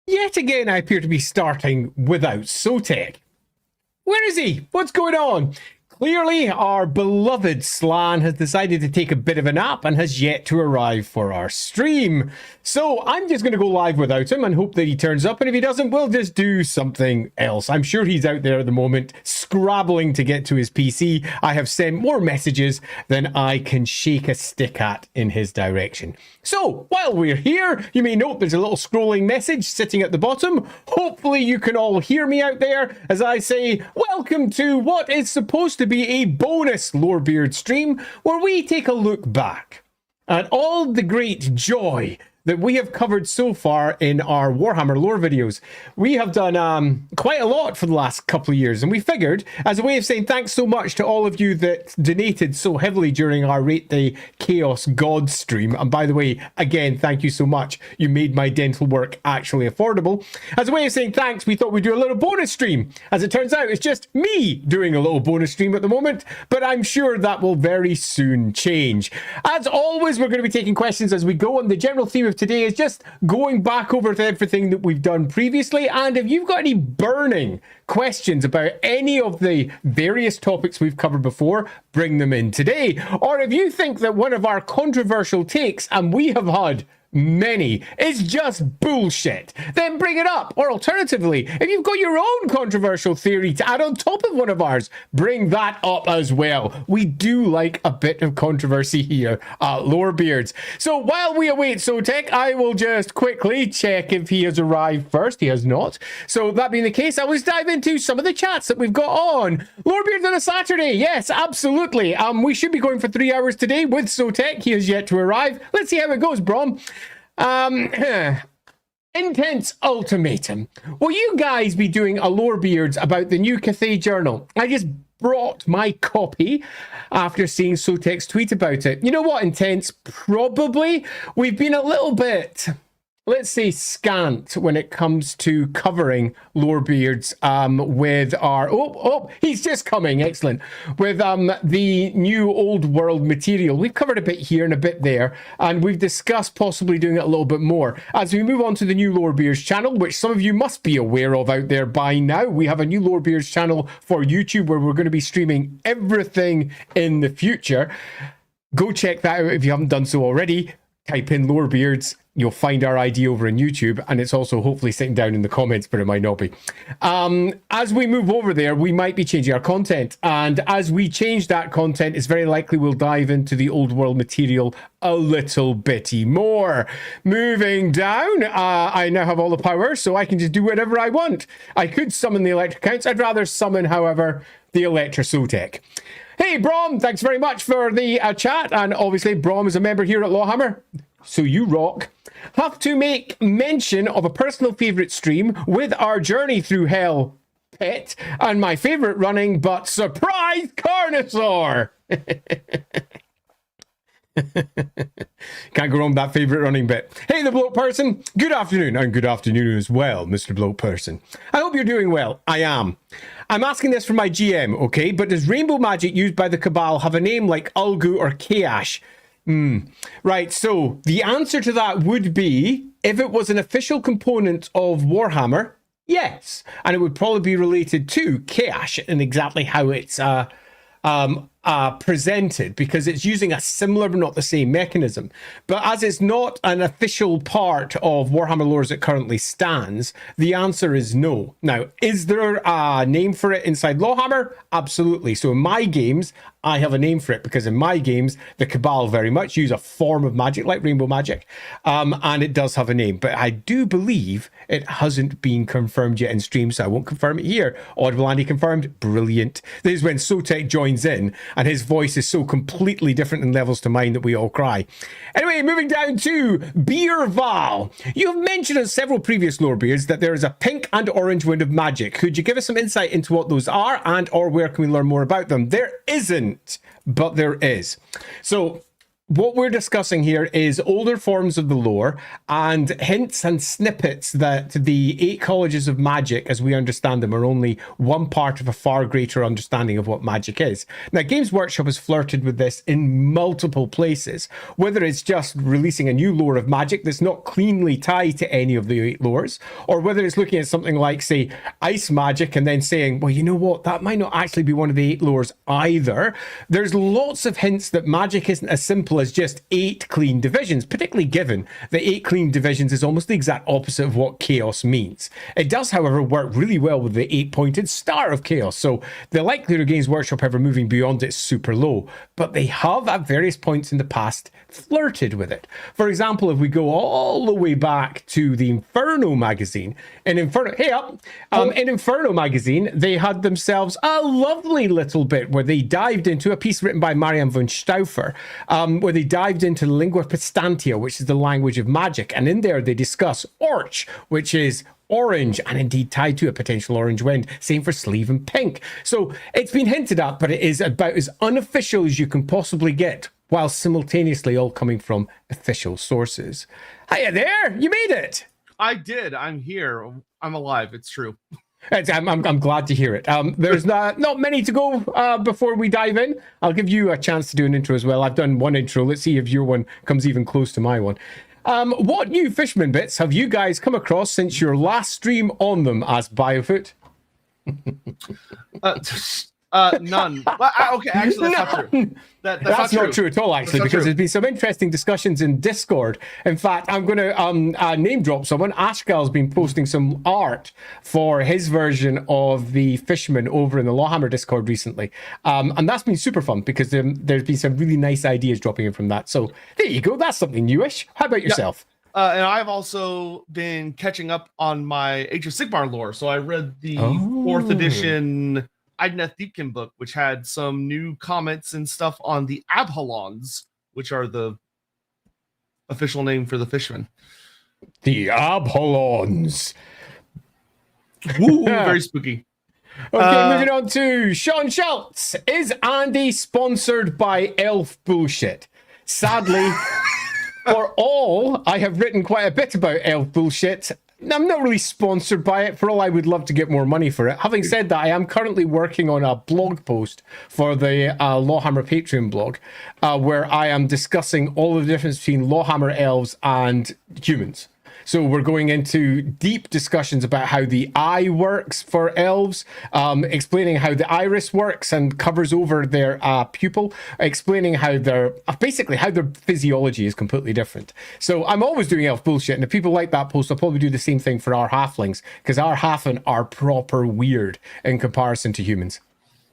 Yet again, I appear to be starting without Sotek. Where is he? What's going on? Clearly, our beloved Slan has decided to take a bit of a nap and has yet to arrive for our stream. So I'm just going to go live without him and hope that he turns up. And if he doesn't, we'll just do something else. I'm sure he's out there at the moment, scrabbling to get to his PC. I have sent more messages than I can shake a stick at in his direction. So while we're here, you may note there's a little scrolling message sitting at the bottom. Hopefully you can all hear me out there as I say, welcome to what is supposed to be a bonus Lorebeards stream where we take a look back at all the great joy that we have covered so far in our Warhammer lore videos. We have done quite a lot for the last couple of years, and we figured, as a way of saying thanks so much to all of you that donated so heavily during our Rate the Chaos God stream, and by the way, again, thank you so much. You made my dental work actually affordable. As a way of saying thanks, we thought we'd do a little bonus stream. As it turns out, it's just me doing a little bonus stream at the moment, but I'm sure that will very soon change. As always, we're going to be taking questions as we go, and the general theme of today is just going back over to everything that we've done previously. And if you've got any burning questions about any of the various topics we've covered before, bring them in today. Or if you think that one of our controversial takes, and we have had many, is just bullshit, then bring it up. Or alternatively, if you've got your own controversial theory to add on top of one of ours, bring that up as well. We do like a bit of controversy here at Lorebeards. So while we await Sotek, I will just quickly check if he has arrived first. He has not. So that being the case, I will dive into some of the chats that we've got on. Lorebeards on a Saturday. Yes, absolutely. We should be going for 3 hours today with Sotek. He has yet to arrive. Let's see how it goes, Brom. Intense ultimatum. Will you guys be doing a Lorebeards about the new Cathay journal? I just brought my copy after seeing Sotek's tweet about it. You know what, Intense? Probably. We've been a little bit, let's say, scant when it comes to covering Lorebeards with our... Oh, he's just coming. Excellent. With the new old world material. We've covered a bit here and a bit there, and we've discussed possibly doing it a little bit more. As we move on to the new Lorebeards channel, which some of you must be aware of out there by now, we have a new Lorebeards channel for YouTube where we're going to be streaming everything in the future. Go check that out if you haven't done so already. Type in Lorebeards. You'll find our ID over on YouTube, and it's also hopefully sitting down in the comments, but it might not be. As we move over there, we might be changing our content, and as we change that content, it's very likely we'll dive into the old world material a little bitty more. Moving down, I now have all the power, so I can just do whatever I want. I could summon the Electra Counts. I'd rather summon, however, the Electra Sotek. Hey, Brom, thanks very much for the chat, and obviously Brom is a member here at LAWhammer, so you rock. Have to make mention of a personal favourite stream with our journey through hell pit and my favourite running but surprise Carnosaur. Can't go wrong with that favourite running bit. Hey, the bloke person, good afternoon, and good afternoon as well, Mr. Bloke person. I hope you're doing well. I am. I'm asking this from my GM, okay, but does rainbow magic used by the Cabal have a name like Ulgu or Kayash? Right, so the answer to that would be, if it was an official component of Warhammer, yes. And it would probably be related to Kayash and exactly how it's presented, because it's using a similar but not the same mechanism. But as it's not an official part of Warhammer lore as it currently stands, the answer is no. Now, is there a name for it inside LAWhammer? Absolutely. So in my games, I have a name for it, because in my games, the Cabal very much use a form of magic like rainbow magic, and it does have a name. But I do believe it hasn't been confirmed yet in stream, so I won't confirm it here. Audible Andy confirmed. Brilliant. This is when Sotek joins in, and his voice is so completely different in levels to mine that we all cry. Anyway, moving down to Beer Val. You've mentioned in several previous Lorebeards that there is a pink and orange wind of magic. Could you give us some insight into what those are, and or where can we learn more about them? There isn't, but there is. So what we're discussing here is older forms of the lore and hints and snippets that the 8 colleges of magic, as we understand them, are only one part of a far greater understanding of what magic is. Now, Games Workshop has flirted with this in multiple places, whether it's just releasing a new lore of magic that's not cleanly tied to any of the 8 lores, or whether it's looking at something like, say, ice magic and then saying, well, you know what, that might not actually be one of the 8 lores either. There's lots of hints that magic isn't as simple as just 8 clean divisions, particularly given that 8 clean divisions is almost the exact opposite of what chaos means. It does, however, work really well with the 8-pointed star of chaos, so the likelihood of Games Workshop ever moving beyond it is super low, but they have at various points in the past flirted with it. For example, if we go all the way back to the Inferno magazine, in Inferno magazine, they had themselves a lovely little bit where they dived into a piece written by Marianne von Stauffer, where they dived into the lingua pistantia, which is the language of magic, and in there they discuss orch, which is orange, and indeed tied to a potential orange wind. Same for sleeve and pink. So it's been hinted at, but it is about as unofficial as you can possibly get, while simultaneously all coming from official sources. Hiya there, you made it. I did. I'm here. I'm alive. It's true. I'm glad to hear it. There's not many to go before we dive in. I'll give you a chance to do an intro as well. I've done one intro. Let's see if your one comes even close to my one. What new Fishman bits have you guys come across since your last stream on them as Biofoot? None. Well, okay, actually, that's not true. That's not true at all, actually, because there's been some interesting discussions in Discord. In fact, I'm going to name drop someone. Ashgal's been posting some art for his version of the Fishman over in the LAWhammer Discord recently. And that's been super fun because there's been some really nice ideas dropping in from that. So there you go. That's something newish. How about yourself? And I've also been catching up on my Age of Sigmar lore. So I read the 4th edition Idneth Deepkin book, which had some new comments and stuff on the Abhalons, which are the official name for the fishmen. The Abhalons. Woo, very spooky. Okay, moving on to Sean Schultz. Is Andy sponsored by Elf Bullshit? Sadly, for all, I have written quite a bit about Elf Bullshit. I'm not really sponsored by it. For all, I would love to get more money for it. Having said that, I am currently working on a blog post for the LAWhammer Patreon blog, where I am discussing all the difference between LAWhammer elves and humans. So we're going into deep discussions about how the eye works for elves, explaining how the iris works and covers over their pupil, explaining how basically how their physiology is completely different. So I'm always doing elf bullshit, and if people like that post, I'll probably do the same thing for our halflings, because our halfling are proper weird in comparison to humans.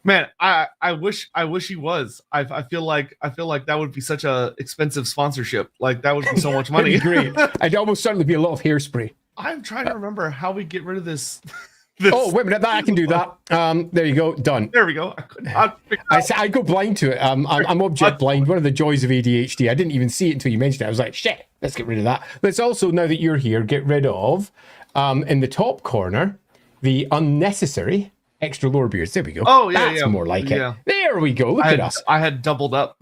Man, I wish he was. I feel like that would be such a expensive sponsorship. Like that would be so much money. That'd be great. I'd almost certainly be a lot of hairspray. I'm trying to remember how we get rid of this. Oh, wait a minute, I can do that. There you go, done. There we go. I go blind to it. I'm object blind. One of the joys of ADHD. I didn't even see it until you mentioned it. I was like, shit, let's get rid of that. Let's also, now that you're here, get rid of, in the top corner, the unnecessary extra Lorebeards. There we go. Oh, yeah, that's more like it. There we go. Look at us. I had doubled up.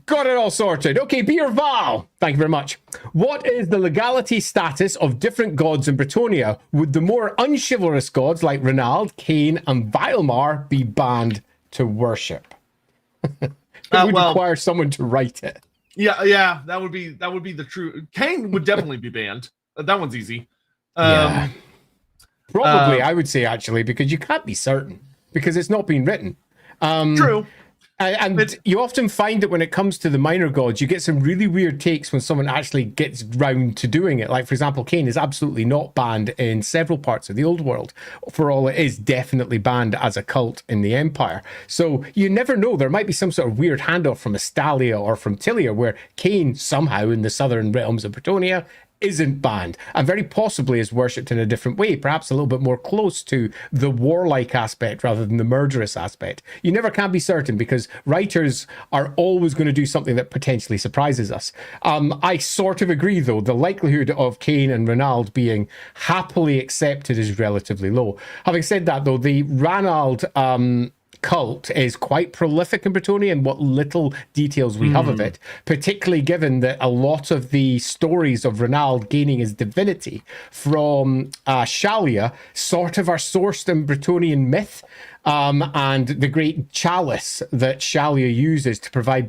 Got it all sorted. Okay, Beer Val. Thank you very much. What is the legality status of different gods in Bretonia? Would the more unchivalrous gods like Renald, Cain, and Vilmar be banned to worship? It would require someone to write it. Yeah, that would be the true. Cain would definitely be banned. That one's easy. Yeah. Probably, I would say, actually, because you can't be certain, because it's not been written. True. And you often find that when it comes to the minor gods, you get some really weird takes when someone actually gets round to doing it. Like, for example, Cain is absolutely not banned in several parts of the old world. For all, it is definitely banned as a cult in the Empire. So you never know. There might be some sort of weird handoff from Astalia or from Tilia where Cain somehow in the southern realms of Bretonia isn't banned, and very possibly is worshipped in a different way, perhaps a little bit more close to the warlike aspect rather than the murderous aspect. You never can be certain, because writers are always going to do something that potentially surprises us. I sort of agree, though. The likelihood of Cain and Renald being happily accepted is relatively low. Having said that, though, the Ranald cult is quite prolific in Bretonnia and what little details we have of it, particularly given that a lot of the stories of Renald gaining his divinity from Shalia sort of are sourced in Bretonian myth. And the great chalice that Shalia uses to provide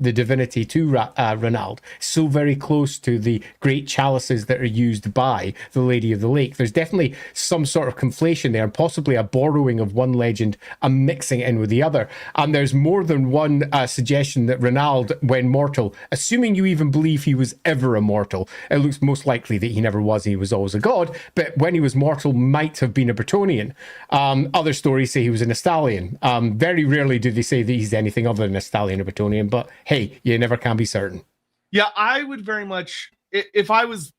the divinity to Renald, so very close to the great chalices that are used by the Lady of the Lake. There's definitely some sort of conflation there, and possibly a borrowing of one legend and mixing it in with the other. And there's more than one suggestion that Renald, when mortal, assuming you even believe he was ever immortal, it looks most likely that he never was, he was always a god, but when he was mortal, might have been a Bretonian. Other stories say he was an Estalian. Very rarely do they say that he's anything other than Estalian or Bretonian, but hey, you never can be certain. Yeah, I would very much, if I was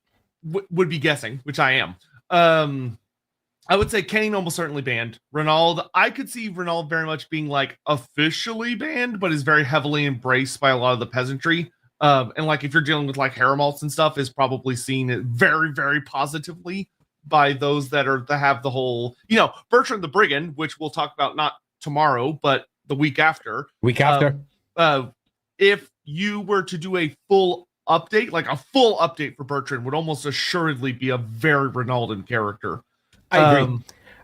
would be guessing, which I am, I would say Kane almost certainly banned. Renald, I could see Renald very much being like officially banned, but is very heavily embraced by a lot of the peasantry. And like if you're dealing with like Haramalts and stuff, is probably seen very, very positively by those that have the whole, Bertrand the Brigand, which we'll talk about not tomorrow, but the week after. If you were to do a full update, like a full update for Bertrand, would almost assuredly be a very Renaldan character. I agree.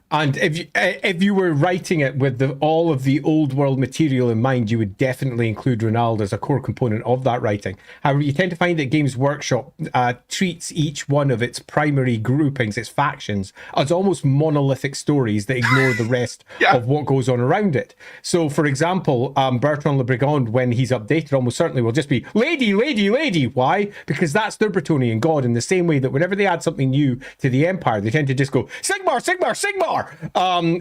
And if you were writing it with all of the old world material in mind, you would definitely include Renald as a core component of that writing. However, you tend to find that Games Workshop treats each one of its primary groupings, its factions, as almost monolithic stories that ignore the rest of what goes on around it. So, for example, Bertrand le Brigand, when he's updated, almost certainly will just be Lady, Lady, Lady. Why? Because that's their Bretonian god, in the same way that whenever they add something new to the Empire, they tend to just go Sigmar, Sigmar, Sigmar.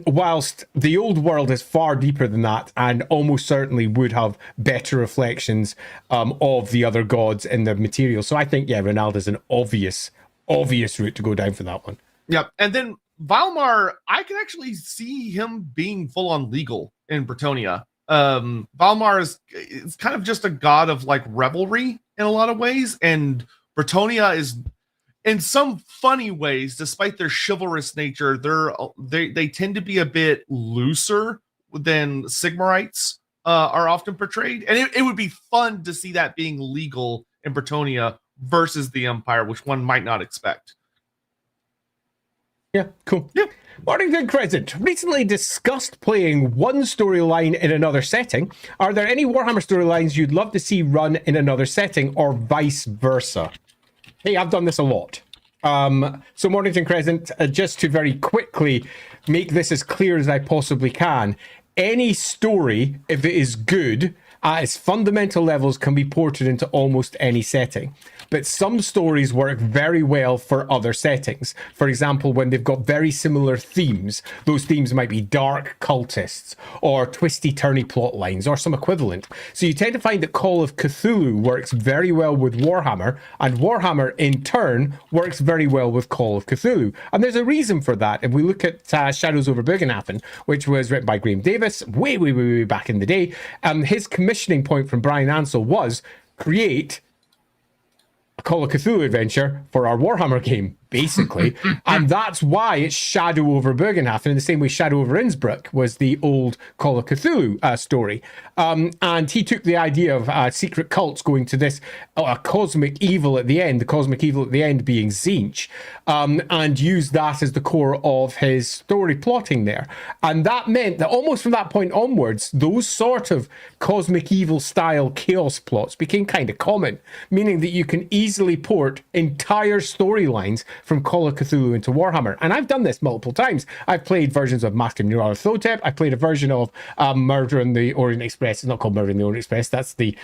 Whilst the old world is far deeper than that and almost certainly would have better reflections of the other gods in the material. So I think, Renald is an obvious route to go down for that one. Yep. And then Valmar, I can actually see him being full on legal in Bretonnia. Valmar is kind of just a god of like revelry in a lot of ways, and Bretonnia is, in some funny ways, despite their chivalrous nature, they tend to be a bit looser than Sigmarites are often portrayed. And it would be fun to see that being legal in Bretonnia versus the Empire, which one might not expect. Yeah, cool. Yeah. Mornington Crescent recently discussed playing one storyline in another setting. Are there any Warhammer storylines you'd love to see run in another setting, or vice versa? Hey, I've done this a lot. So Mornington Crescent, just to very quickly make this as clear as I possibly can, any story, if it is good, at its fundamental levels, can be ported into almost any setting. But some stories work very well for other settings. For example, when they've got very similar themes, those themes might be dark cultists or twisty-turny plot lines or some equivalent. So you tend to find that Call of Cthulhu works very well with Warhammer, and Warhammer in turn works very well with Call of Cthulhu. And there's a reason for that. If we look at Shadows over Bugenhafen, which was written by Graham Davis way back in the day, his commissioning point from Brian Ansell was create a Call of Cthulhu adventure for our Warhammer game, basically. And that's why it's Shadow over Bugenhafen, in the same way Shadow over Innsbruck was the old Call of Cthulhu story. And he took the idea of secret cults going to this cosmic evil at the end, the cosmic evil at the end being Tzeentch, and used that as the core of his story plotting there. And that meant that almost from that point onwards, those sort of cosmic evil style chaos plots became kind of common, meaning that you can easily port entire storylines from Call of Cthulhu into Warhammer. And I've done this multiple times. I've played versions of Loremaster of Sotek. I played a version of Murder on the Orient Express. It's not called Murder on the Orient Express. That's the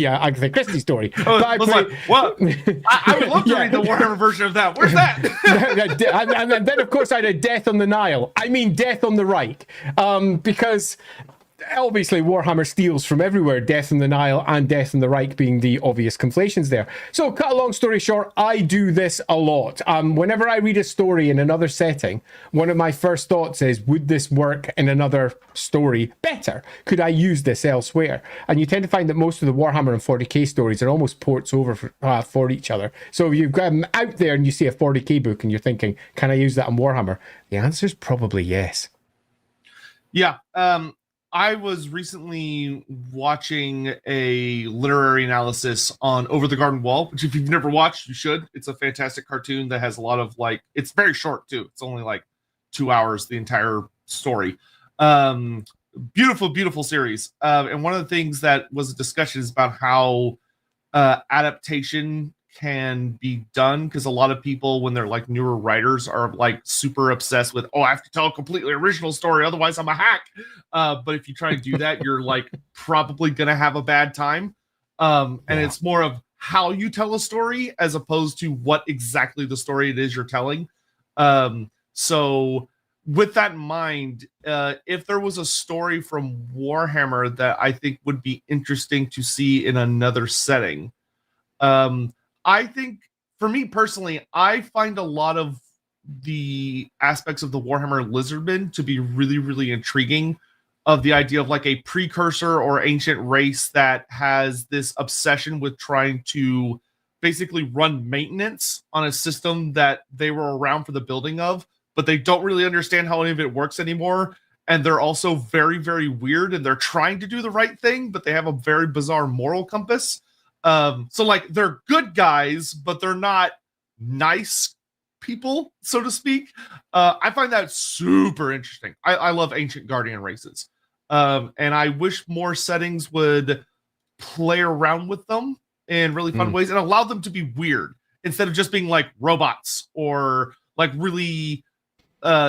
Agatha Christie story. But I played, what? I would love to read the Warhammer version of that. Where's that? And then, of course, I had Death on the Nile. I mean, Death on the Reich. Because obviously Warhammer steals from everywhere, Death on the Nile and Death on the Reich being the obvious conflations there. So cut a long story short, I do this a lot. Whenever I read a story in another setting, one of my first thoughts is, would this work in another story better? Could I use this elsewhere? And you tend to find that most of the Warhammer and 40k stories are almost ports over for each other. So if you've got them out there and you see a 40k book and you're thinking, can I use that on Warhammer? The answer is probably yes. Yeah. I was recently watching a literary analysis on Over the Garden Wall, which if you've never watched, you should. It's a fantastic cartoon that has a lot of like, it's very short too. It's only like 2 hours, the entire story. Beautiful, beautiful series. And one of the things that was a discussion is about how adaptation can be done, because a lot of people, when they're like newer writers, are like super obsessed with, oh, I have to tell a completely original story, otherwise I'm a hack. But if you try to do that, you're like probably gonna have a bad time. And it's more of how you tell a story as opposed to what exactly the story it is you're telling. So with that in mind, if there was a story from Warhammer that I think would be interesting to see in another setting, I think for me personally, I find a lot of the aspects of the Warhammer Lizardmen to be really, really intriguing. Of the idea of like a precursor or ancient race that has this obsession with trying to basically run maintenance on a system that they were around for the building of, but they don't really understand how any of it works anymore. And they're also very, very weird, and they're trying to do the right thing, but they have a very bizarre moral compass. So like they're good guys, but they're not nice people, so to speak. I find that super interesting. I love ancient guardian races. And I wish more settings would play around with them in really fun ways and allow them to be weird instead of just being like robots or like really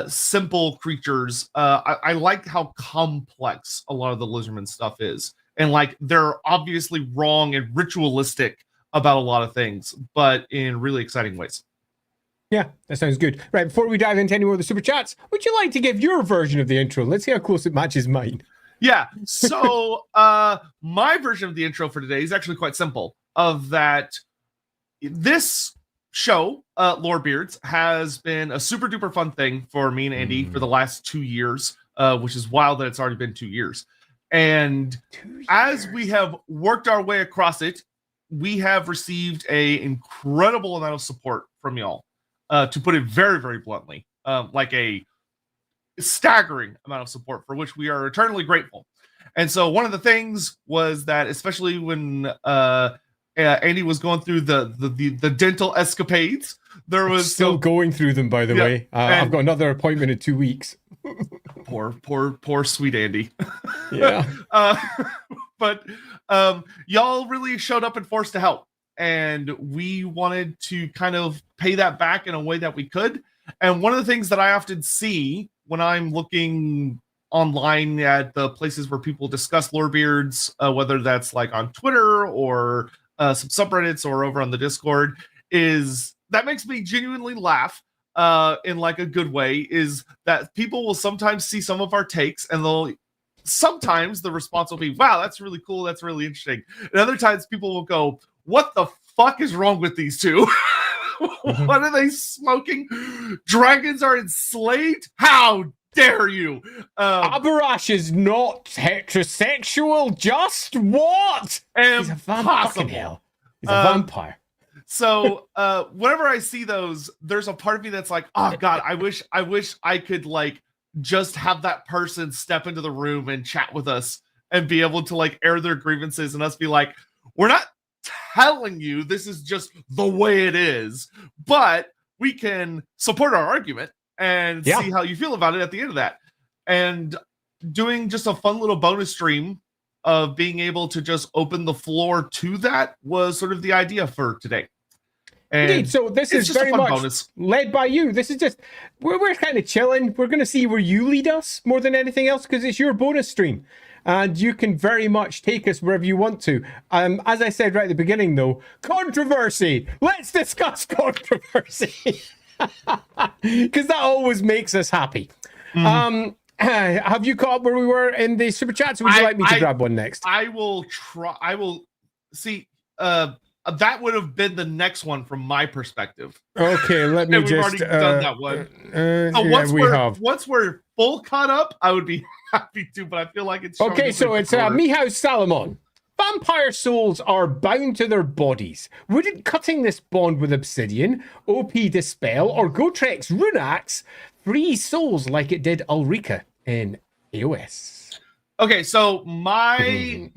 simple creatures. I like how complex a lot of the Lizardman stuff is. And like they're obviously wrong and ritualistic about a lot of things, but in really exciting ways. Yeah, that sounds good. Right, before we dive into any more of the super chats, would you like to give your version of the intro? Let's see how close it matches mine. Yeah, so my version of the intro for today is actually quite simple. Of that, this show, Lorebeards, has been a super duper fun thing for me and Andy for the last 2 years, which is wild that it's already been 2 years. And as we have worked our way across it, we have received an incredible amount of support from y'all, to put it very, very bluntly, like a staggering amount of support for which we are eternally grateful. And so one of the things was that, especially when Andy was going through the dental escapades, there was still going through them, by the way. I've got another appointment in 2 weeks. poor sweet Andy. Yeah. But y'all really showed up and forced to help, and we wanted to kind of pay that back in a way that we could. And one of the things that I often see when I'm looking online at the places where people discuss Lorebeards, whether that's like on Twitter or some subreddits or over on the Discord, is that makes me genuinely laugh in like a good way, is that people will sometimes see some of our takes and they'll sometimes the response will be, wow, that's really cool, that's really interesting. And other times people will go, what the fuck is wrong with these two? What are they smoking? Dragons are enslaved? How dare you? Abarash is not heterosexual. Just what? He's a vampire. Fucking hell. He's a vampire. So whenever I see those, there's a part of me that's like, oh god, I wish I could like just have that person step into the room and chat with us and be able to like air their grievances and us be like, we're not telling you this is just the way it is, but we can support our argument and see how you feel about it at the end of that. And doing just a fun little bonus stream of being able to just open the floor to that was sort of the idea for today. And indeed, so this is very much bonus led by you. This is just, we're kind of chilling. We're going to see where you lead us more than anything else, because it's your bonus stream. And you can very much take us wherever you want to. As I said right at the beginning, though, controversy. Let's discuss controversy. Because that always makes us happy. Have you caught up where we were in the super chats? Or would you like me to grab one next? I will try. I will see. That would have been the next one from my perspective. Okay, let me we've already done that one. So once we're full caught up, I would be happy to. But I feel like it's okay. So it's Mihaus Salomon. Vampire souls are bound to their bodies. Wouldn't cutting this bond with obsidian, OP Dispel, or Gotrek's Rune Axe free souls like it did Ulrika in AOS. Okay, so my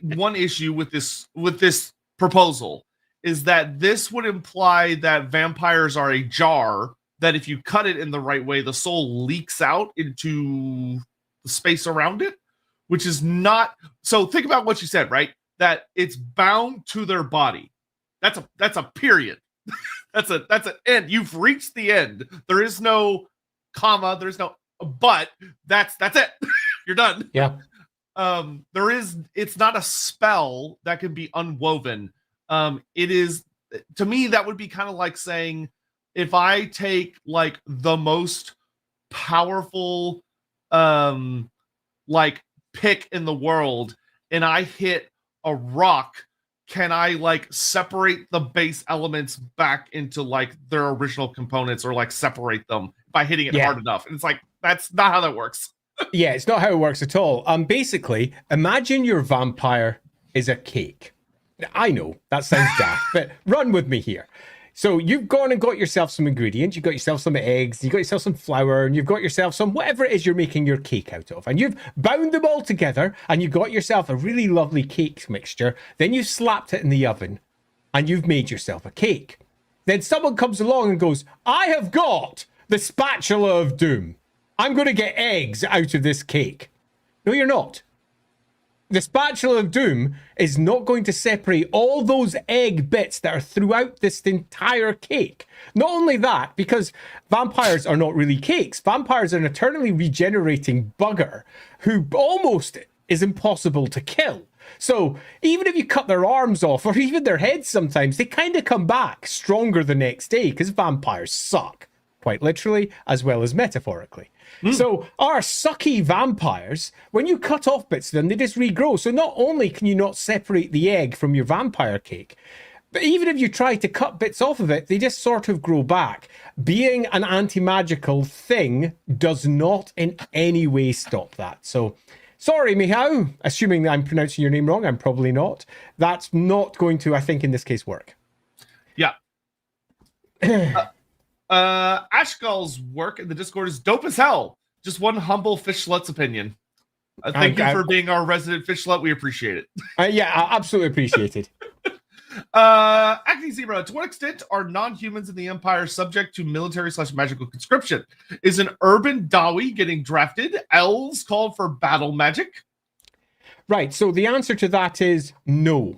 one issue with this proposal is that this would imply that vampires are a jar that if you cut it in the right way, the soul leaks out into the space around it, which is not. So think about what you said, right? That it's bound to their body. That's a period. that's an end. You've reached the end. There is no comma. There's no but. That's it. You're done. Yeah. It's not a spell that can be unwoven. It is, to me, that would be kind of like saying, if I take like the most powerful like pick in the world and I hit a rock, can I like separate the base elements back into like their original components, or like separate them by hitting it hard enough? And it's like, that's not how that works. Yeah, it's not how it works at all. Basically, imagine your vampire is a cake. I know that sounds daft, but run with me here. So you've gone and got yourself some ingredients. You've got yourself some eggs. You've got yourself some flour, and you've got yourself some whatever it is you're making your cake out of. And you've bound them all together, and you've got yourself a really lovely cake mixture. Then you've slapped it in the oven, and you've made yourself a cake. Then someone comes along and goes, I have got the spatula of doom. I'm going to get eggs out of this cake. No, you're not. The spatula of doom is not going to separate all those egg bits that are throughout this entire cake. Not only that, because vampires are not really cakes. Vampires are an eternally regenerating bugger who almost is impossible to kill. So even if you cut their arms off, or even their heads sometimes, they kind of come back stronger the next day, because vampires suck. Quite literally, as well as metaphorically. So our sucky vampires, when you cut off bits of them, they just regrow. So not only can you not separate the egg from your vampire cake, but even if you try to cut bits off of it, they just sort of grow back. Being an anti-magical thing does not in any way stop that. So sorry, Michał, assuming that I'm pronouncing your name wrong, I'm probably not. That's not going to, I think, in this case, work. Yeah. Ashgal's work in the Discord is dope as hell. Just one humble fish slut's opinion. Thank you for being our resident fish slut. We appreciate it. Yeah, I absolutely appreciate it. Acne Zebra, to what extent are non-humans in the Empire subject to military/magical conscription? Is an urban Dawi getting drafted? Elves called for battle magic? Right, so the answer to that is no.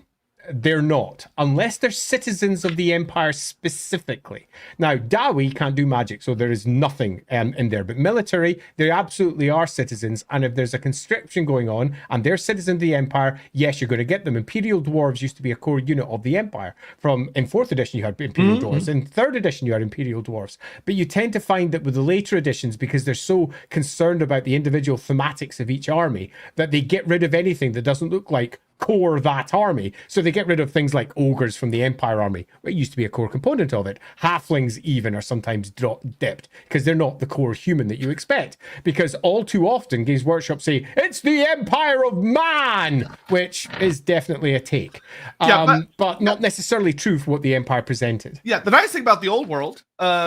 They're not, unless they're citizens of the Empire specifically. Now, Dawi can't do magic, so there is nothing in there. But military, they absolutely are citizens. And if there's a conscription going on and they're citizens of the Empire, yes, you're going to get them. Imperial Dwarves used to be a core unit of the Empire. In 4th edition, you had Imperial Dwarves. In 3rd edition, you had Imperial Dwarves. But you tend to find that with the later editions, because they're so concerned about the individual thematics of each army, that they get rid of anything that doesn't look like core that army. So they get rid of things like ogres from the Empire army. It used to be a core component of it. Halflings even are sometimes dipped because they're not the core human that you expect. Because all too often Games Workshop say, it's the Empire of Man, which is definitely a take. But not necessarily true for what the Empire presented. Yeah, the nice thing about the old world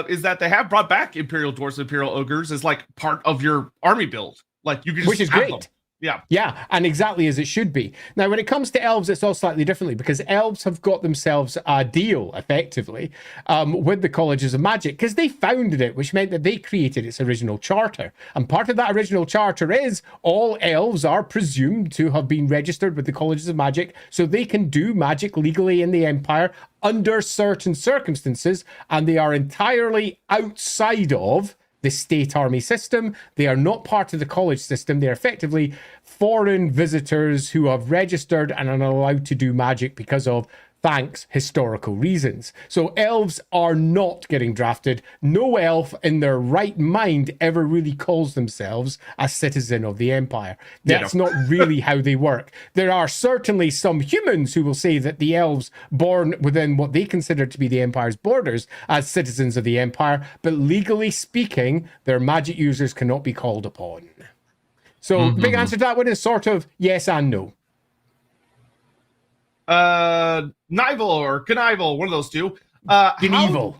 is that they have brought back Imperial Dwarves and Imperial Ogres as like part of your army build. Like you can just which is great. them. Yeah. Yeah, and exactly as it should be. Now, when it comes to elves, it's all slightly differently because elves have got themselves a deal, effectively, with the Colleges of Magic because they founded it, which meant that they created its original charter. And part of that original charter is all elves are presumed to have been registered with the Colleges of Magic so they can do magic legally in the Empire under certain circumstances, and they are entirely outside of the state army system. They are not part of the college system. They're effectively foreign visitors who have registered and are allowed to do magic because of, thanks, historical reasons. So elves are not getting drafted. No elf in their right mind ever really calls themselves a citizen of the Empire. That's not really how they work. There are certainly some humans who will say that the elves born within what they consider to be the Empire's borders as citizens of the Empire, but legally speaking, their magic users cannot be called upon. So the big answer to that one is sort of yes and no. Knivel or Knivel, one of those two. Knievel.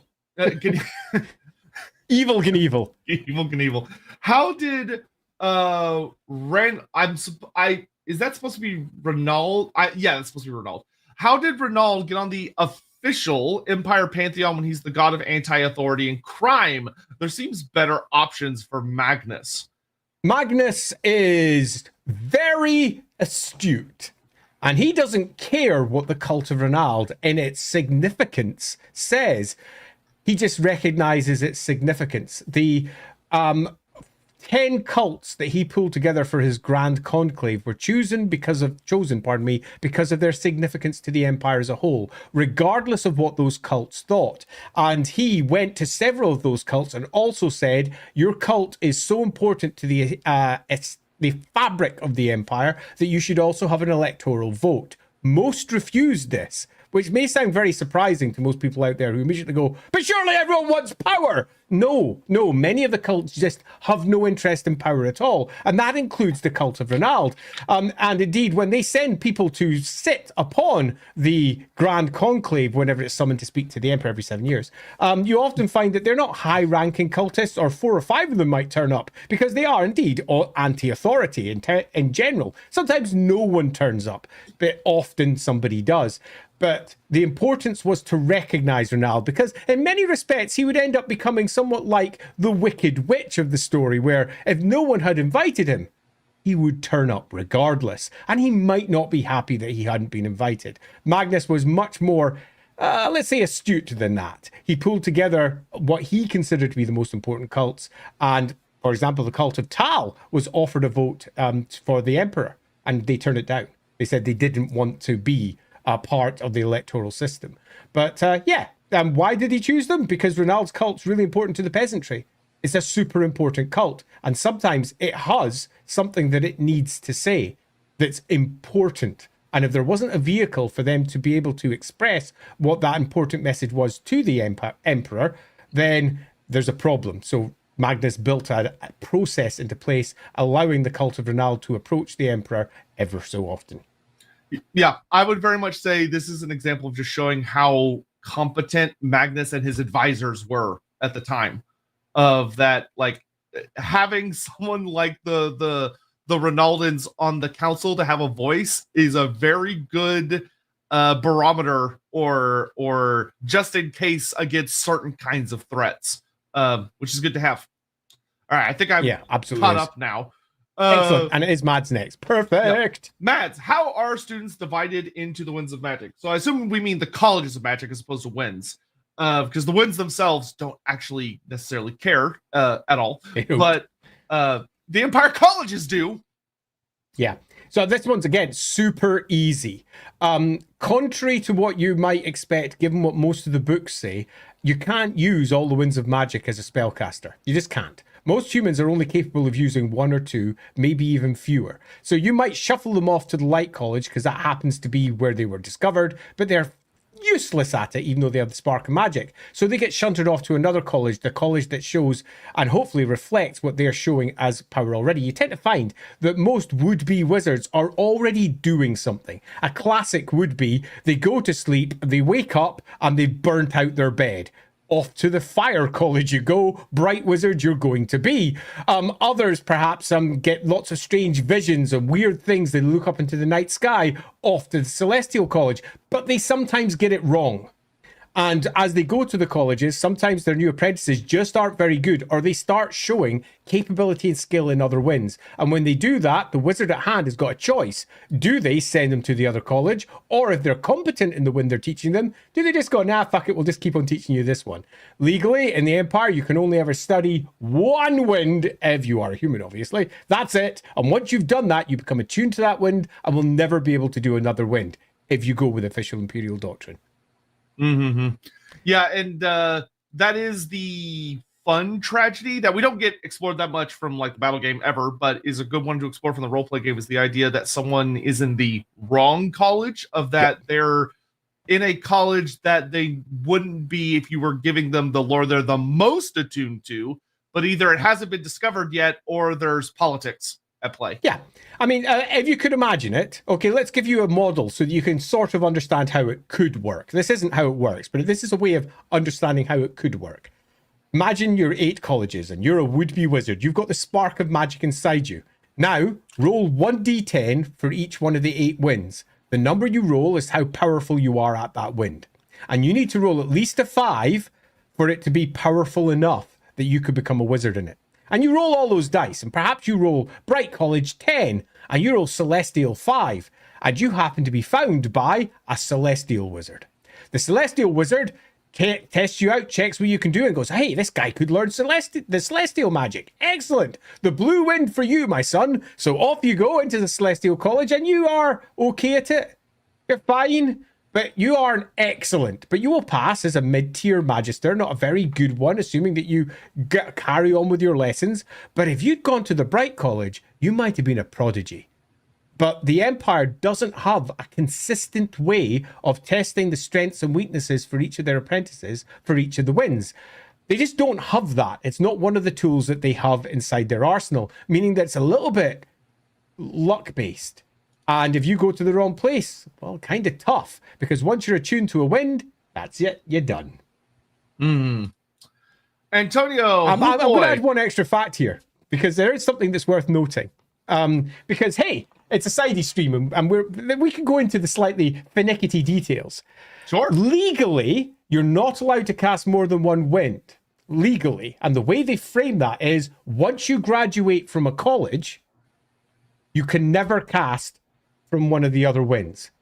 Evil Knievel. Evil Knievel. How did Is that supposed to be Renaud? Yeah, that's supposed to be Renaud. How did Renaud get on the official Empire Pantheon when he's the god of anti-authority and crime? There seems better options for Magnus. Magnus is very astute, and he doesn't care what the cult of Renaud in its significance says. He just recognizes its significance. The 10 cults that he pulled together for his grand conclave were chosen because of their significance to the empire as a whole, regardless of what those cults thought. And he went to several of those cults and also said, your cult is so important to the fabric of the empire that you should also have an electoral vote. Most refused this, which may sound very surprising to most people out there who immediately go, but surely everyone wants power. No, many of the cults just have no interest in power at all. And that includes the cult of Renaud. And indeed, when they send people to sit upon the Grand Conclave, whenever it's summoned to speak to the Emperor every 7 years, you often find that they're not high-ranking cultists, or 4 or 5 of them might turn up, because they are indeed anti-authority in general. Sometimes no one turns up, but often somebody does. But the importance was to recognize Renaud, because in many respects, he would end up becoming somewhat like the Wicked Witch of the story, where if no one had invited him, he would turn up regardless. And he might not be happy that he hadn't been invited. Magnus was much more, let's say, astute than that. He pulled together what he considered to be the most important cults. And, for example, the cult of Tal was offered a vote for the emperor, and they turned it down. They said they didn't want to be a part of the electoral system. But why did he choose them? Because Renaud's cult's really important to the peasantry. It's a super important cult, and sometimes it has something that it needs to say that's important. And if there wasn't a vehicle for them to be able to express what that important message was to the emperor, then there's a problem. So Magnus built a process into place, allowing the cult of Renaud to approach the emperor ever so often. Yeah, I would very much say this is an example of just showing how competent Magnus and his advisors were at the time. Of that, like, having someone like the Renaudans on the council to have a voice is a very good barometer or just in case against certain kinds of threats, which is good to have. All right, I think I'm caught up now. Excellent. And it is Mads next. Perfect. Yeah. Mads, how are students divided into the Winds of Magic? So I assume we mean the colleges of magic as opposed to winds, because the winds themselves don't actually necessarily care at all. But the Empire colleges do. Yeah. So this one's, again, super easy. Contrary to what you might expect, given what most of the books say, you can't use all the Winds of Magic as a spellcaster. You just can't. Most humans are only capable of using 1 or 2, maybe even fewer. So you might shuffle them off to the Light College because that happens to be where they were discovered, but they're useless at it, even though they have the spark of magic. So they get shunted off to another college, the college that shows and hopefully reflects what they're showing as power already. You tend to find that most would-be wizards are already doing something. A classic would be they go to sleep, they wake up, and they've burnt out their bed. Off to the fire college you go, bright wizard you're going to be. Others perhaps get lots of strange visions and weird things. They look up into the night sky, off to the celestial college, but they sometimes get it wrong. And as they go to the colleges, sometimes their new apprentices just aren't very good, or they start showing capability and skill in other winds. And when they do that, the wizard at hand has got a choice. Do they send them to the other college? Or if they're competent in the wind they're teaching them, do they just go, nah, fuck it, we'll just keep on teaching you this one? Legally, in the Empire, you can only ever study one wind, if you are a human, obviously. That's it. And once you've done that, you become attuned to that wind and will never be able to do another wind if you go with official Imperial doctrine. Mm-hmm. Yeah, and that is the fun tragedy that we don't get explored that much from like the battle game ever, but is a good one to explore from the roleplay game, is the idea that someone is in the wrong college, of that they're in a college that they wouldn't be if you were giving them the lore they're the most attuned to, but either it hasn't been discovered yet or there's politics at play. Yeah. I mean, if you could imagine it, okay, let's give you a model so that you can sort of understand how it could work. This isn't how it works, but this is a way of understanding how it could work. Imagine you're 8 colleges and you're a would-be wizard. You've got the spark of magic inside you. Now, roll 1d10 for each one of the 8 winds. The number you roll is how powerful you are at that wind. And you need to roll at least a 5 for it to be powerful enough that you could become a wizard in it. And you roll all those dice, and perhaps you roll Bright College 10, and you roll Celestial 5, and you happen to be found by a Celestial Wizard. The Celestial Wizard tests you out, checks what you can do, and goes, hey, this guy could learn the Celestial magic. Excellent. The blue wind for you, my son. So off you go into the Celestial College, and you are okay at it. You're fine. But you aren't excellent, but you will pass as a mid-tier magister, not a very good one, assuming that you carry on with your lessons. But if you'd gone to the Bright College, you might have been a prodigy. But the Empire doesn't have a consistent way of testing the strengths and weaknesses for each of their apprentices for each of the winds. They just don't have that. It's not one of the tools that they have inside their arsenal, meaning that it's a little bit luck-based. And if you go to the wrong place, well, kind of tough. Because once you're attuned to a wind, that's it. You're done. Antonio, I'm going to add one extra fact here. Because there is something that's worth noting. Because, hey, it's a sidey stream. And we can go into the slightly finicky details. Sure. Legally, you're not allowed to cast more than one wind. Legally. And the way they frame that is, once you graduate from a college, you can never cast from one of the other winds.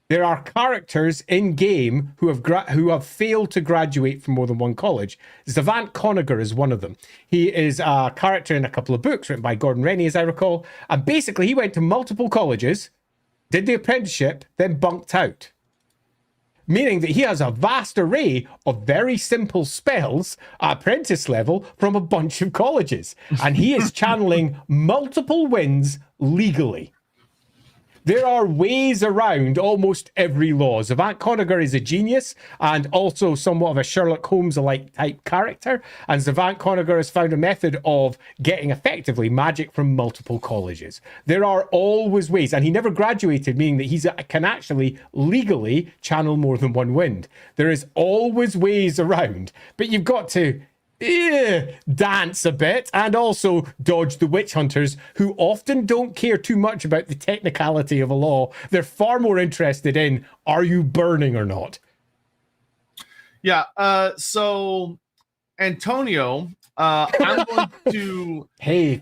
There are characters in game who have failed to graduate from more than one college. Zavant Conager is one of them. He is a character in a couple of books written by Gordon Rennie, as I recall. And basically, he went to multiple colleges, did the apprenticeship, then bunked out. Meaning that he has a vast array of very simple spells at apprentice level from a bunch of colleges. And he is channeling multiple winds legally. There are ways around almost every law. Zavant Conager is a genius and also somewhat of a Sherlock Holmes-alike type character. And Zavant Conager has found a method of getting effectively magic from multiple colleges. There are always ways. And he never graduated, meaning that he can actually legally channel more than one wind. There is always ways around. But you've got to dance a bit and also dodge the witch hunters who often don't care too much about the technicality of a law. They're far more interested in, are you burning or not? Yeah. So Antonio, I'm going to,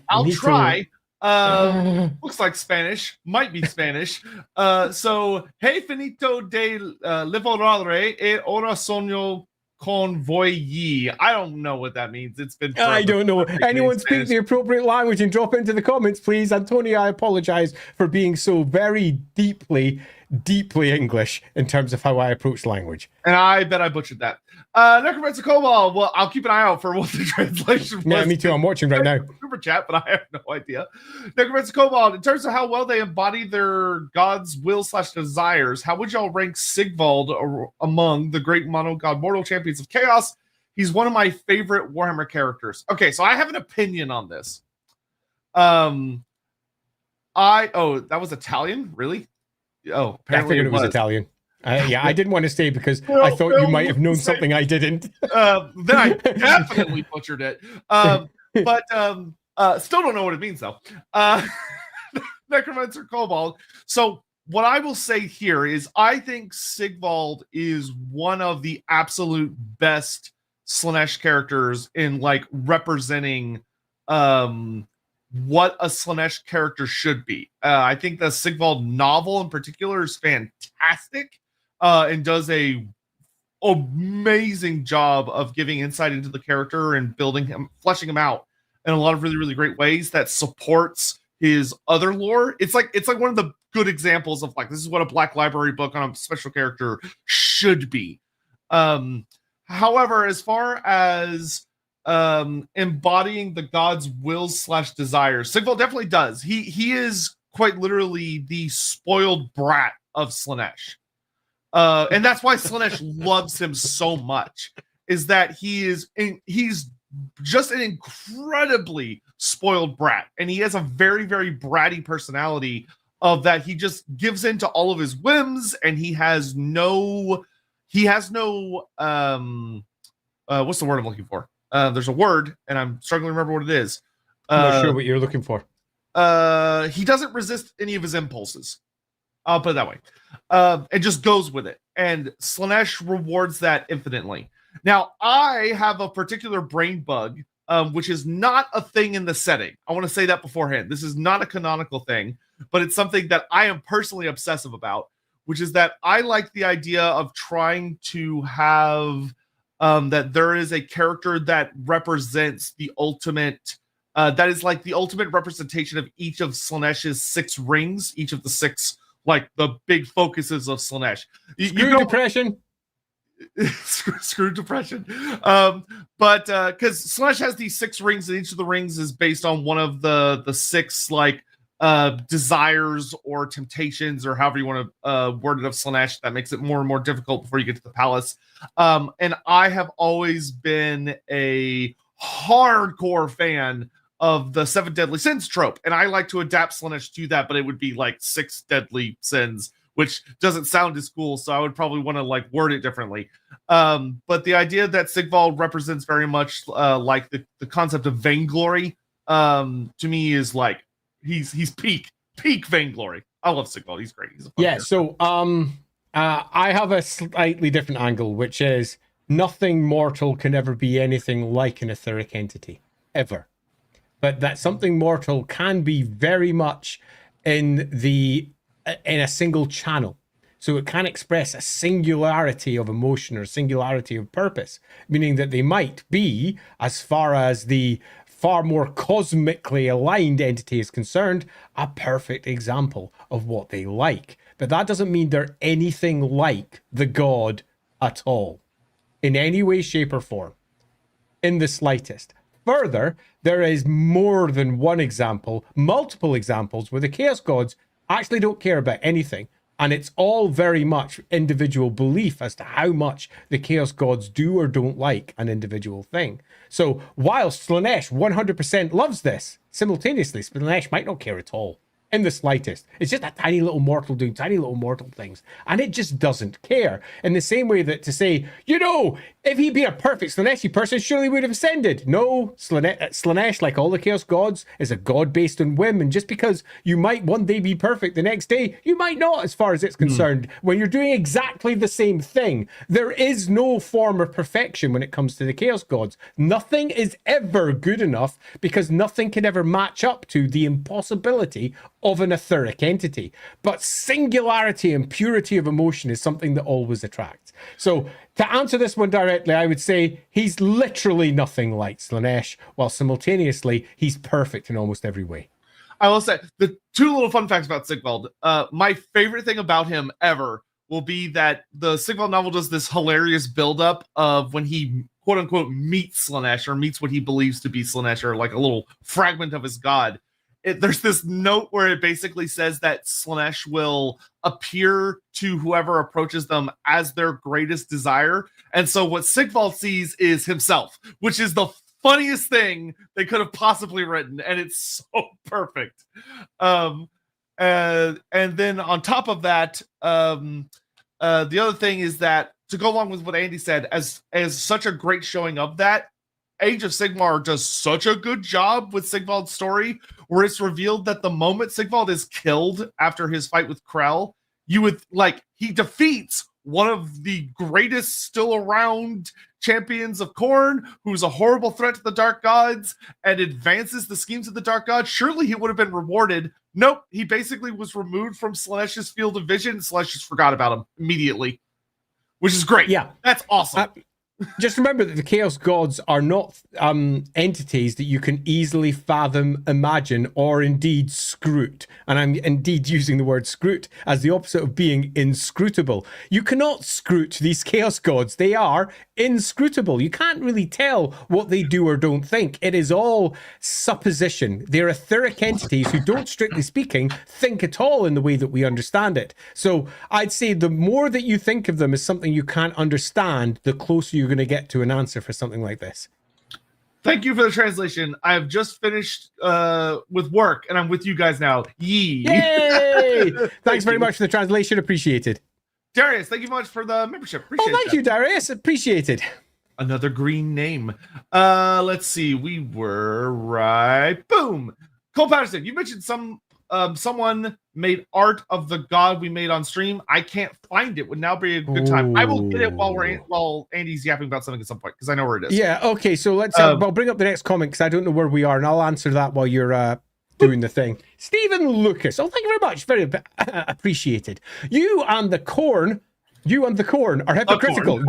I'll try. Looks like Spanish, might be Spanish. So, hey, finito de lavorare e ora sono con voi. I don't know what that means. It's been forever. I don't know. Anyone speak the appropriate language and drop into the comments, please. Antonio, I apologize for being so very deeply English in terms of how I approach language. And I bet I butchered that. Necromancer Cobalt, well, I'll keep an eye out for what the translation was. Yeah, me too. I'm watching right now. Super chat, but I have no idea. Necromancer Cobalt, in terms of how well they embody their god's will / desires, how would y'all rank Sigvald among the great mono god mortal champions of chaos? He's one of my favorite Warhammer characters. Okay, so I have an opinion on this. That was Italian? Really? Oh, apparently I figured it was Italian. I didn't want to say because I thought you might have known something I didn't. Then I definitely butchered it. But still don't know what it means, though. Necromancer Cobalt. So what I will say here is I think Sigvald is one of the absolute best Slaanesh characters in like representing what a Slaanesh character should be. I think the Sigvald novel in particular is fantastic and does a amazing job of giving insight into the character and building him, fleshing him out in a lot of really, really great ways that supports his other lore. It's like one of the good examples of like, this is what a Black Library book on a special character should be. However, as far as embodying the god's wills / desires, Sigvald definitely does. He is quite literally the spoiled brat of Slaanesh. And that's why Slaanesh loves him so much, is that he's just an incredibly spoiled brat. And he has a very, very bratty personality of that. He just gives in to all of his whims, and he has no what's the word I'm looking for? There's a word, and I'm struggling to remember what it is. I'm not sure what you're looking for. He doesn't resist any of his impulses. I'll put it that way. And just goes with it. And Slaanesh rewards that infinitely. Now, I have a particular brain bug, which is not a thing in the setting. I want to say that beforehand. This is not a canonical thing, but it's something that I am personally obsessive about, which is that I like the idea of trying to have that there is a character that represents the ultimate, that is like the ultimate representation of each of Slaanesh's 6 rings, each of the 6, like the big focuses of Slaanesh. Screw depression. Screw depression. But because Slaanesh has these 6 rings, and each of the rings is based on one of the 6 like desires or temptations, or however you want to word it, of Slaanesh. That makes it more and more difficult before you get to the palace. And I have always been a hardcore fan of the 7 deadly sins trope, and I like to adapt Slaanesh to that, but it would be like 6 deadly sins, which doesn't sound as cool, so I would probably want to like word it differently. But the idea that Sigvald represents very much like the concept of vainglory, to me is like he's peak vainglory. I love Sigvald. He's great. He's a fun character. So I have a slightly different angle, which is nothing mortal can ever be anything like an etheric entity, ever. But that something mortal can be very much in a single channel. So it can express a singularity of emotion or singularity of purpose, meaning that they might be, as far as the far more cosmically aligned entity is concerned, a perfect example of what they like. But that doesn't mean they're anything like the god at all, in any way, shape, or form, in the slightest. Further, there is more than one example, multiple examples, where the Chaos Gods actually don't care about anything. And it's all very much individual belief as to how much the Chaos Gods do or don't like an individual thing. So while Slaanesh 100% loves this, simultaneously, Slaanesh might not care at all, in the slightest. It's just a tiny little mortal doing tiny little mortal things, and it just doesn't care. In the same way that to say, you know, if he'd been a perfect Slaaneshi person, surely he would have ascended. No, Slaanesh, like all the Chaos Gods, is a god based on whim, and just because you might one day be perfect, the next day you might not, as far as it's concerned. When you're doing exactly the same thing, there is no form of perfection when it comes to the Chaos Gods. Nothing is ever good enough, because nothing can ever match up to the impossibility of an etheric entity. But singularity and purity of emotion is something that always attracts. So to answer this one directly, I would say he's literally nothing like Slaanesh, while simultaneously he's perfect in almost every way. I will say the 2 little fun facts about Sigvald. My favorite thing about him ever will be that the Sigvald novel does this hilarious buildup of when he quote unquote meets Slaanesh, or meets what he believes to be Slaanesh, or like a little fragment of his god. There's this note where it basically says that Slaanesh will appear to whoever approaches them as their greatest desire. And so what Sigvald sees is himself, which is the funniest thing they could have possibly written. And it's so perfect. And then on top of that, the other thing is that, to go along with what Andy said, as such a great showing of that, Age of Sigmar does such a good job with Sigvald's story, where it's revealed that the moment Sigvald is killed after his fight with Krell, he defeats one of the greatest still around champions of Khorne, who's a horrible threat to the Dark Gods, and advances the schemes of the Dark Gods. Surely he would have been rewarded. Nope, he basically was removed from Slaanesh's field of vision. Slaanesh just forgot about him immediately, which is great. Yeah. That's awesome. Just remember that the Chaos Gods are not entities that you can easily fathom, imagine, or indeed scrute. And I'm indeed using the word scrute as the opposite of being inscrutable. You cannot scrute these Chaos Gods. They are inscrutable. You can't really tell what they do or don't think. It is all supposition. They're etheric entities who don't, strictly speaking, think at all in the way that we understand it. So I'd say the more that you think of them as something you can't understand, the closer you're going to get to an answer for something like this. Thank you for the translation. I have just finished with work, and I'm with you guys now. Yay! Thanks very much for the translation. Appreciated. Darius, thank you much for the membership. Appreciate it. Thank you, Darius. Appreciated. Another green name. Let's see. We were right. Boom. Cole Patterson, you mentioned someone made art of the god we made on stream. I can't find it. Would now be a good time. I will get it while Andy's yapping about something at some point because I know where it is. Yeah. Okay. So let's. I'll bring up the next comment because I don't know where we are, and I'll answer that while you're doing the thing. Stephen Lucas. Oh, thank you very much. Very appreciated. You and the corn are hypocritical.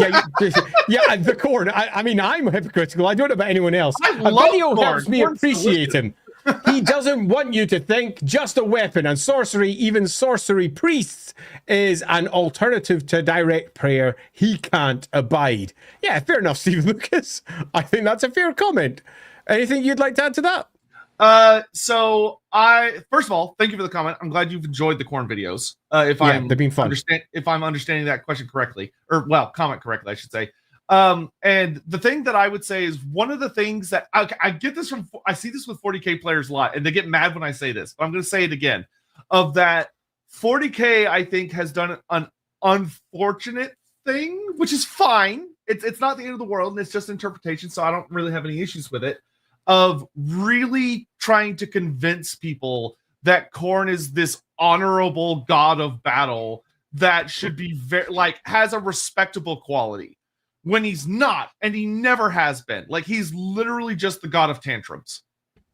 Yeah, the corn. I mean, I'm hypocritical. I don't know about anyone else. A video helps me appreciate him. He doesn't want you to think just a weapon, and sorcery, even sorcery priests, is an alternative to direct prayer he can't abide. Yeah, fair enough, Stephen Lucas. I think that's a fair comment. Anything you'd like to add to that? So first of all, thank you for the comment. I'm glad you've enjoyed the corn videos. They've been fun. If I'm understanding that question correctly, comment correctly, I should say. And the thing that I would say is one of the things that I get this from, I see this with 40K players a lot, and they get mad when I say this, but I'm going to say it again, of that 40K, I think, has done an unfortunate thing, which is fine. It's not the end of the world, and it's just interpretation, so I don't really have any issues with it, of really trying to convince people that Khorne is this honorable god of battle that should be has a respectable quality. When he's not, and he never has been. Like, he's literally just the god of tantrums.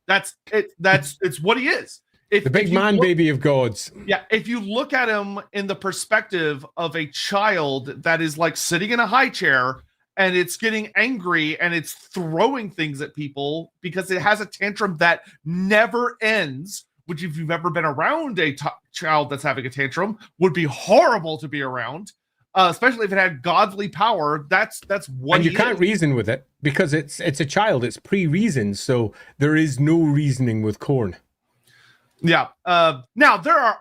That's it. It's what he is. The big man baby of gods. Yeah, if you look at him in the perspective of a child that is like sitting in a high chair and it's getting angry and it's throwing things at people because it has a tantrum that never ends, which if you've ever been around a child that's having a tantrum would be horrible to be around. Especially if it had godly power, that's what. And you can't reason with it because it's a child. It's pre-reasoned, so there is no reasoning with Khorne. Yeah. Now there are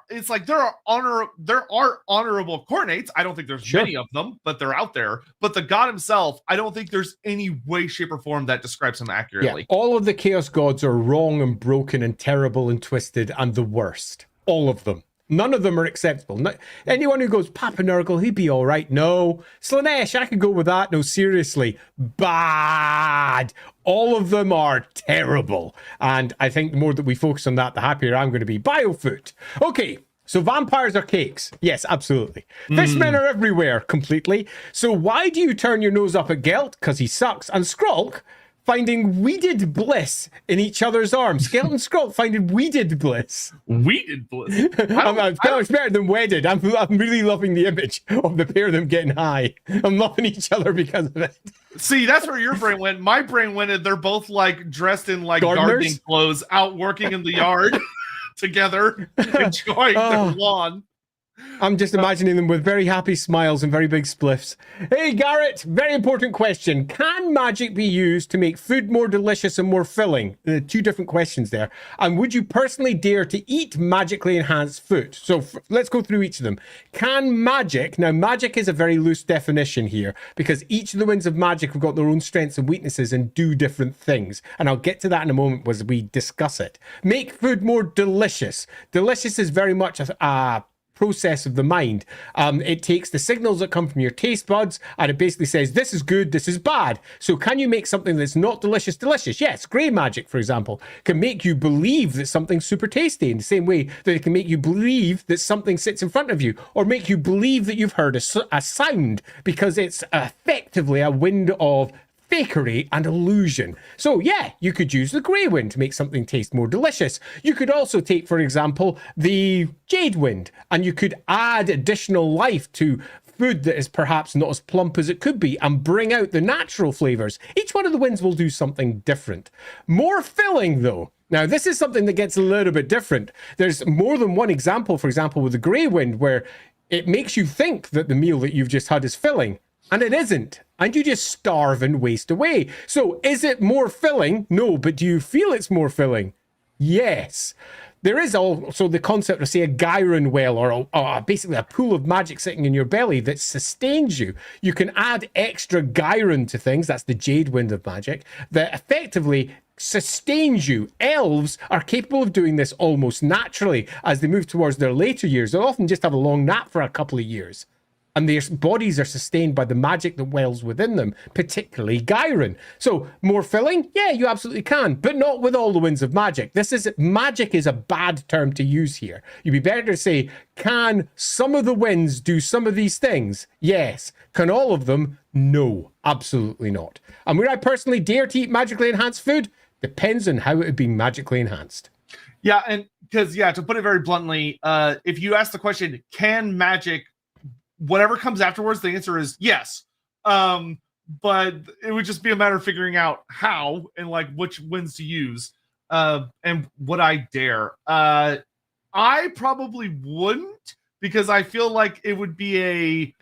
honorable Khornates. I don't think there's many of them, but they're out there. But the god himself, I don't think there's any way, shape, or form that describes him accurately. Yeah, all of the chaos gods are wrong and broken and terrible and twisted and the worst. All of them. None of them are acceptable. Anyone who goes, Papa Nurgle, he'd be all right. No. Slaanesh, I could go with that. No, seriously. Bad. All of them are terrible. And I think the more that we focus on that, the happier I'm going to be. Biofoot. Okay. So vampires are cakes. Yes, absolutely. Fishmen are everywhere, completely. So why do you turn your nose up at Gelt? Because he sucks. And Skrulk, finding weeded bliss in each other's arms. Gelt and Skrulk finding weeded bliss. Weeded bliss? It's better than wedded. I'm really loving the image of the pair of them getting high. I'm loving each other because of it. See, that's where your brain went. My brain went, and they're both like dressed in like gardening clothes, out working in the yard together, enjoying their lawn. I'm just imagining them with very happy smiles and very big spliffs. Hey, Garrett, very important question. Can magic be used to make food more delicious and more filling? Two different questions there. And would you personally dare to eat magically enhanced food? So let's go through each of them. Can magic, now magic is a very loose definition here because each of the winds of magic have got their own strengths and weaknesses and do different things. And I'll get to that in a moment as we discuss it. Make food more delicious. Delicious is very much a process of the mind. It takes the signals that come from your taste buds and it basically says this is good, this is bad. So can you make something that's not delicious delicious? Yes, grey magic, for example, can make you believe that something's super tasty in the same way that it can make you believe that something sits in front of you or make you believe that you've heard a sound because it's effectively a wind of fakery and illusion. So yeah, you could use the grey wind to make something taste more delicious. You could also take, for example, the jade wind, and you could add additional life to food that is perhaps not as plump as it could be and bring out the natural flavors. Each one of the winds will do something different. More filling though. Now, this is something that gets a little bit different. There's more than one example, for example, with the grey wind, where it makes you think that the meal that you've just had is filling, and it isn't. And you just starve and waste away. So is it more filling? No, but do you feel it's more filling? Yes. There is also the concept of, say, a Gyron well or basically a pool of magic sitting in your belly that sustains you. You can add extra Gyron to things, that's the jade wind of magic, that effectively sustains you. Elves are capable of doing this almost naturally as they move towards their later years. They'll often just have a long nap for a couple of years. and their bodies are sustained by the magic that wells within them, particularly Gyron. So more filling? Yeah, you absolutely can, but not with all the winds of magic. Magic is a bad term to use here. You'd be better to say, can some of the winds do some of these things? Yes. Can all of them? No, absolutely not. And would I personally dare to eat magically enhanced food? Depends on how it would be magically enhanced. Yeah, and because, to put it very bluntly, if you ask the question, can magic, whatever comes afterwards, the answer is yes. But it would just be a matter of figuring out how and like which winds to use. And would I dare? I probably wouldn't, because I feel like it would be a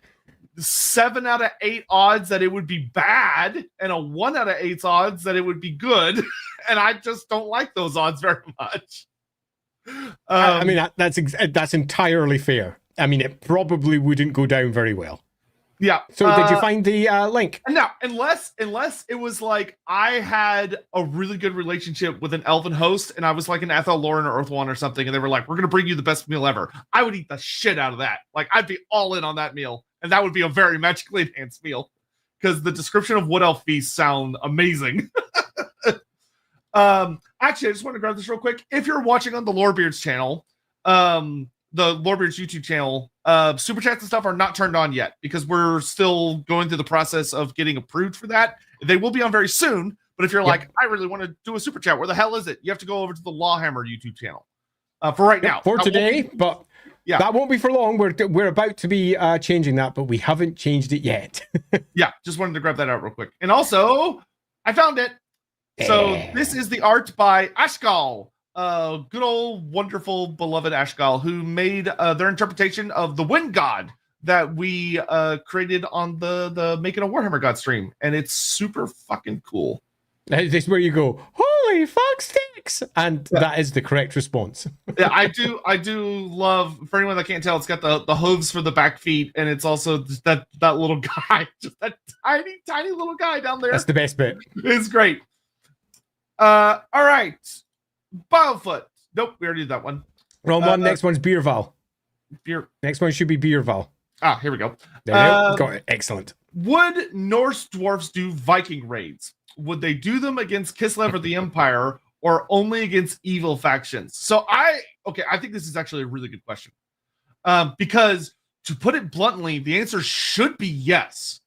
7 out of 8 odds that it would be bad and a 1 out of 8 odds that it would be good. And I just don't like those odds very much. I mean, that's entirely fair. I mean, it probably wouldn't go down very well. Yeah. So did you find the link? No, unless it was like I had a really good relationship with an elven host and I was like an Ethel Lauren or Earth One or something, and they were like, we're going to bring you the best meal ever. I would eat the shit out of that. Like, I'd be all in on that meal. And that would be a very magically enhanced meal, because the description of Wood Elf feasts sound amazing. Actually, I just want to grab this real quick. If you're watching on the Lorebeards channel, the Lorebeards YouTube channel, super chats and stuff are not turned on yet, because we're still going through the process of getting approved for that. They will be on very soon. But if you're like, I really want to do a super chat, where the hell is it? You have to go over to the LAWhammer YouTube channel for right now. For today, but yeah, that won't be for long. We're about to be changing that, but we haven't changed it yet. Yeah, just wanted to grab that out real quick. And also, I found it. So this is the art by Ashgal, good old, wonderful, beloved Ashgal, who made their interpretation of the Wind God that we created on the Making a Warhammer God stream. And it's super fucking cool. This is where you go, holy fuck sticks! And that is the correct response. Yeah, I do love, for anyone that can't tell, it's got the hooves for the back feet, and it's also just that little guy, just that tiny little guy down there. That's the best bit. It's great. All right. Biofoot. Nope, we already did that one. Wrong one. Next one's Beerval. Beer. Next one should be Beerval. Ah, here we go. There we go. Got it. Excellent. Would Norse dwarfs do Viking raids? Would they do them against Kislev or the Empire, or only against evil factions? So I think this is actually a really good question. Because to put it bluntly, the answer should be yes.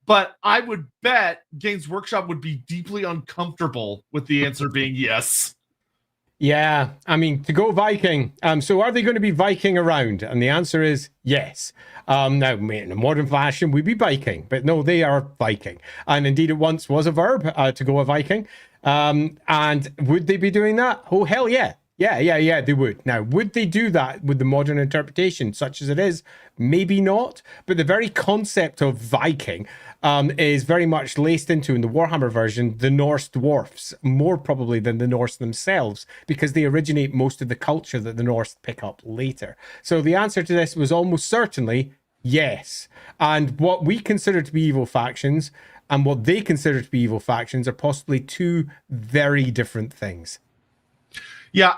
But I would bet Games Workshop would be deeply uncomfortable with the answer being yes. Yeah, I mean, to go Viking. So are they going to be Viking around? And the answer is yes. Now, in a modern fashion, we'd be Viking, but no, they are Viking. And indeed, it once was a verb to go a Viking. And would they be doing that? Oh, hell yeah. Yeah, they would. Now, would they do that with the modern interpretation, such as it is? Maybe not. But the very concept of Viking is very much laced into, in the Warhammer version, the Norse dwarfs, more probably than the Norse themselves, because they originate most of the culture that the Norse pick up later. So the answer to this was almost certainly yes. And what we consider to be evil factions and what they consider to be evil factions are possibly two very different things. Yeah,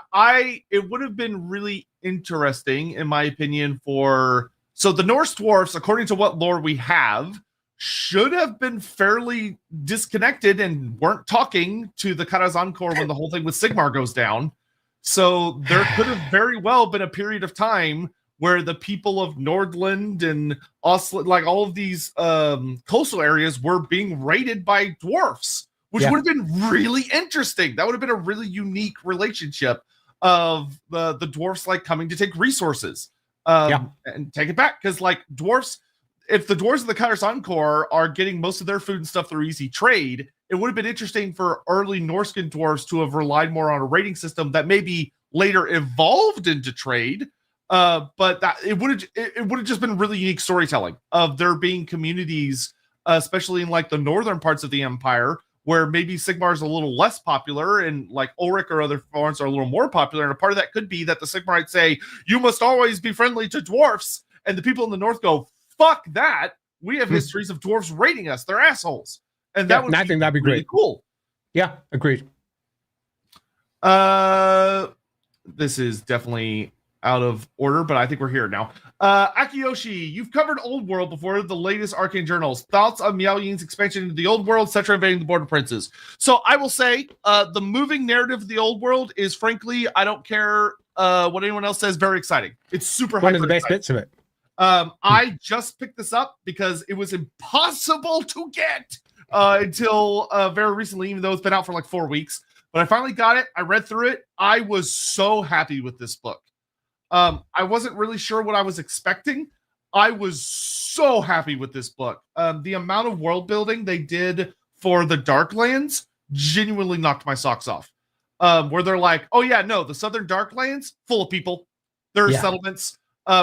it would have been really interesting, in my opinion, so the Norse dwarfs, according to what lore we have, should have been fairly disconnected and weren't talking to the Karazhan Corps when the whole thing with Sigmar goes down. So there could have very well been a period of time where the people of Nordland and Oslo, like all of these coastal areas, were being raided by dwarfs, which would have been really interesting. That would have been a really unique relationship of the dwarfs like coming to take resources and take it back. Because like dwarfs, if the dwarves of the Karazhan Corps are getting most of their food and stuff through easy trade, it would have been interesting for early Norscan dwarves to have relied more on a raiding system that maybe later evolved into trade. But that it would have just been really unique storytelling of there being communities, especially in like the northern parts of the empire, where maybe Sigmar is a little less popular and like Ulrich or other forms are a little more popular. And a part of that could be that the Sigmarites say, you must always be friendly to dwarfs. And the people in the north go, fuck that. We have histories of dwarfs raiding us. They're assholes. And that I think that'd be really great. Cool. Yeah, agreed. This is definitely out of order, but I think we're here now. Akiyoshi, you've covered Old World before, the latest Arcane Journals. Thoughts on Miao Ying's expansion into the Old World, Cetra invading the Border Princes? So I will say, the moving narrative of the Old World is, frankly, I don't care what anyone else says, very exciting. It's super One of the best exciting. bits of it. I just picked this up because it was impossible to get until very recently, even though it's been out for like 4 weeks. But I finally got it. I read through it. I was so happy with this book. I wasn't really sure what I was expecting. I was so happy with this book. The amount of world building they did for the Darklands genuinely knocked my socks off. Where they're like, oh yeah, no, the Southern Darklands, full of people. There are settlements.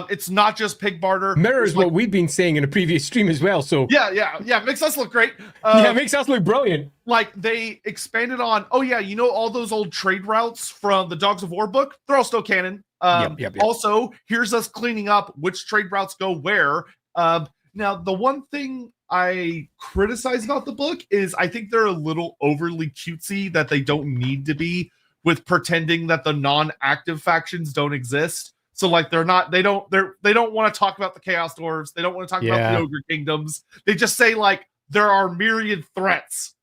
It's not just pig barter. Mirrors what we've been saying in a previous stream as well. So yeah, makes us look great. It makes us look brilliant. Like they expanded on. Oh yeah, you know all those old trade routes from the Dogs of War book? They're all still canon. Yep. Also, here's us cleaning up which trade routes go where. Now, the one thing I criticize about the book is I think they're a little overly cutesy, that they don't need to be, with pretending that the non-active factions don't exist. So like they don't want to talk about the Chaos Dwarves. They don't want to talk about the Ogre Kingdoms. They just say like there are myriad threats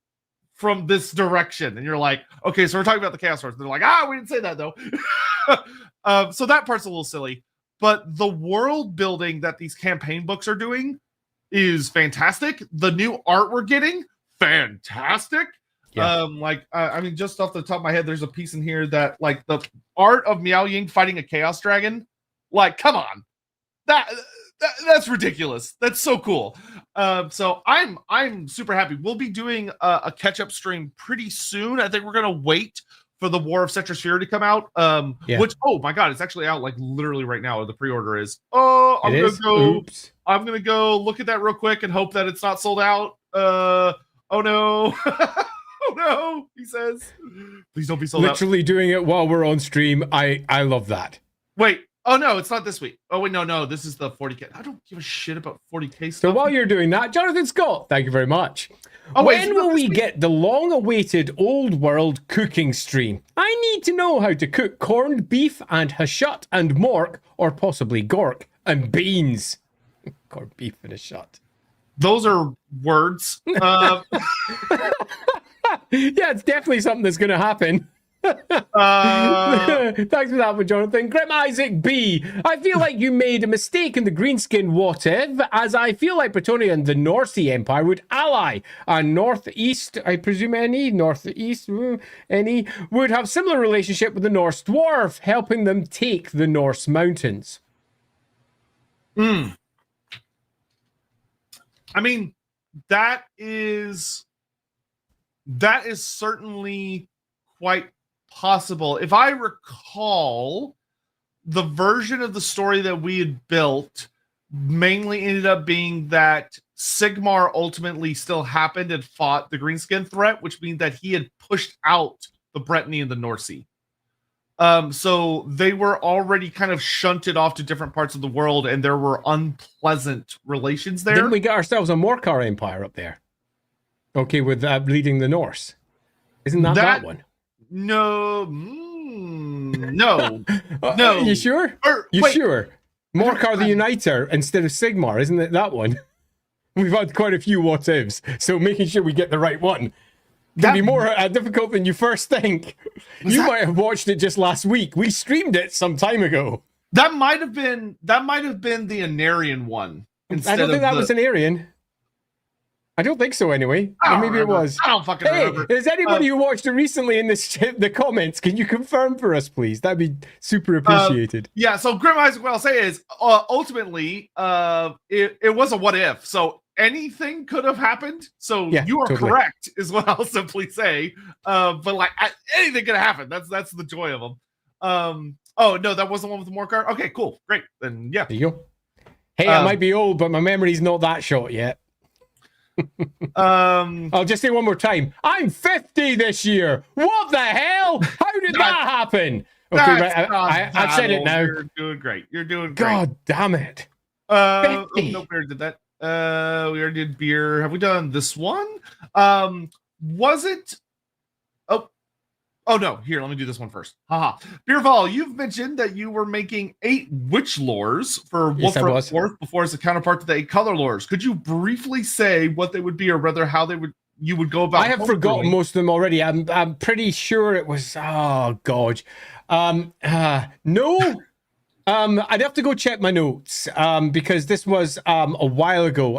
from this direction. And you're like, okay, so we're talking about the Chaos Dwarves. They're like, we didn't say that though. So that part's a little silly. But the world building that these campaign books are doing is fantastic. The new art we're getting, fantastic. I mean, just off the top of my head, there's a piece in here that like the art of Miao Ying fighting a chaos dragon. Like, come on, that's ridiculous. That's so cool. So I'm super happy. We'll be doing a catch-up stream pretty soon. I think we're gonna wait for the War of Cetra Sphere to come out. Which, oh my god, it's actually out like literally right now. The pre-order is. I'm gonna go look at that real quick and hope that it's not sold out. Oh no. Oh no, he says. Please don't be sold out. Literally doing it while we're on stream. I love that. Wait. Oh no, it's not this week. Oh wait, no. This is the 40K. I don't give a shit about 40K stuff. So while you're doing that, Jonathan Scott, thank you very much. When will we get the long-awaited Old World cooking stream? I need to know how to cook corned beef and hashut and mork, or possibly gork, and beans. Corned beef and hashut. Those are words. Yeah, it's definitely something that's going to happen. Thanks for that one, Jonathan. Grim Isaac B. I feel like you made a mistake in the Greenskin what if, as I feel like Bretonnia and the North Sea Empire would ally, and Northeast, I presume Northeast, would have similar relationship with the Norse Dwarf, helping them take the Norse mountains. I mean, that is certainly quite possible. If I recall, the version of the story that we had built mainly ended up being that Sigmar ultimately still happened and fought the Greenskin threat, which means that he had pushed out the Brittany and the North Sea. So they were already kind of shunted off to different parts of the world, and there were unpleasant relations there. Didn't we get ourselves a Morcar Empire up there? Okay, with leading the Norse. Isn't that one? No. No. No. You sure? Sure? Morcar the Uniter instead of Sigmar, isn't it that one? We've had quite a few what ifs, so making sure we get the right one can be more difficult than you first think. You might have watched it just last week. We streamed it some time ago. That might have been the Anarian one. I don't think that was an Aryan. I don't think so anyway. Or maybe it was. I don't fucking remember. Is anybody who watched it recently in the comments, can you confirm for us, please? That'd be super appreciated. Yeah, so Grim Isaac, what I'll say is, ultimately, it was a what if. So anything could have happened. So yeah, you are correct, is what I'll simply say. But like anything could have happened. That's the joy of them. Oh no, that wasn't the one with the Morcar. Okay, cool, great. Then yeah. There you go. Hey, I might be old, but my memory's not that short yet. I'll just say one more time. I'm 50 this year. What the hell? How did that happen? Okay, right, I've said it now. You're doing great. You're doing great. God damn it. 50. No, we already did that. We already did beer. Have we done this one? Was it? Oh, Oh no, here, let me do this one first. Haha. Beerval, you've mentioned that you were making 8 witch lores for Yes, I was. Wolf before as a counterpart to the 8 color lores. Could you briefly say what they would be, or rather how you would go about? I have forgotten most of them already. I'm pretty sure it was, oh god. No. I'd have to go check my notes because this was a while ago.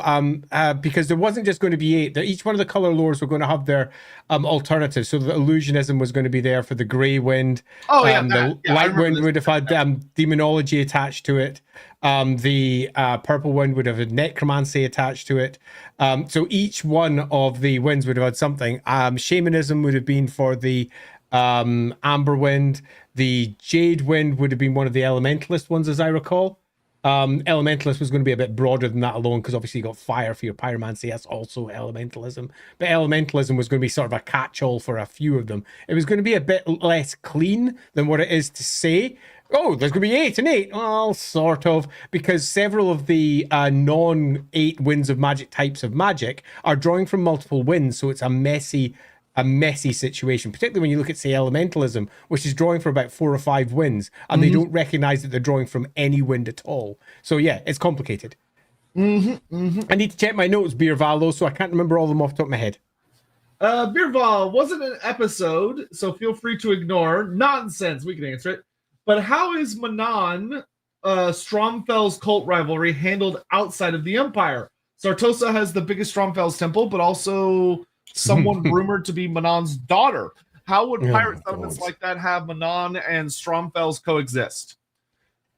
Because there wasn't just going to be 8. Each one of the color lores were going to have their alternatives. So the illusionism was going to be there for the grey wind. Oh yeah, the light wind would have had demonology attached to it. The purple wind would have had necromancy attached to it. So each one of the winds would have had something. Shamanism would have been for the amber wind. The jade wind would have been one of the elementalist ones, as I recall. Elementalist was going to be a bit broader than that alone, because obviously you got fire for your pyromancy. That's also elementalism. But elementalism was going to be sort of a catch-all for a few of them. It was going to be a bit less clean than what it is to say, oh, there's going to be 8 and 8. Well, sort of, because several of the non-8 winds of magic types of magic are drawing from multiple winds, so it's a messy situation, particularly when you look at, say, elementalism, which is drawing for about 4 or 5 winds, and they don't recognize that they're drawing from any wind at all. So yeah, it's complicated. I need to check my notes, Beerval, though, so I can't remember all of them off the top of my head. Beerval, wasn't an episode, so feel free to ignore. Nonsense, we can answer it. But how is Manon, Stromfell's cult rivalry handled outside of the Empire? Sartosa has the biggest Stromfell's temple, but also someone rumored to be Manon's daughter. How would pirate settlements like that have Manon and Stromfells coexist?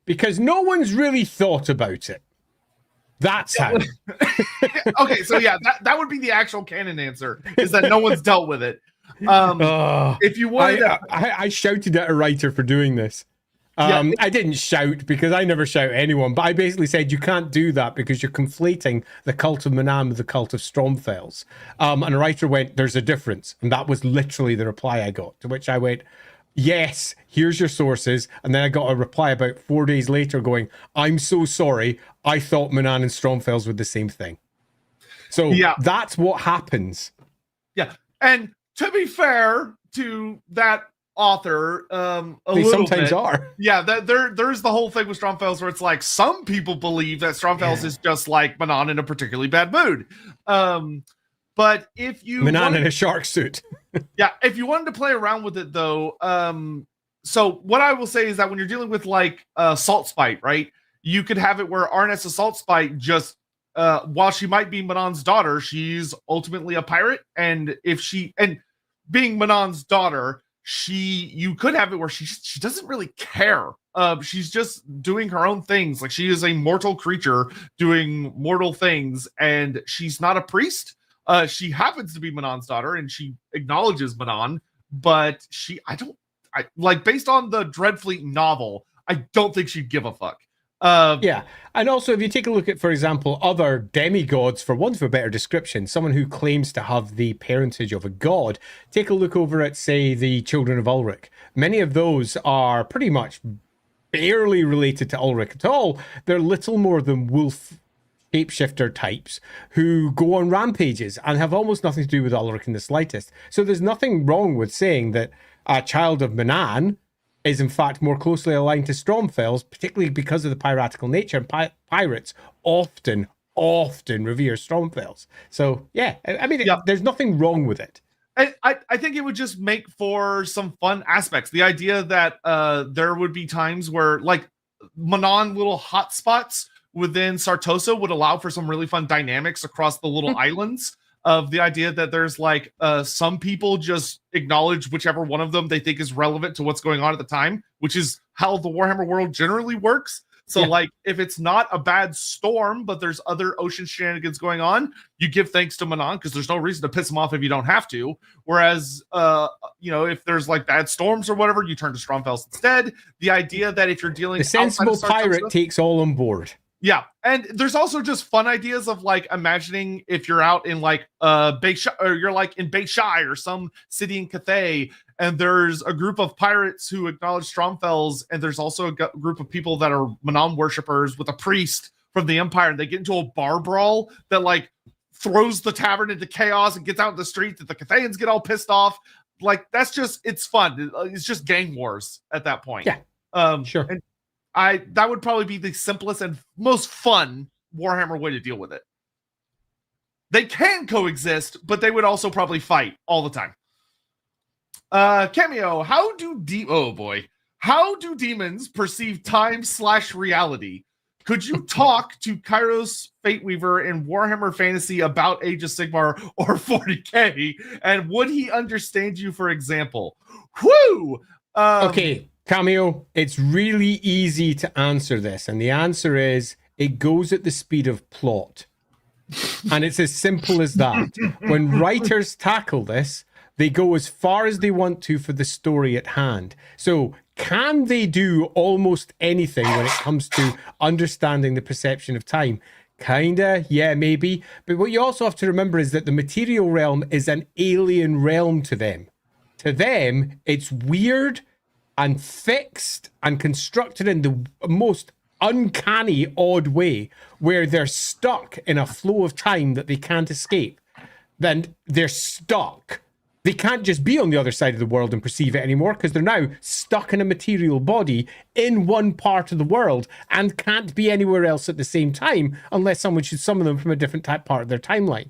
Because no one's really thought about it. That's how. Okay, so yeah, that would be the actual canon answer, is that no one's dealt with it. If you wanted, I shouted at a writer for doing this. I didn't shout because I never shout at anyone, but I basically said you can't do that because you're conflating the cult of Manan with the cult of Stromfells. And a writer went, there's a difference. And that was literally the reply I got, to which I went, yes, here's your sources. And then I got a reply about 4 days later going, I'm so sorry. I thought Manan and Stromfells were the same thing. So that's what happens. Yeah. And to be fair to that author, they sometimes are. Yeah, there's the whole thing with Stromfells where it's like some people believe that Stromfells is just like Manon in a particularly bad mood. But if you Manon in a shark suit. Yeah, if you wanted to play around with it though, so what I will say is that when you're dealing with like Salt Spite, right? You could have it where Arness Salt Spite just while she might be Manon's daughter, she's ultimately a pirate, and being Manon's daughter, you could have it where she doesn't really care. She's just doing her own things. Like, she is a mortal creature doing mortal things, and she's not a priest. She happens to be Manon's daughter, and she acknowledges Manon, but based on the Dreadfleet novel, I don't think she'd give a fuck. And also if you take a look at, for example, other demigods, for want of a better description, someone who claims to have the parentage of a god, take a look over at, say, the Children of Ulrich. Many of those are pretty much barely related to Ulrich at all. They're little more than wolf shapeshifter types who go on rampages and have almost nothing to do with Ulrich in the slightest. So there's nothing wrong with saying that a child of Manan is in fact more closely aligned to Stromfells, particularly because of the piratical nature. And pirates often revere Stromfells. So yeah, I mean, there's nothing wrong with it. I think it would just make for some fun aspects. The idea that there would be times where, like, Manon little hotspots within Sartosa would allow for some really fun dynamics across the little islands. Of the idea that there's like some people just acknowledge whichever one of them they think is relevant to what's going on at the time, which is how the Warhammer world generally works. So like, if it's not a bad storm, but there's other ocean shenanigans going on, you give thanks to Manon because there's no reason to piss them off if you don't have to. Whereas, if there's like bad storms or whatever, you turn to Stromfells instead. The idea that if you're dealing, the sensible pirate takes all on board. Yeah, and there's also just fun ideas of like imagining if you're out in like or you're like in Beishai or some city in Cathay, and there's a group of pirates who acknowledge Stromfells, and there's also a group of people that are Manon worshippers with a priest from the Empire, and they get into a bar brawl that like throws the tavern into chaos and gets out in the street, that the Cathayans get all pissed off. like that's just it's fun. It's just gang wars at that point. Yeah, sure. And that would probably be the simplest and most fun Warhammer way to deal with it. They can coexist, but they would also probably fight all the time. Cameo, how do demons perceive time/reality? Could you talk to Kairos Fateweaver in Warhammer Fantasy about Age of Sigmar or 40k, and would he understand you, for example? Whoo! Okay, Cameo, it's really easy to answer this, and the answer is it goes at the speed of plot. And it's as simple as that. When writers tackle this, they go as far as they want to for the story at hand. So can they do almost anything when it comes to understanding the perception of time? Kinda, yeah, maybe. But what you also have to remember is that the material realm is an alien realm to them. To them, it's weird and fixed and constructed in the most uncanny, odd way where they're stuck in a flow of time that they can't escape. Then they're stuck. They can't just be on the other side of the world and perceive it anymore because they're now stuck in a material body in one part of the world and can't be anywhere else at the same time unless someone should summon them from a different part of their timeline.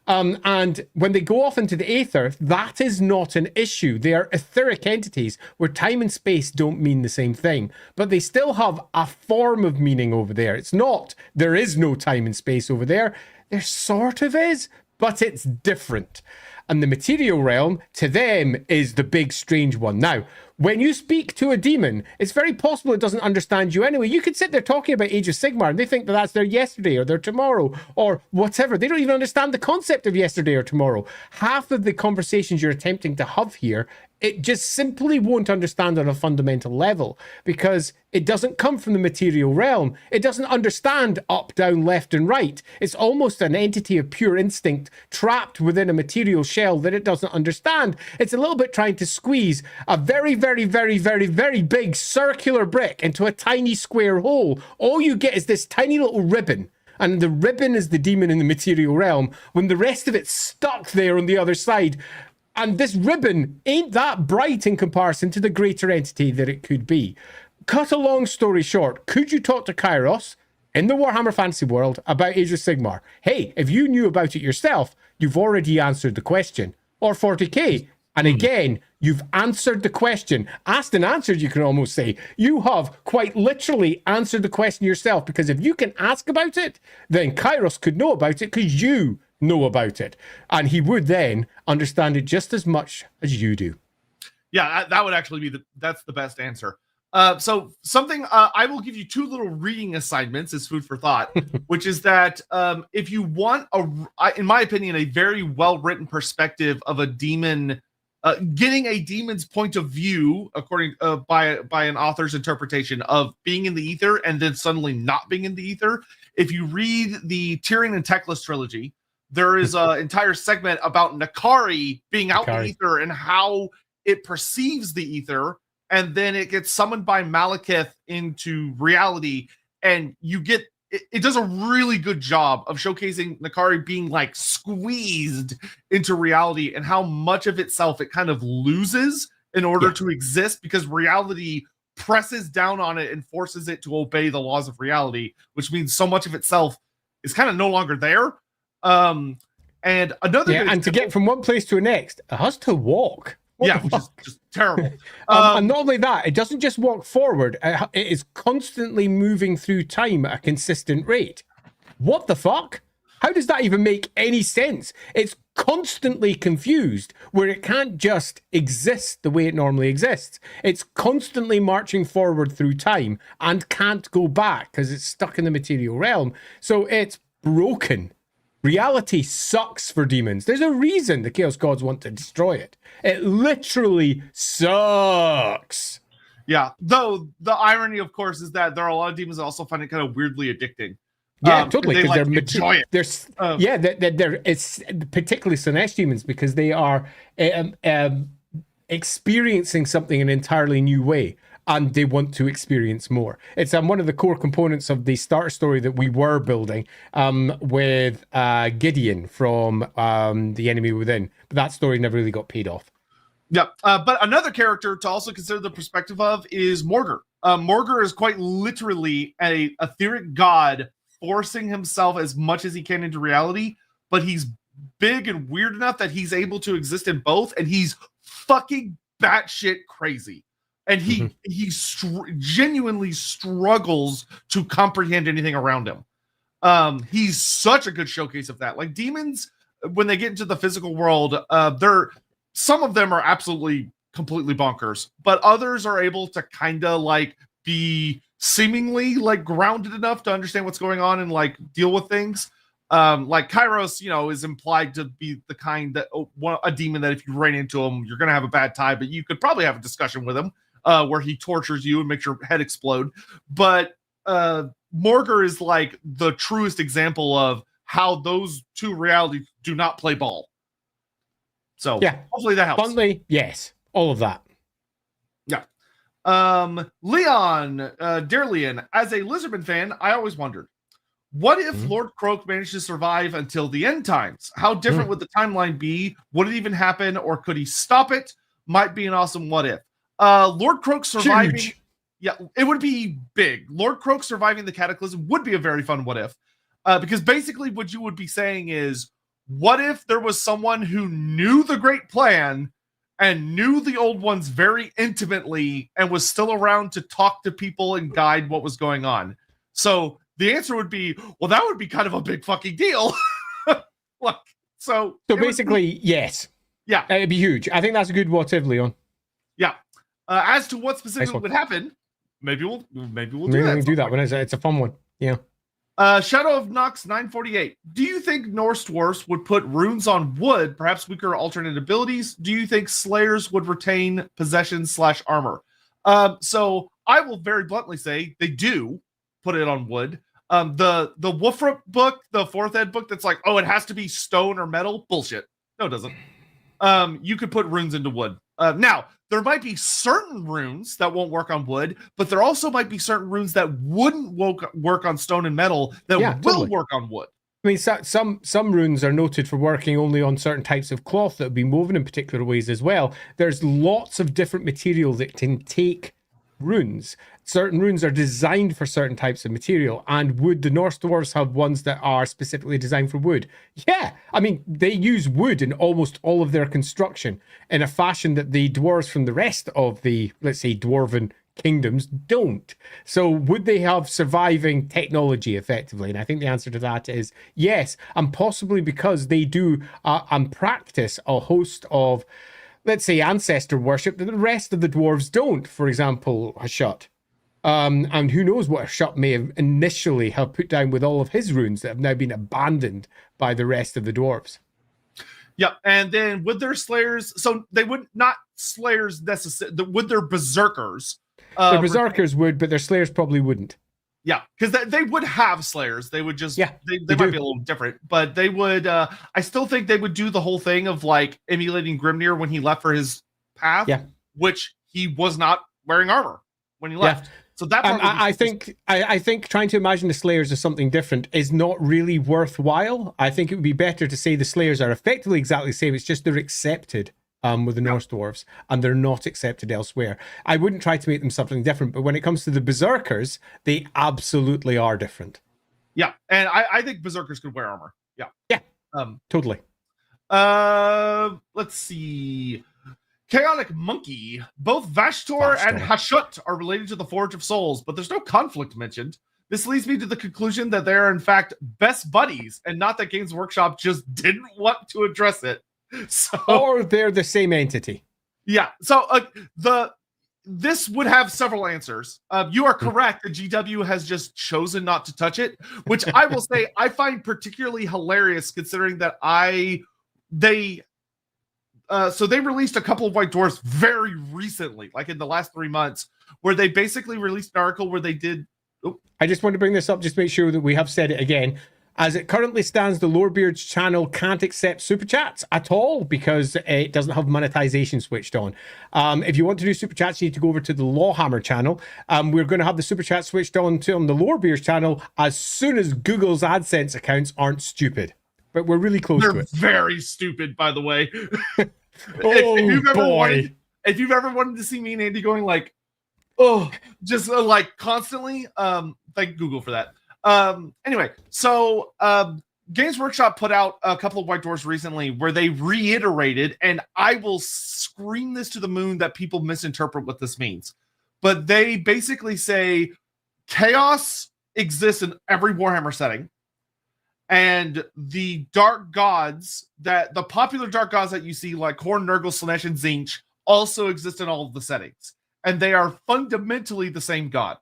And when they go off into the aether, that is not an issue. They are etheric entities where time and space don't mean the same thing, but they still have a form of meaning over there. It's not, there is no time and space over there. There sort of is, but it's different. And the material realm, to them, is the big strange one. Now, when you speak to a demon, it's very possible it doesn't understand you anyway. You could sit there talking about Age of Sigmar and they think that that's their yesterday or their tomorrow or whatever. They don't even understand the concept of yesterday or tomorrow. Half of the conversations you're attempting to have here, it just simply won't understand on a fundamental level because it doesn't come from the material realm. It doesn't understand up, down, left, and right. It's almost an entity of pure instinct trapped within a material shell that it doesn't understand. It's a little bit trying to squeeze a very, very, very, very, very big circular brick into a tiny square hole. All you get is this tiny little ribbon. And the ribbon is the demon in the material realm when the rest of it's stuck there on the other side. And this ribbon ain't that bright in comparison to the greater entity that it could be. Cut a long story short, could you talk to Kairos in the Warhammer Fantasy world about Age of Sigmar? Hey, if you knew about it yourself, you've already answered the question. Or 40k. And again, you've answered the question. Asked and answered, you can almost say. You have quite literally answered the question yourself, because if you can ask about it, then Kairos could know about it because you know about it. And he would then understand it just as much as you do. Yeah, that would actually be that's the best answer. So something I will give you two little reading assignments as food for thought, which is that if you want in my opinion, a very well-written perspective of a demon, getting a demon's point of view according by an author's interpretation of being in the ether and then suddenly not being in the ether. If you read the Tyrion and Teclis trilogy, there is an entire segment about Nakari being out in the ether and how it perceives the ether, and then it gets summoned by Malekith into reality, and you get it does a really good job of showcasing Nakari being like squeezed into reality and how much of itself it kind of loses in order to exist because reality presses down on it and forces it to obey the laws of reality, which means so much of itself is kind of no longer there. And another and to get from one place to the next, it has to walk. Which is just terrible. And not only that, it doesn't just walk forward, it is constantly moving through time at a consistent rate. What the fuck? How does that even make any sense? It's constantly confused, where it can't just exist the way it normally exists. It's constantly marching forward through time and can't go back because it's stuck in the material realm. So it's broken. Reality sucks for demons. There's a reason the Chaos Gods want to destroy it. It literally sucks. Yeah, though the irony, of course, is that there are a lot of demons that also find it kind of weirdly addicting. Yeah, totally, because they enjoy it. They're it's particularly Slanesh demons because they are experiencing something in an entirely new way. And they want to experience more. It's one of the core components of the starter story that we were building with Gideon from The Enemy Within. But that story never really got paid off. Yep. But another character to also consider the perspective of is Morgur. Morgur is quite literally a etheric god forcing himself as much as he can into reality, but he's big and weird enough that he's able to exist in both, and he's fucking batshit crazy. And he genuinely struggles to comprehend anything around him. He's such a good showcase of that. Like demons, when they get into the physical world, some of them are absolutely completely bonkers, but others are able to kind of like be seemingly like grounded enough to understand what's going on and like deal with things. Like Kairos, is implied to be the kind that a demon that if you ran into him, you're gonna have a bad time, but you could probably have a discussion with him where he tortures you and makes your head explode. But Morgur is like the truest example of how those two realities do not play ball. So yeah, hopefully that helps. Bluntly, yes, all of that. Yeah. Leon, dear Leon, as a Lizardman fan, I always wondered, what if Lord Croak managed to survive until the end times? How different would the timeline be? Would it even happen, or could he stop it? Might be an awesome what if. Lord Croak surviving. Huge. Yeah, it would be big. Lord Croak surviving the Cataclysm would be a very fun what if. Because basically what you would be saying is, what if there was someone who knew the Great Plan and knew the Old Ones very intimately and was still around to talk to people and guide what was going on? So the answer would be, well, that would be kind of a big fucking deal. So basically, yes. Yeah. It'd be huge. I think that's a good what if, Leon. Yeah. As to what specifically would happen, maybe we'll do that one. It's a fun one. Yeah. Shadow of Nox 948. Do you think Norse dwarfs would put runes on wood, perhaps weaker alternate abilities? Do you think Slayers would retain possession/armor? So I will very bluntly say they do put it on wood. The Wolfrup book, the 4th ed book, that's like, oh, it has to be stone or metal. Bullshit. No, it doesn't. You could put runes into wood. Now, there might be certain runes that won't work on wood, but there also might be certain runes that wouldn't work on stone and metal that will work on wood. I mean, some runes are noted for working only on certain types of cloth that have been woven in particular ways as well. There's lots of different material that can take runes. Certain runes are designed for certain types of material, and would the Norse dwarves have ones that are specifically designed for wood? Yeah, I mean, they use wood in almost all of their construction in a fashion that the dwarves from the rest of the, let's say, dwarven kingdoms don't. So would they have surviving technology effectively? And I think the answer to that is yes, and possibly because they do and practice a host of, let's say, ancestor worship that the rest of the dwarves don't. For example, Hashut. And who knows what Hashut may have initially have put down with all of his runes that have now been abandoned by the rest of the dwarves. Yeah, and then would their Slayers, so they would not Slayers necessarily, would their Berserkers? Their Berserkers would, but their Slayers probably wouldn't. Yeah, because they would have Slayers. They would just, they might be a little different, but they would, I still think they would do the whole thing of like emulating Grimnir when he left for his path, which he was not wearing armor when he left. So that I think trying to imagine the Slayers as something different is not really worthwhile. I think it would be better to say the Slayers are effectively exactly the same. It's just they're accepted with the Norse dwarves, and they're not accepted elsewhere. I wouldn't try to make them something different, but when it comes to the Berserkers, they absolutely are different. Yeah, and I think Berserkers could wear armor. Yeah. Totally. Let's see. Chaotic Monkey. Both Vashtor and Hashut are related to the Forge of Souls, but there's no conflict mentioned. This leads me to the conclusion that they are in fact best buddies, and not that Games Workshop just didn't want to address it. So, or they're the same entity. Yeah. So this would have several answers. You are correct. The GW has just chosen not to touch it, which I will say I find particularly hilarious, considering that so they released a couple of White Dwarfs very recently, like in the last 3 months, where they basically released an article where they did. I just want to bring this up, just to make sure that we have said it again. As it currently stands, the Lorebeards channel can't accept super chats at all because it doesn't have monetization switched on. If you want to do super chats, you need to go over to the LAWhammer channel. We're going to have the super chat switched on the Lorebeards channel as soon as Google's AdSense accounts aren't stupid. But we're really close to it. They're very stupid, by the way. If you've ever wanted to see me and Andy going like, oh, just like constantly, thank Google for that. Anyway, so Games Workshop put out a couple of white dwarfs recently where they reiterated, and I will scream this to the moon that people misinterpret what this means, but they basically say chaos exists in every Warhammer setting, and the dark gods, that the popular dark gods that you see like Khorne, Nurgle, Slanesh, and Tzeentch also exist in all of the settings, and they are fundamentally the same god.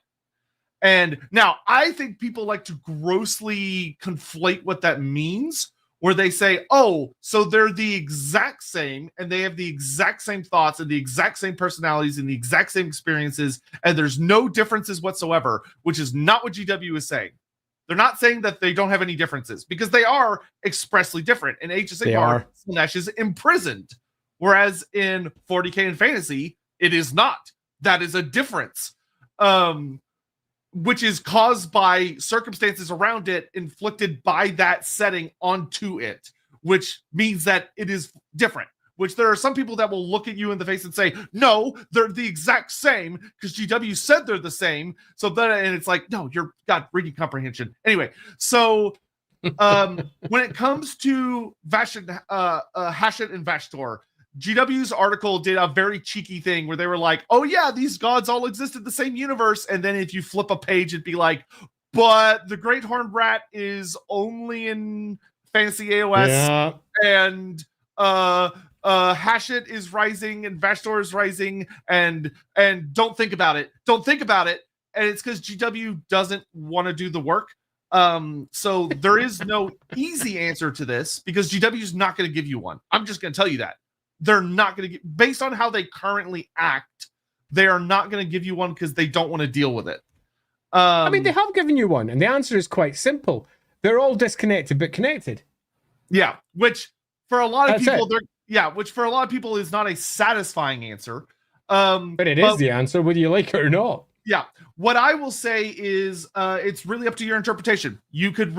And now I think people like to grossly conflate what that means, where they say, oh, so they're the exact same and they have the exact same thoughts and the exact same personalities and the exact same experiences, and there's no differences whatsoever, which is not what GW is saying. They're not saying that they don't have any differences, because they are expressly different. In Age of Sigmar, Slanesh is imprisoned, whereas in 40k and Fantasy, it is not. That is a difference. Which is caused by circumstances around it inflicted by that setting onto it, which means that it is different. Which there are some people that will look at you in the face and say, no, they're the exact same because GW said they're the same. So then, and it's like, no, you're got reading comprehension. Anyway, so when it comes to Hashit and Vashtor, GW's article did a very cheeky thing where they were like, oh yeah, these gods all exist in the same universe. And then if you flip a page, it'd be like, but the Great Horned Rat is only in Fantasy AOS, and Hashit is rising and Vashtor is rising, and don't think about it. Don't think about it. And it's because GW doesn't want to do the work. So there is no easy answer to this, because GW is not going to give you one. I'm just going to tell you that. They're not going to get, based on how they currently act, they are not going to give you one because they don't want to deal with it. I mean, they have given you one, and the answer is quite simple. They're all disconnected but connected. Yeah, which for a lot of people, which for a lot of people is not a satisfying answer. But it is the answer, whether you like it or not. Yeah. What I will say is it's really up to your interpretation. You could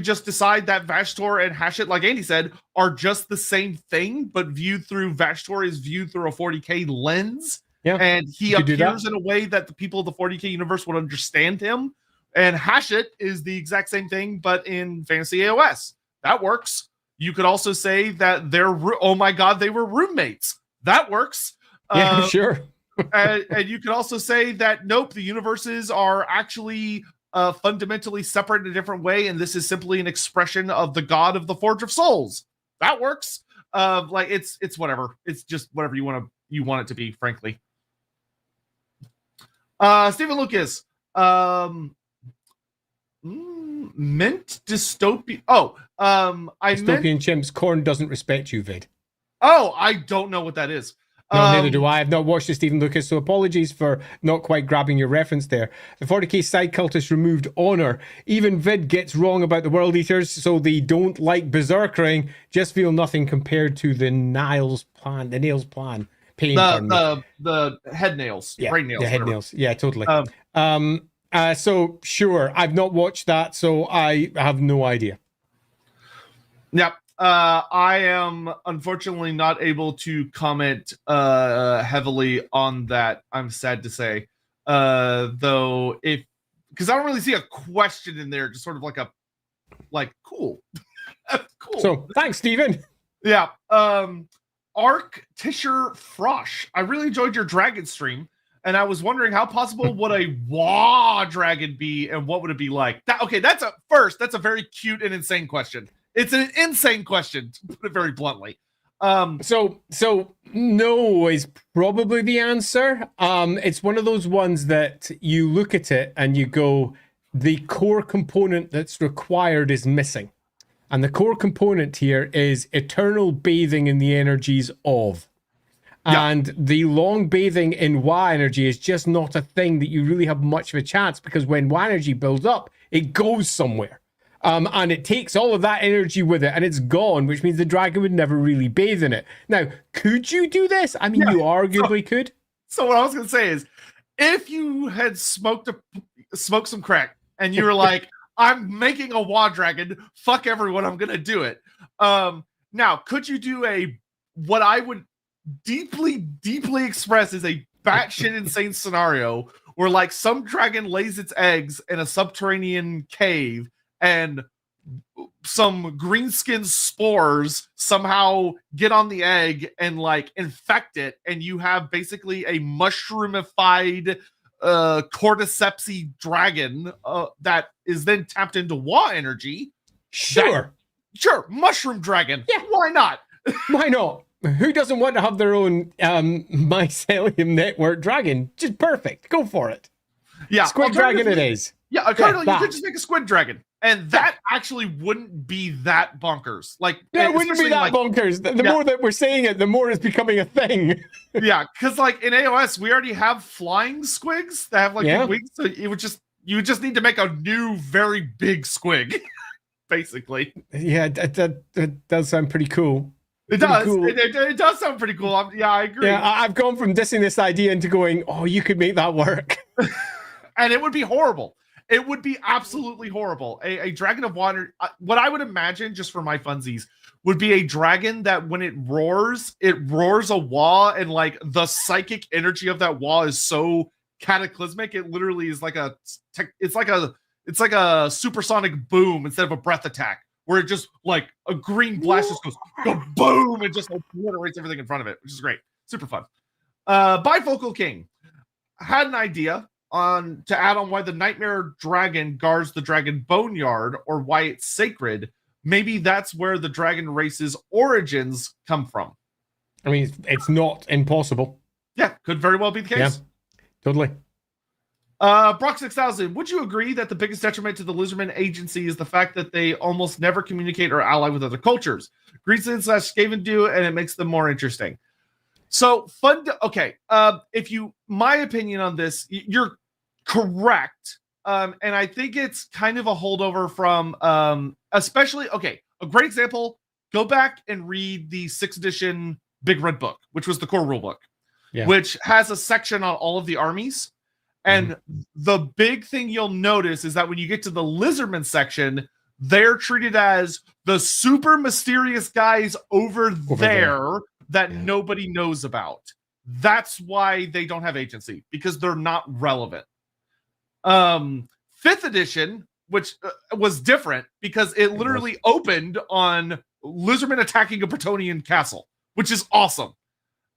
just decide that Vashtor and Hashit, like Andy said, are just the same thing, but viewed through Vashtor is viewed through a 40k lens. Yeah. And he appears in a way that the people of the 40k universe would understand him. And Hashit is the exact same thing, but in Fantasy AOS. That works. You could also say that oh my God, they were roommates. That works. Yeah, sure. And you could also say that, nope, the universes are actually fundamentally separate in a different way, and this is simply an expression of the god of the Forge of Souls. That works. Like it's whatever. It's just whatever you want it to be, frankly. Stephen Lucas. Meant dystopia. Dystopian chimps. Khorne doesn't respect you, Vid. Oh, I don't know what that is. No, neither do I. I've not watched the Stephen Lucas, so apologies for not quite grabbing your reference there. The 40k side cultists removed honor. Even Vid gets wrong about the World Eaters, so they don't like berserkering. Just feel nothing compared to the Nails plan. The head nails. Yeah, brain nails. The head nails. Yeah, totally. So sure, I've not watched that, so I have no idea. Yep. I am unfortunately not able to comment heavily on that. I'm sad to say, though, because I don't really see a question in there, just sort of like cool. Cool. So thanks, Stephen. Yeah. Arc Tisher Frosh. I really enjoyed your dragon stream, and I was wondering how possible would a Wah dragon be, and what would it be like? That's a very cute and insane question. It's an insane question, to put it very bluntly. So no is probably the answer. It's one of those ones that you look at it and you go, the core component that's required is missing. And the core component here is eternal bathing in the energies of. Yeah. And the long bathing in Wa energy is just not a thing that you really have much of a chance, because when Wa energy builds up, it goes somewhere. And it takes all of that energy with it, and it's gone, which means the dragon would never really bathe in it. Now, could you do this? I mean, you arguably could. So what I was going to say is, if you had smoked some crack, and you were like, I'm making a Wa dragon, fuck everyone, I'm going to do it. Now, could you do a what I would deeply, deeply express is a batshit insane scenario where like some dragon lays its eggs in a subterranean cave and some greenskin spores somehow get on the egg and like infect it, and you have basically a mushroomified cordyceps dragon that is then tapped into Wa energy. Sure. Sure, mushroom dragon. Yeah. Why not? Why not? Who doesn't want to have their own mycelium network dragon? Just perfect. Go for it. Yeah. Squid dragon it is. Yeah, you could just make a squid dragon. And that actually wouldn't be that bonkers. Like, yeah, it wouldn't be that bonkers. The more that we're saying it, the more it's becoming a thing. Yeah, because like in AOS, we already have flying squigs that have like wings. So you would just need to make a new, very big squig, basically. Yeah, that does sound pretty cool. It does. Cool. It does sound pretty cool. Yeah, I agree. Yeah, I've gone from dissing this idea into going, oh, you could make that work. And it would be horrible. It would be absolutely horrible. A dragon of water, what I would imagine, just for my funsies, would be a dragon that when it roars a Wa, and like the psychic energy of that Wa is so cataclysmic, it literally is like it's like a supersonic boom instead of a breath attack, where it just like a green blast just goes boom and just obliterates everything in front of it, which is great. Super fun. Bifocal King had an idea to add on why the Nightmare Dragon guards the Dragon Boneyard, or why it's sacred. Maybe that's where the dragon race's origins come from. I mean, it's not impossible. Yeah, could very well be the case. Yeah, totally. Brock 6000, would you agree that the biggest detriment to the Lizardman agency is the fact that they almost never communicate or ally with other cultures? Greenland / Skaven do, and it makes them more interesting. So fun. My opinion on this, you're correct. And I think it's kind of a holdover from, especially, a great example, go back and read the 6th edition Big Red Book, which was the core rule book, which has a section on all of the armies. And the big thing you'll notice is that when you get to the Lizardman section, they're treated as the super mysterious guys over there that nobody knows about. That's why they don't have agency, because they're not relevant. 5th edition, which was different because it literally opened on Lizardmen attacking a Bretonian castle, which is awesome.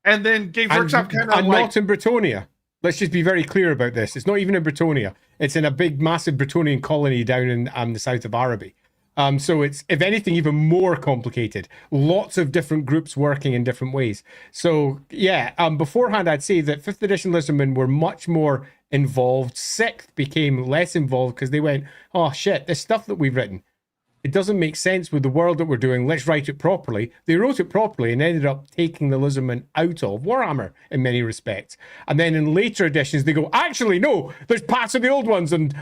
And then Games Workshop kind of not in Bretonia. Let's just be very clear about this. It's not even in Bretonia. It's in a big, massive Bretonian colony down in the south of Araby. So it's, if anything, even more complicated. Lots of different groups working in different ways. So, yeah, beforehand, I'd say that 5th edition Lizardmen were much more involved. 6th became less involved because they went, oh, shit, this stuff that we've written, it doesn't make sense with the world that we're doing. Let's write it properly. They wrote it properly and ended up taking the Lizardmen out of Warhammer in many respects. And then in later editions, they go, actually, no, there's parts of the old ones, and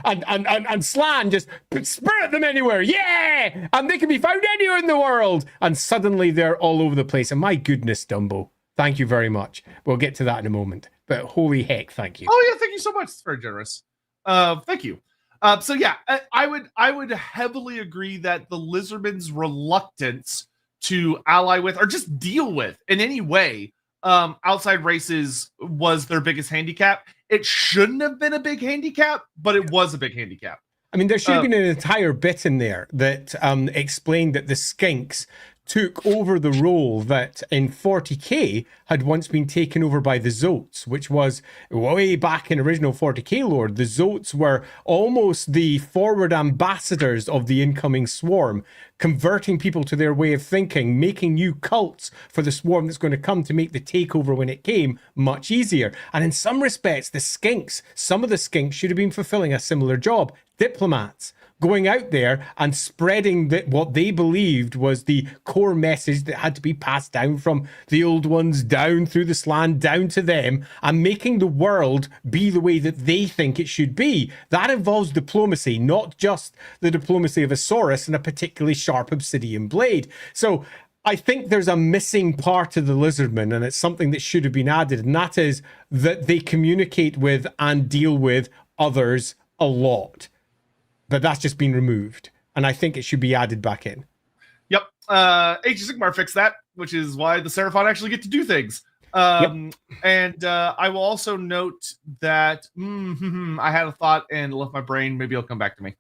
Slan, just spirit them anywhere. Yeah! And they can be found anywhere in the world. And suddenly they're all over the place. And my goodness, Dumbo, thank you very much. We'll get to that in a moment. But holy heck, thank you. Oh, yeah, thank you so much. It's very generous. Thank you. So yeah, I would heavily agree that the Lizardmen's reluctance to ally with or just deal with in any way outside races was their biggest handicap. It shouldn't have been a big handicap, but it was a big handicap. I mean, there should have been an entire bit in there that explained that the Skinks took over the role that in 40k had once been taken over by the Zotes, which was way back in original 40k lore. The Zotes were almost the forward ambassadors of the incoming swarm, converting people to their way of thinking, making new cults for the swarm that's going to come to make the takeover when it came much easier. And in some respects, the Skinks, some of the Skinks should have been fulfilling a similar job. Diplomats, going out there and spreading what they believed was the core message that had to be passed down from the old ones down through the Slan down to them, and making the world be the way that they think it should be. That involves diplomacy, not just the diplomacy of a Saurus and a particularly sharp obsidian blade. So I think there's a missing part of the Lizardmen, and it's something that should have been added, and that is that they communicate with and deal with others a lot. But that's just been removed, and I think it should be added back in. Yep. Age of Sigmar fixed that, which is why the Seraphon actually get to do things. And I will also note that I had a thought and left my brain. Maybe it'll come back to me.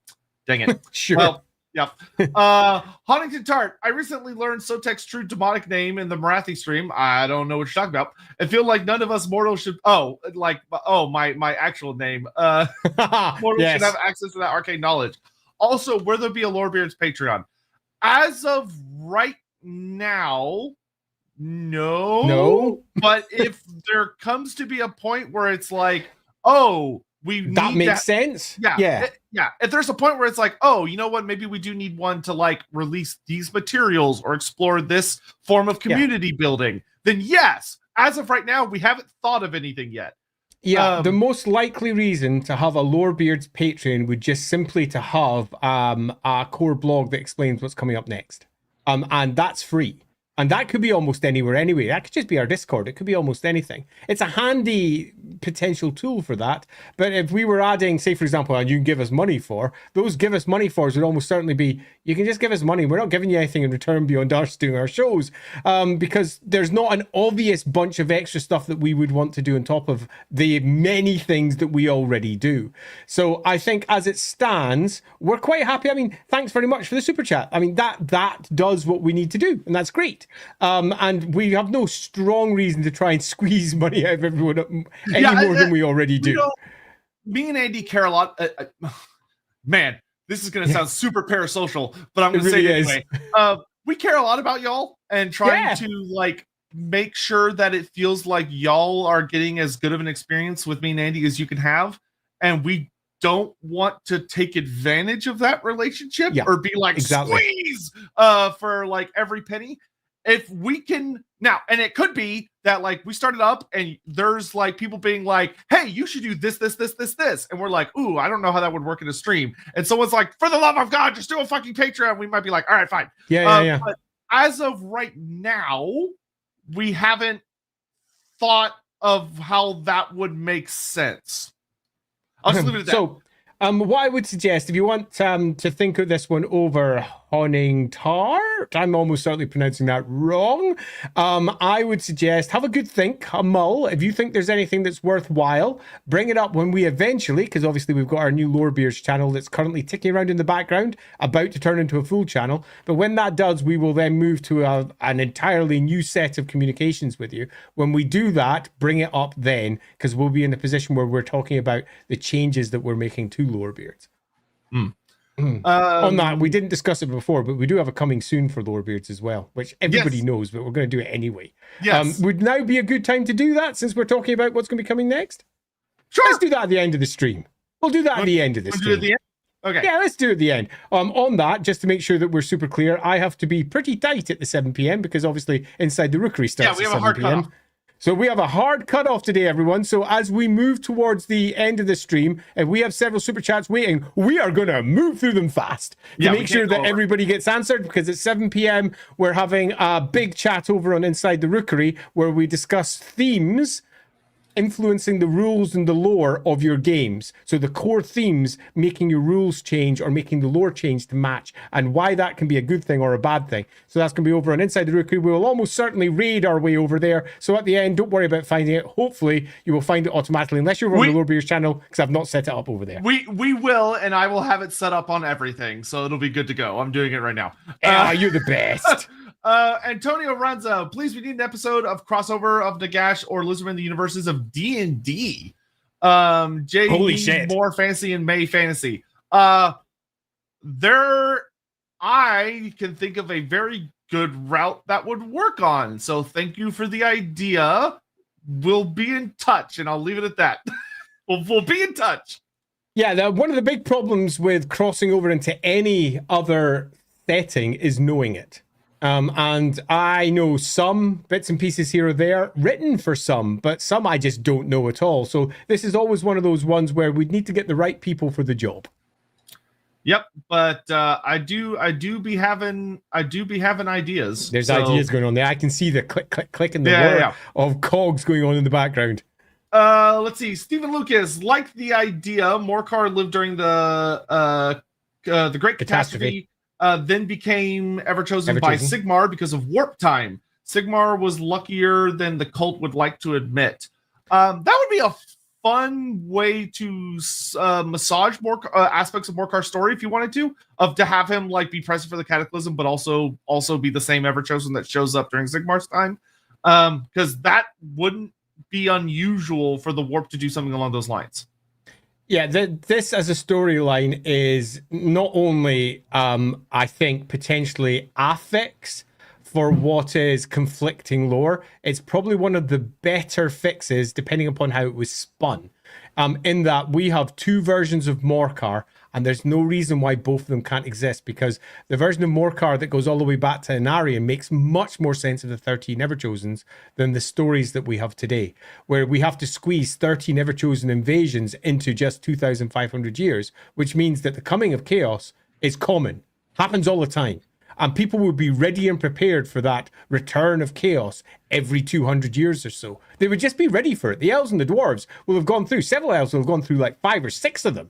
Dang it. Sure. Well, yeah. Huntington Tart. I recently learned Sotek's true demonic name in the Marathi stream. I don't know what you're talking about. I feel like none of us mortals should. My actual name. Mortals should have access to that arcane knowledge. Also, will there be a Lorebeards Patreon? As of right now, no. But if there comes to be a point where it's like, that makes sense. Yeah. If there's a point where it's like, you know what, maybe we do need one to like release these materials or explore this form of community building, then yes. As of right now, we haven't thought of anything yet. Yeah, the most likely reason to have a Lorebeards Patreon would just simply to have a core blog that explains what's coming up next. And that's free. And that could be almost anywhere anyway. That could just be our Discord. It could be almost anything. It's a handy potential tool for that. But if we were adding, say, for example, and you can give us money for, those give us money fors would almost certainly be, you can just give us money. We're not giving you anything in return beyond us doing our shows. Because there's not an obvious bunch of extra stuff that we would want to do on top of the many things that we already do. So I think as it stands, we're quite happy. I mean, thanks very much for the super chat. I mean, that does what we need to do. And that's great. And we have no strong reason to try and squeeze money out of everyone any more than we already do. Me and Andy care a lot. Man, this is going to sound super parasocial, but I'm going to say it anyway. We care a lot about y'all and trying to like make sure that it feels like y'all are getting as good of an experience with me and Andy as you can have. And we don't want to take advantage of that relationship or be like, squeeze for like every penny. If we can now, and it could be that like we started up and there's like people being like, hey, you should do this. And we're like, ooh, I don't know how that would work in a stream. And someone's like, for the love of God, just do a fucking Patreon. We might be like, all right, fine. Yeah. But as of right now, we haven't thought of how that would make sense. I'll just leave it at that. So, what I would suggest, if you want to think of this one over, Honingtart, I'm almost certainly pronouncing that wrong. I would suggest have a good think, a mull. If you think there's anything that's worthwhile, bring it up when we eventually, because obviously we've got our new Lorebeards channel that's currently ticking around in the background, about to turn into a full channel. But when that does, we will then move to an entirely new set of communications with you. When we do that, bring it up then, because we'll be in a position where we're talking about the changes that we're making to Lorebeards. On that, we didn't discuss it before, but we do have a coming soon for Lorebeards as well, which everybody knows, but we're going to do it anyway. Would now be a good time to do that since we're talking about what's going to be coming next? Sure. Let's do that at the end of the stream. We'll do that at the end of the stream. Okay. Yeah, let's do it at the end. On that, just to make sure that we're super clear, I have to be pretty tight at the 7 p.m. because obviously Inside the Rookery starts we at have a 7 hard p.m. cutoff. So we have a hard cutoff today, everyone. So as we move towards the end of the stream, and we have several super chats waiting, we are going to move through them fast to make sure that everybody gets answered, because at 7 p.m. we're having a big chat over on Inside the Rookery where we discuss themes influencing the rules and the lore of your games. So the core themes making your rules change or making the lore change to match, and why that can be a good thing or a bad thing. So that's going to be over on Inside the Rookery. We will almost certainly raid our way over there. So at the end, don't worry about finding it. Hopefully you will find it automatically, unless you're on the Lorebeards channel, because I've not set it up over there. We will, and I will have it set up on everything, so it'll be good to go. I'm doing it right now. You're the best. Antonio Ranza, please, we need an episode of crossover of Nagash or Lizardman, the universes of D&D. Holy shit. More Fantasy and May Fantasy. There, I can think of a very good route that would work on. So thank you for the idea. We'll be in touch, and I'll leave it at that. We'll be in touch. Yeah, one of the big problems with crossing over into any other setting is knowing it. And I know some bits and pieces here or there written for some, but some I just don't know at all. So this is always one of those ones where we'd need to get the right people for the job. Yep, but I do be having ideas. There's ideas going on there. I can see the click, click, click in the whir of cogs going on in the background. Let's see. Stephen Lucas liked the idea. Morcar lived during the Great Catastrophe. then became Everchosen by Sigmar because of warp time. Sigmar was luckier than the cult would like to admit. That would be a fun way to massage more aspects of Morkar's story if you wanted to have him like be present for the Cataclysm, but also be the same Everchosen that shows up during Sigmar's time, because that wouldn't be unusual for the warp to do something along those lines. Yeah, this as a storyline is not only, I think, potentially affix for what is conflicting lore, it's probably one of the better fixes, depending upon how it was spun. In that we have two versions of Morkar, and there's no reason why both of them can't exist, because the version of Morkar that goes all the way back to Inarian makes much more sense of the 13 Everchosens than the stories that we have today, where we have to squeeze 13 Everchosen invasions into just 2,500 years, which means that the coming of chaos is common, happens all the time. And people will be ready and prepared for that return of chaos every 200 years or so. They would just be ready for it. The elves and the dwarves will have gone through, several elves will have gone through like 5 or 6 of them.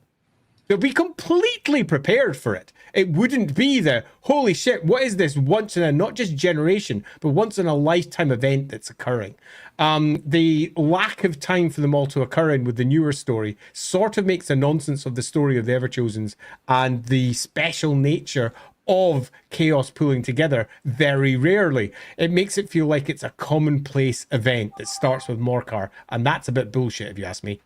They'll be completely prepared for it. It wouldn't be the, holy shit, what is this once in a, not just generation, but once in a lifetime event that's occurring. The lack of time for them all to occur in with the newer story sort of makes a nonsense of the story of the Everchosens and the special nature of chaos pulling together very rarely. It makes it feel like it's a commonplace event that starts with Morkar, and that's a bit bullshit if you ask me.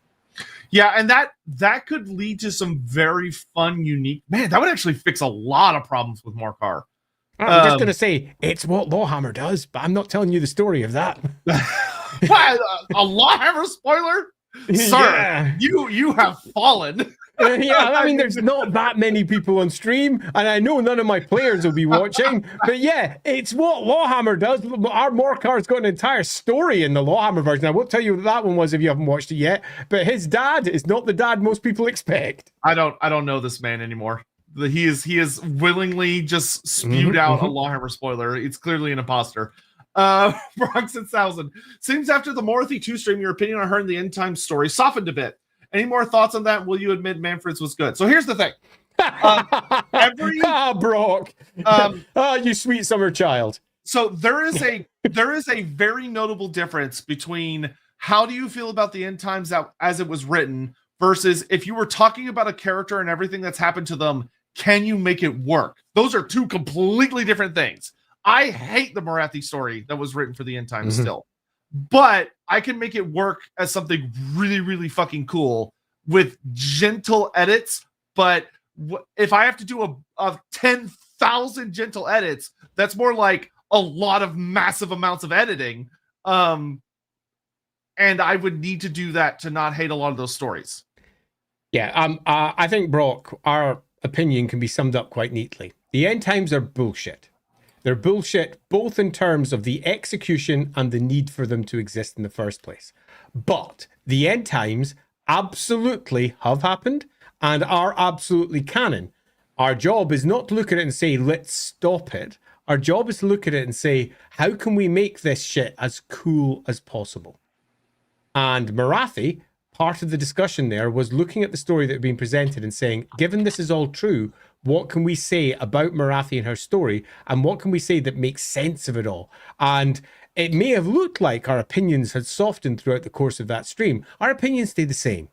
Yeah, and that could lead to some very fun, unique... Man, that would actually fix a lot of problems with Morkar. I'm just going to say, it's what LAWhammer does, but I'm not telling you the story of that. What? A LAWhammer spoiler? Sir, you have fallen. Yeah, I mean, there's not that many people on stream, and I know none of my players will be watching, but yeah, it's what LAWhammer does. Our Morkar's got an entire story in the LAWhammer version. I won't tell you what that one was if you haven't watched it yet, but his dad is not the dad most people expect. I don't know this man anymore. He is willingly just spewed out a LAWhammer spoiler. It's clearly an imposter. Bronx 1000. Seems after the Morothy 2 stream, your opinion on her in the end time story softened a bit. Any more thoughts on that? Will you admit Manfred's was good? So here's the thing. Brock. You sweet summer child. So there is a very notable difference between how do you feel about the end times as it was written versus if you were talking about a character and everything that's happened to them, can you make it work? Those are two completely different things. I hate the Morathi story that was written for the end times still. But I can make it work as something really, really fucking cool with gentle edits. But if I have to do a 10,000 gentle edits, that's more like a lot of massive amounts of editing. And I would need to do that to not hate a lot of those stories. Yeah, I think, Brock, our opinion can be summed up quite neatly. The end times are bullshit. They're bullshit both in terms of the execution and the need for them to exist in the first place. But the end times absolutely have happened and are absolutely canon. Our job is not to look at it and say, let's stop it. Our job is to look at it and say, how can we make this shit as cool as possible? And Morathi, part of the discussion there was looking at the story that had been presented and saying, given this is all true, what can we say about Morathi and her story? And what can we say that makes sense of it all? And it may have looked like our opinions had softened throughout the course of that stream. Our opinions stayed the same.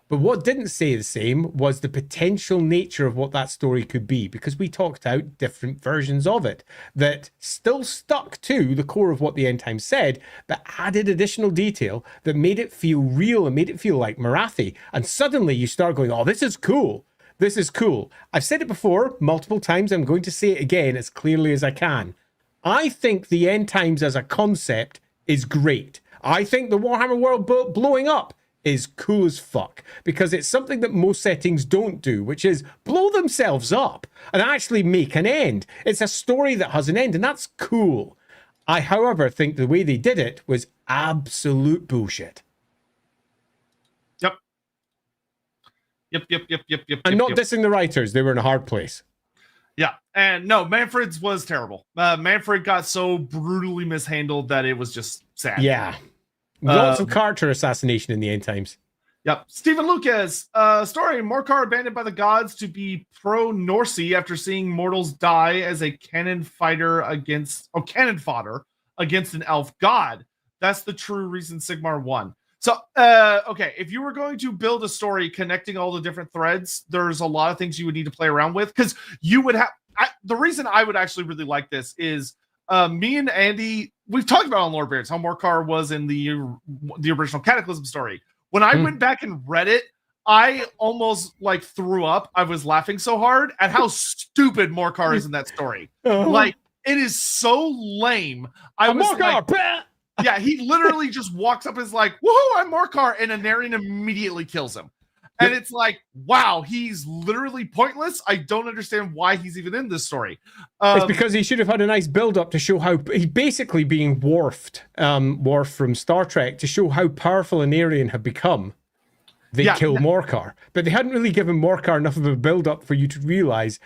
But what didn't stay the same was the potential nature of what that story could be, because we talked out different versions of it that still stuck to the core of what the end times said, but added additional detail that made it feel real and made it feel like Morathi. And suddenly you start going, oh, this is cool. This is cool. I've said it before multiple times. I'm going to say it again as clearly as I can. I think the end times as a concept is great. I think the Warhammer world blowing up is cool as fuck because it's something that most settings don't do, which is blow themselves up and actually make an end. It's a story that has an end, and that's cool. I, however, think the way they did it was absolute bullshit. Yep. I'm not dissing the writers. They were in a hard place. Yeah. And no, Manfred's was terrible. Manfred got so brutally mishandled that it was just sad. Yeah. Lots of character assassination in the end times. Yep. Stephen Lucas, story, Morcar abandoned by the gods to be pro-Norsey after seeing mortals die as a cannon fodder against an elf god. That's the true reason Sigmar won. So, okay, if you were going to build a story connecting all the different threads, there's a lot of things you would need to play around with, because you would have, the reason I would actually really like this is, me and Andy, we've talked about on Lorebeards how Morcar was in the original Cataclysm story. When I went back and read it, I almost like threw up. I was laughing so hard at how stupid Morcar is in that story. Like, it is so lame. Morcar! Like, yeah, he literally just walks up and is like, woohoo, I'm Morcar, and Anarian immediately kills him. And it's like, wow, he's literally pointless. I don't understand why he's even in this story. It's because he should have had a nice build-up to show how he's basically being Worf from Star Trek, to show how powerful Anarian had become. They kill Morcar, but they hadn't really given Morcar enough of a build-up for you to realize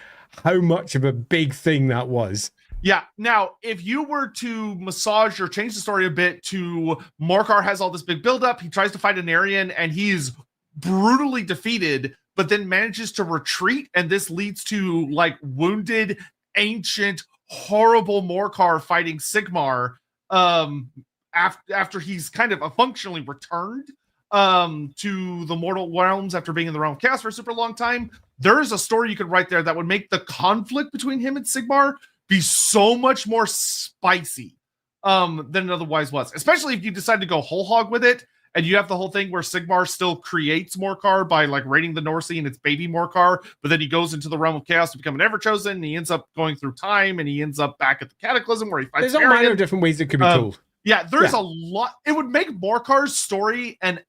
how much of a big thing that was. Yeah. Now, if you were to massage or change the story a bit to Morcar has all this big build-up, he tries to fight Anarian, and he's brutally defeated, but then manages to retreat, and this leads to like wounded, ancient, horrible Morcar fighting Sigmar after he's kind of functionally returned to the mortal realms after being in the realm of chaos for a super long time. There is a story you could write there that would make the conflict between him and Sigmar be so much more spicy than it otherwise was, especially if you decide to go whole hog with it. And you have the whole thing where Sigmar still creates Morcar by like raiding the Norsey and it's baby Morcar, but then he goes into the realm of chaos to become an Everchosen, and he ends up going through time, and he ends up back at the Cataclysm where he fights. There's all manner of different ways it could be told. Yeah, there's a lot. It would make Morcar's story an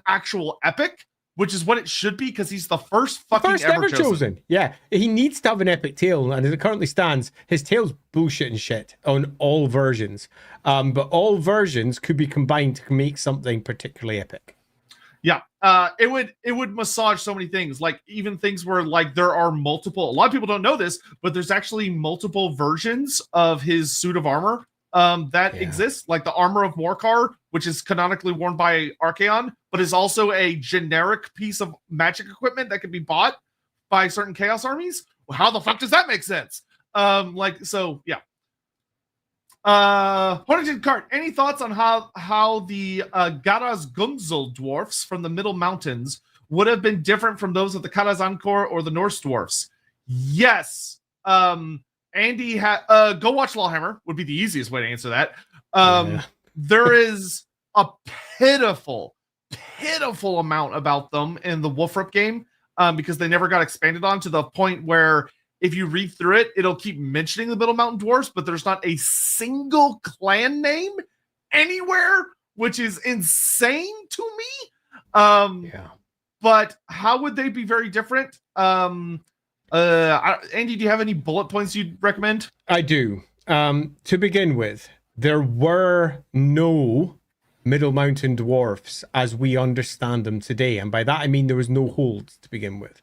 actual epic, which is what it should be, because he's the first ever chosen. Yeah, he needs to have an epic tale, and as it currently stands, his tale's bullshit and shit on all versions. But all versions could be combined to make something particularly epic. Yeah, it would massage so many things, like even things where like there are multiple. A lot of people don't know this, but there's actually multiple versions of his suit of armor that exists, like the armor of Morcar, which is canonically worn by Archaon, but is also a generic piece of magic equipment that can be bought by certain chaos armies. Well, how the fuck does that make sense? Yeah. Huntington Cart, any thoughts on how the Garaz Gunzel dwarfs from the Middle Mountains would have been different from those of the Karazankor or the Norse dwarfs? Yes. Andy, go watch LAWhammer would be the easiest way to answer that. There is a pitiful amount about them in the Wolfrip game because they never got expanded on, to the point where if you read through it, it'll keep mentioning the Middle Mountain Dwarfs, but there's not a single clan name anywhere, which is insane to me. But how would they be very different? Andy, do you have any bullet points you'd recommend? I do. To begin with, there were no Middle Mountain Dwarfs as we understand them today. And by that, I mean there was no holds to begin with.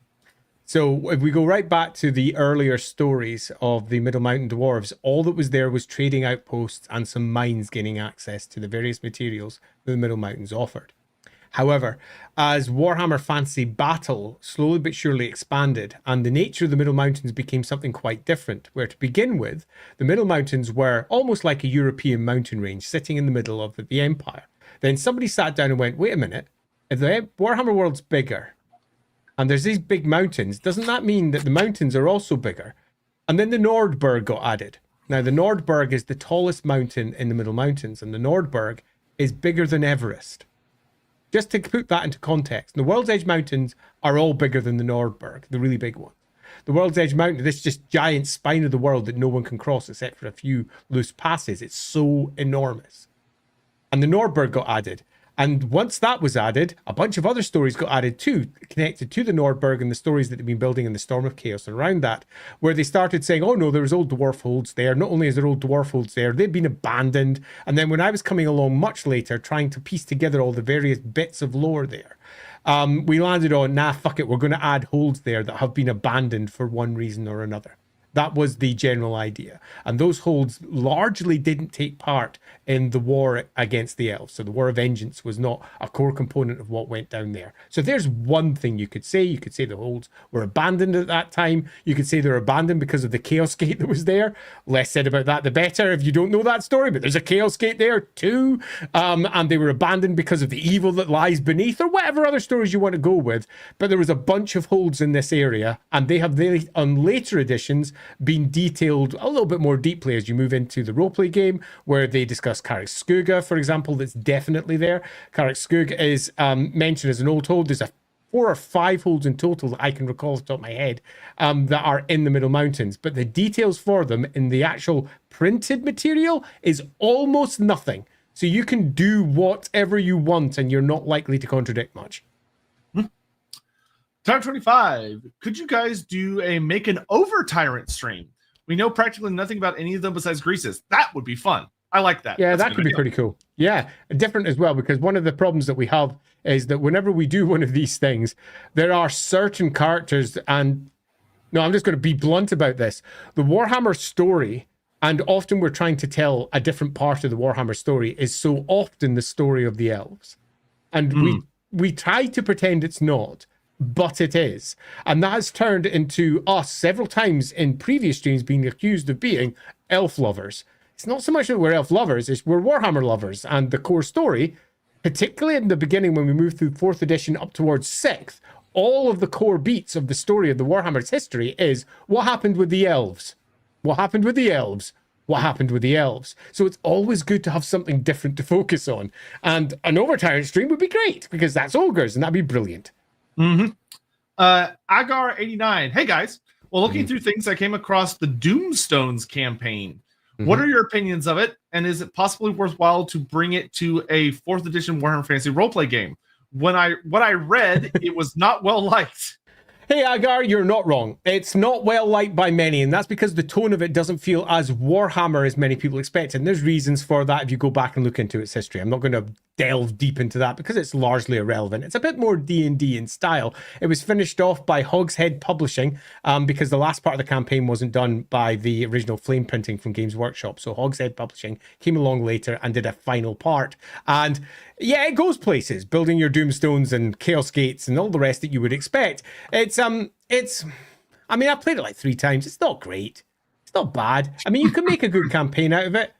So if we go right back to the earlier stories of the Middle Mountain Dwarves, all that was there was trading outposts and some mines gaining access to the various materials that the Middle Mountains offered. However, as Warhammer Fantasy Battle slowly but surely expanded, and the nature of the Middle Mountains became something quite different, where to begin with, the Middle Mountains were almost like a European mountain range sitting in the middle of the Empire. Then somebody sat down and went, wait a minute, if the Warhammer world's bigger, and there's these big mountains, doesn't that mean that the mountains are also bigger? And then the Nordberg got added. Now, the Nordberg is the tallest mountain in the Middle Mountains, and the Nordberg is bigger than Everest. Just to put that into context, the World's Edge Mountains are all bigger than the Nordberg, the really big ones. The World's Edge Mountain, this just giant spine of the world that no one can cross except for a few loose passes. It's so enormous. And the Nordberg got added. And once that was added, a bunch of other stories got added too, connected to the Nordberg and the stories that they've been building in the Storm of Chaos and around that, where they started saying, oh no, there's old dwarf holds there. Not only is there old dwarf holds there, they've been abandoned. And then when I was coming along much later, trying to piece together all the various bits of lore there, we landed on, nah, fuck it, we're going to add holds there that have been abandoned for one reason or another. That was the general idea. And those holds largely didn't take part in the war against the elves. So the War of Vengeance was not a core component of what went down there. So there's one thing you could say. You could say the holds were abandoned at that time. You could say they were abandoned because of the Chaos Gate that was there. Less said about that, the better, if you don't know that story. But there's a Chaos Gate there too. And they were abandoned because of the evil that lies beneath, or whatever other stories you want to go with. But there was a bunch of holds in this area, and they have on later editions been detailed a little bit more deeply as you move into the roleplay game, where they discuss Carrick Skuga, for example. That's definitely there. Carrick Skuga is mentioned as an old hold. There's 4 or 5 holds in total that I can recall off the top of my head that are in the Middle Mountains, but the details for them in the actual printed material is almost nothing. So you can do whatever you want and you're not likely to contradict much. Time 25. Could you guys do a make an over tyrant stream? We know practically nothing about any of them besides Greases. That would be fun. I like that. Yeah, that could be pretty cool. Yeah, different as well, because one of the problems that we have is that whenever we do one of these things, there are certain characters, and no, I'm just going to be blunt about this. The Warhammer story, and often we're trying to tell a different part of the Warhammer story, is so often the story of the elves. And we try to pretend it's not, but it is. And that has turned into us several times in previous streams being accused of being elf lovers. It's not so much that we're elf lovers, it's we're Warhammer lovers. And the core story, particularly in the beginning when we move through 4th edition up towards 6th, all of the core beats of the story of the Warhammer's history is what happened with the elves? What happened with the elves? What happened with the elves? So it's always good to have something different to focus on. And an Overtyrant stream would be great, because that's ogres, and that'd be brilliant. Agar89. Hey guys. Well, looking through things, I came across the Doomstones campaign. What are your opinions of it? And is it possibly worthwhile to bring it to a 4th edition Warhammer Fantasy Roleplay game? What I read, it was not well liked. Hey, Agar, you're not wrong. It's not well liked by many, and that's because the tone of it doesn't feel as Warhammer as many people expect. And there's reasons for that if you go back and look into its history. I'm not going to delve deep into that because it's largely irrelevant. It's a bit more D&D in style. It was finished off by Hogshead Publishing because the last part of the campaign wasn't done by the original flame printing from Games Workshop. So Hogshead Publishing came along later and did a final part. And yeah, it goes places, building your Doomstones and Chaos Gates and all the rest that you would expect. I mean, I played it like 3 times. It's not great. It's not bad. I mean, you can make a good campaign out of it.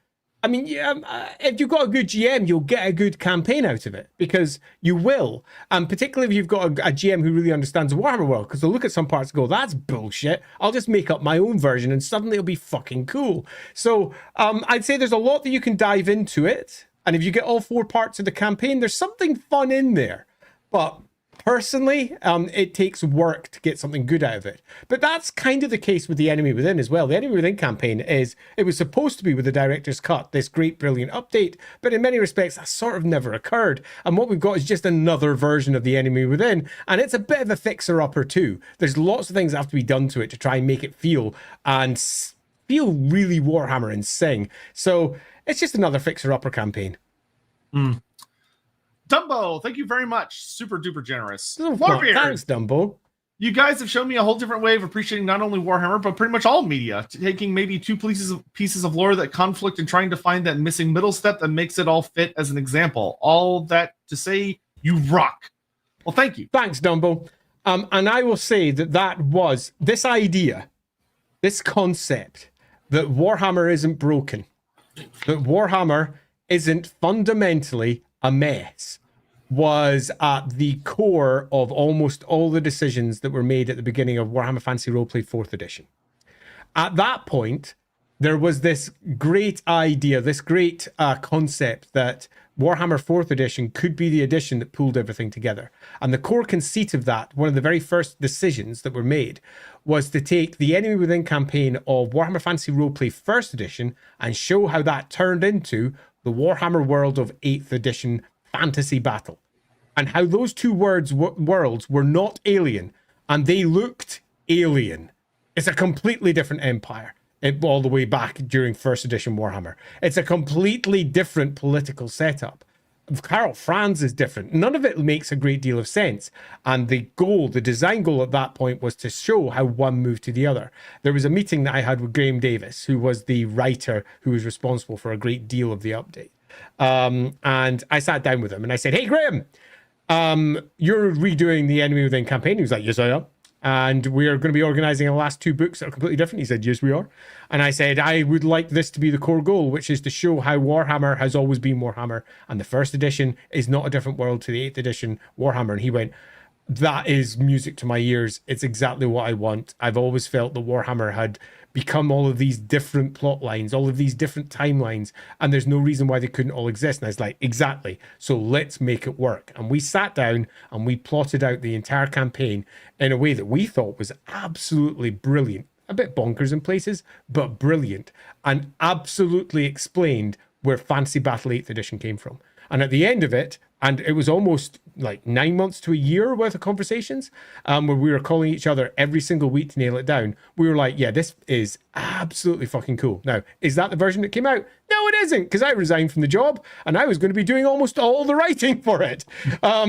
I mean, if you've got a good GM, you'll get a good campaign out of it, because you will. And particularly if you've got a GM who really understands the Warhammer world, because they'll look at some parts and go, that's bullshit. I'll just make up my own version and suddenly it'll be fucking cool. So I'd say there's a lot that you can dive into it. And if you get all 4 parts of the campaign, there's something fun in there. But personally, it takes work to get something good out of it. But that's kind of the case with The Enemy Within as well. The Enemy Within campaign it was supposed to be with the director's cut, this great, brilliant update, but in many respects, that sort of never occurred. And what we've got is just another version of The Enemy Within, and it's a bit of a fixer-upper too. There's lots of things that have to be done to it to try and make it feel really Warhammer and sing. So it's just another fixer-upper campaign. Dumbo, thank you very much. Super duper generous. Lorebeards, thanks, Dumbo. You guys have shown me a whole different way of appreciating not only Warhammer, but pretty much all media. Taking maybe 2 pieces of lore that conflict and trying to find that missing middle step that makes it all fit as an example. All that to say, you rock. Well, thank you. Thanks, Dumbo. And I will say that was this idea, this concept that Warhammer isn't broken, that Warhammer isn't fundamentally a mess, was at the core of almost all the decisions that were made at the beginning of Warhammer Fantasy Roleplay 4th edition. At that point, there was this great idea, this great concept that Warhammer 4th edition could be the edition that pulled everything together. And the core conceit of that, one of the very first decisions that were made, was to take the Enemy Within campaign of Warhammer Fantasy Roleplay 1st edition and show how that turned into the Warhammer world of 8th edition fantasy battle, and how those two worlds were not alien, and they looked alien. It's a completely different empire all the way back during 1st edition Warhammer. It's a completely different political setup. Carol Franz is different. None of it makes a great deal of sense. And the design goal at that point was to show how one moved to the other. There was a meeting that I had with Graham Davis, who was the writer who was responsible for a great deal of the update. And I sat down with him and I said, hey, Graham, you're redoing the Enemy Within campaign. He was like, yes, I am. And we're going to be organizing the last 2 books that are completely different. He said, yes, we are. And I said, I would like this to be the core goal, which is to show how Warhammer has always been Warhammer. And the 1st edition is not a different world to the 8th edition Warhammer. And he went, that is music to my ears. It's exactly what I want. I've always felt that Warhammer had become all of these different plot lines, all of these different timelines, and there's no reason why they couldn't all exist. And I was like, exactly. So let's make it work. And we sat down and we plotted out the entire campaign in a way that we thought was absolutely brilliant. A bit bonkers in places, but brilliant. And absolutely explained where Fantasy Battle 8th edition came from. And at the end of it, and it was almost like 9 months to a year worth of conversations, where we were calling each other every single week to nail it down. We were like, yeah, this is absolutely fucking cool. Now, is that the version that came out? No, it isn't, because I resigned from the job and I was going to be doing almost all the writing for it.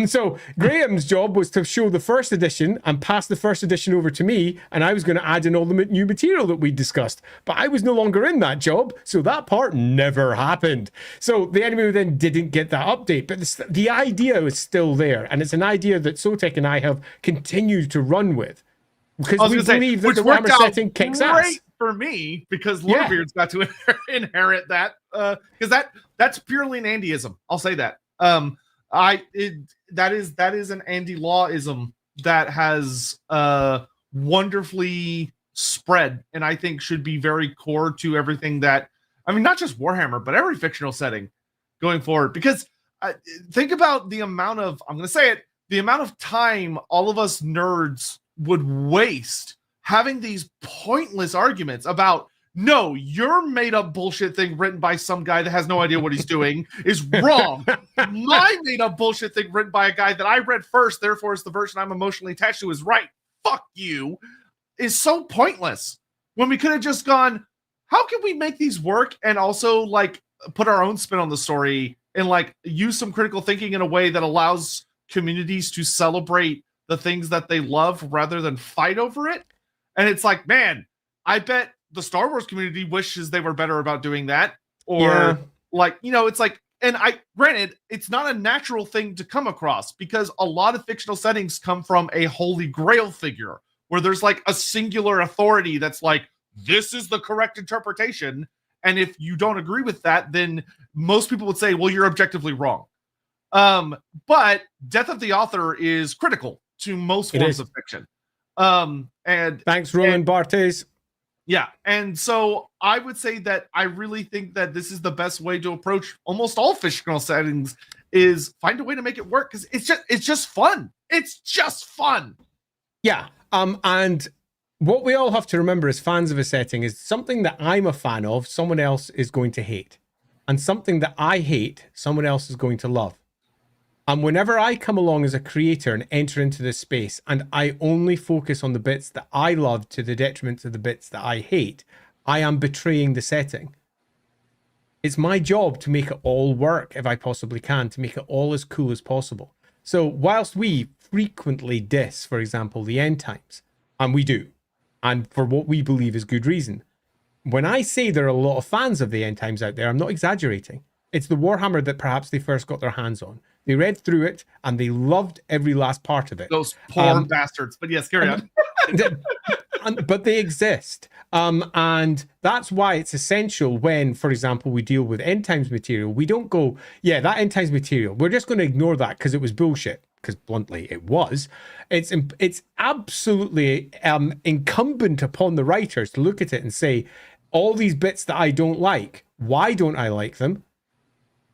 So Graham's job was to show the 1st edition and pass the 1st edition over to me, and I was going to add in all the new material that we discussed. But I was no longer in that job, so that part never happened. So the Enemy Within didn't get that update, but the idea is still there, and it's an idea that Sotek and I have continued to run with, because we believe that the Warhammer setting kicks ass. For me, because Lorebeards got to inherit that, because that's purely an Andyism. I'll say that. That is an Andy Lawism that has wonderfully spread, and I think should be very core to everything that, I mean, not just Warhammer, but every fictional setting going forward. Because think about the amount of, I'm going to say it, the amount of time all of us nerds would waste having these pointless arguments about, no, your made-up bullshit thing written by some guy that has no idea what he's doing is wrong. My made-up bullshit thing written by a guy that I read first, therefore is the version I'm emotionally attached to, is right. Fuck you. Is so pointless. When we could have just gone, how can we make these work and also like put our own spin on the story and like use some critical thinking in a way that allows communities to celebrate the things that they love rather than fight over it. And it's like, man, I bet the Star Wars community wishes they were better about doing that. Or like, you know, it's like, and granted, it's not a natural thing to come across, because a lot of fictional settings come from a holy grail figure where there's like a singular authority that's like, this is the correct interpretation. And if you don't agree with that, then most people would say, well, you're objectively wrong. But death of the author is critical to most forms of fiction. And thanks, Roland Barthes. Yeah. And so I would say that I really think that this is the best way to approach almost all fictional settings, is find a way to make it work. Cause it's just fun. It's just fun. Yeah. And what we all have to remember as fans of a setting is something that I'm a fan of, someone else is going to hate, and something that I hate, someone else is going to love. And whenever I come along as a creator and enter into this space, and I only focus on the bits that I love to the detriment of the bits that I hate, I am betraying the setting. It's my job to make it all work if I possibly can, to make it all as cool as possible. So whilst we frequently diss, for example, the end times, and we do, and for what we believe is good reason, when I say there are a lot of fans of the end times out there, I'm not exaggerating. It's the Warhammer that perhaps they first got their hands on. They read through it and they loved every last part of it. Those poor bastards. But yes, carry on. But they exist. And that's why it's essential when, for example, we deal with end times material, we don't go, yeah, that end times material, we're just going to ignore that because it was bullshit. Because bluntly, it was. It's absolutely incumbent upon the writers to look at it and say, all these bits that I don't like, why don't I like them?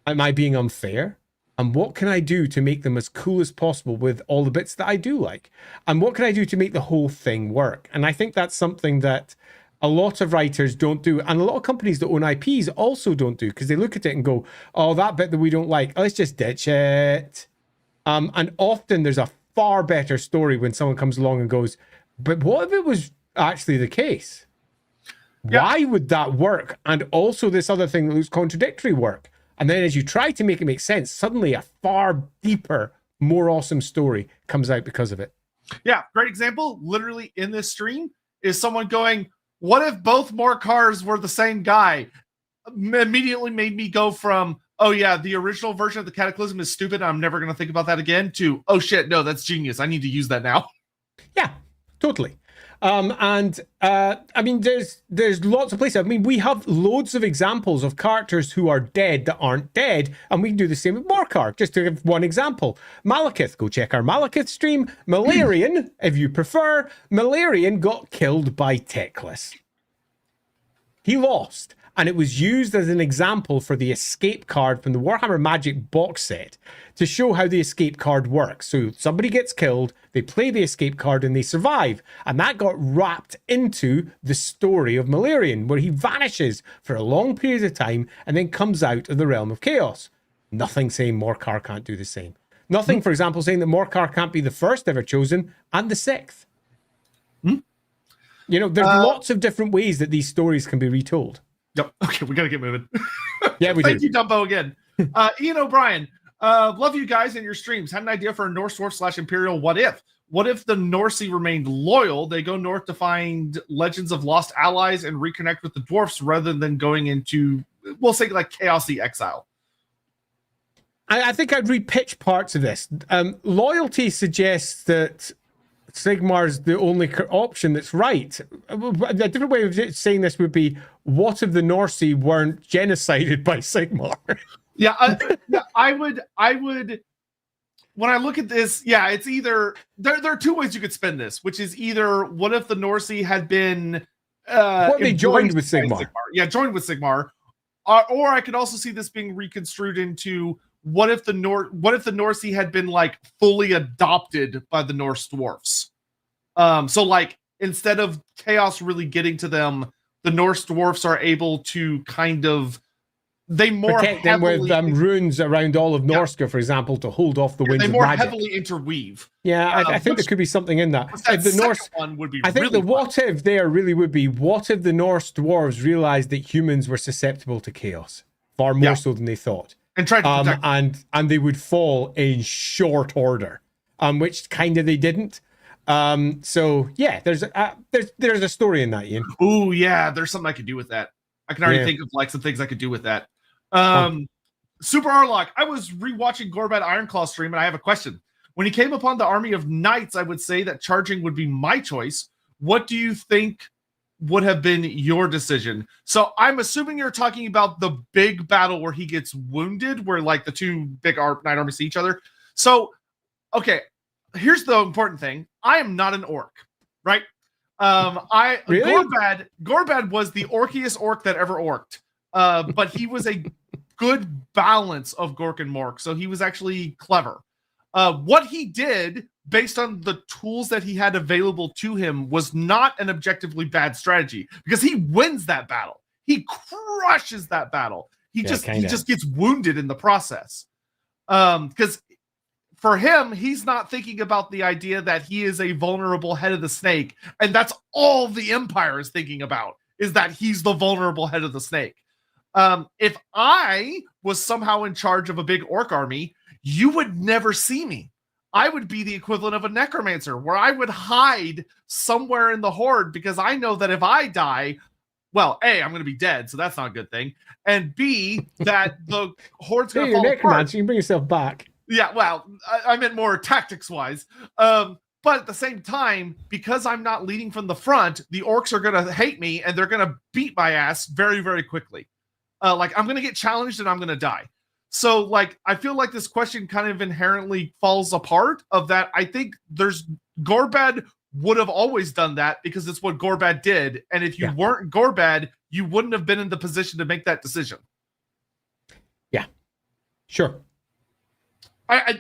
Am I being unfair? And what can I do to make them as cool as possible with all the bits that I do like? And what can I do to make the whole thing work? And I think that's something that a lot of writers don't do. And a lot of companies that own IPs also don't do, because they look at it and go, oh, that bit that we don't like, let's just ditch it. And often there's a far better story when someone comes along and goes, but what if it was actually the case? Yeah. Why would that work? And also this other thing that looks contradictory work. And then as you try to make it make sense, suddenly a far deeper, more awesome story comes out because of it. Yeah, great example. Literally in this stream is someone going, what if both Morkars were the same guy? Immediately made me go from, oh yeah, the original version of the Cataclysm is stupid, I'm never going to think about that again, to, oh shit, no, that's genius, I need to use that now. Yeah, totally. I mean, there's lots of places. I mean, we have loads of examples of characters who are dead that aren't dead, and we can do the same with Morkar. Just to give one example, Malekith. Go check our Malekith stream. Malarian, if you prefer. Malarian got killed by Teclis. He lost. And it was used as an example for the escape card from the Warhammer Magic box set to show how the escape card works. So somebody gets killed, they play the escape card and they survive. And that got wrapped into the story of Malarian, where he vanishes for a long period of time and then comes out of the realm of chaos. Nothing saying Morkar can't do the same. Nothing, for example, saying that Morkar can't be the first ever chosen and the sixth. You know, there's lots of different ways that these stories can be retold. Yep. Okay, we got to get moving. Yeah, we Thank you, Dumbo, again. Ian O'Brien, love you guys and your streams. Had an idea for a Norse Dwarf / Imperial what if. What if the Norse remained loyal? They go north to find legends of lost allies and reconnect with the dwarfs rather than going into, we'll say, like chaosy exile. I think I'd repitch parts of this. Loyalty suggests that Sigmar's the only option that's right. A different way of saying this would be, what if the Norse weren't genocided by Sigmar? Yeah, I would. When I look at this, yeah, it's either there are two ways you could spin this, which is either what if the Norse had been they joined with Sigmar. Yeah, joined with Sigmar, or I could also see this being reconstrued into what if the Norse had been like fully adopted by the Norse dwarfs. So like instead of chaos really getting to them, the Norse dwarfs are able to kind of protect them with runes around all of Norsca, for example, to hold off the winds of magic. They more heavily interweave. Yeah, I think there could be something in that. The Norse one would be. I think really the what if there really would be, what if the Norse dwarves realized that humans were susceptible to chaos far more so than they thought, and tried to protect and they would fall in short order, which kind of they didn't. So yeah, there's a story in that, Ian. Oh yeah, there's something I could do with that. I can already think of like some things I could do with that. Super Arlock, I was rewatching Gorbad Ironclaw stream, and I have a question. When he came upon the army of knights, I would say that charging would be my choice. What do you think would have been your decision? So I'm assuming you're talking about the big battle where he gets wounded, where like the two big knight armies see each other. So, okay, here's the important thing. I am not an orc, right? Really? Gorbad was the orkiest orc that ever orked. But he was a good balance of Gork and Mork, so he was actually clever. What he did, based on the tools that he had available to him, was not an objectively bad strategy, because he wins that battle. He crushes that battle. He just gets wounded in the process. Because for him, he's not thinking about the idea that he is a vulnerable head of the snake, and that's all the Empire is thinking about, is that he's the vulnerable head of the snake. If I was somehow in charge of a big orc army, you would never see me. I would be the equivalent of a necromancer, where I would hide somewhere in the horde, because I know that if I die, well, A, I'm going to be dead, so that's not a good thing, and B, that the horde's going to fall apart. You can bring yourself back. Yeah, well, I meant more tactics-wise. But at the same time, because I'm not leading from the front, the orcs are going to hate me, and they're going to beat my ass very, very quickly. Like, I'm going to get challenged and I'm going to die. So, like, I feel like this question kind of inherently falls apart of that. I think Gorbad would have always done that because it's what Gorbad did. And if you weren't Gorbad, you wouldn't have been in the position to make that decision. Yeah, sure. I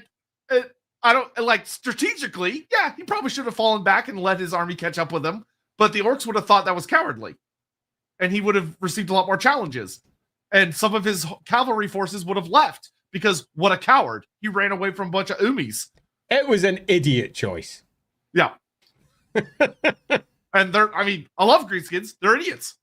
don't, like, strategically, yeah, he probably should have fallen back and let his army catch up with him. But the orcs would have thought that was cowardly. And he would have received a lot more challenges. And some of his cavalry forces would have left because what a coward. He ran away from a bunch of Umis. It was an idiot choice. Yeah. And I love greenskins. They're idiots.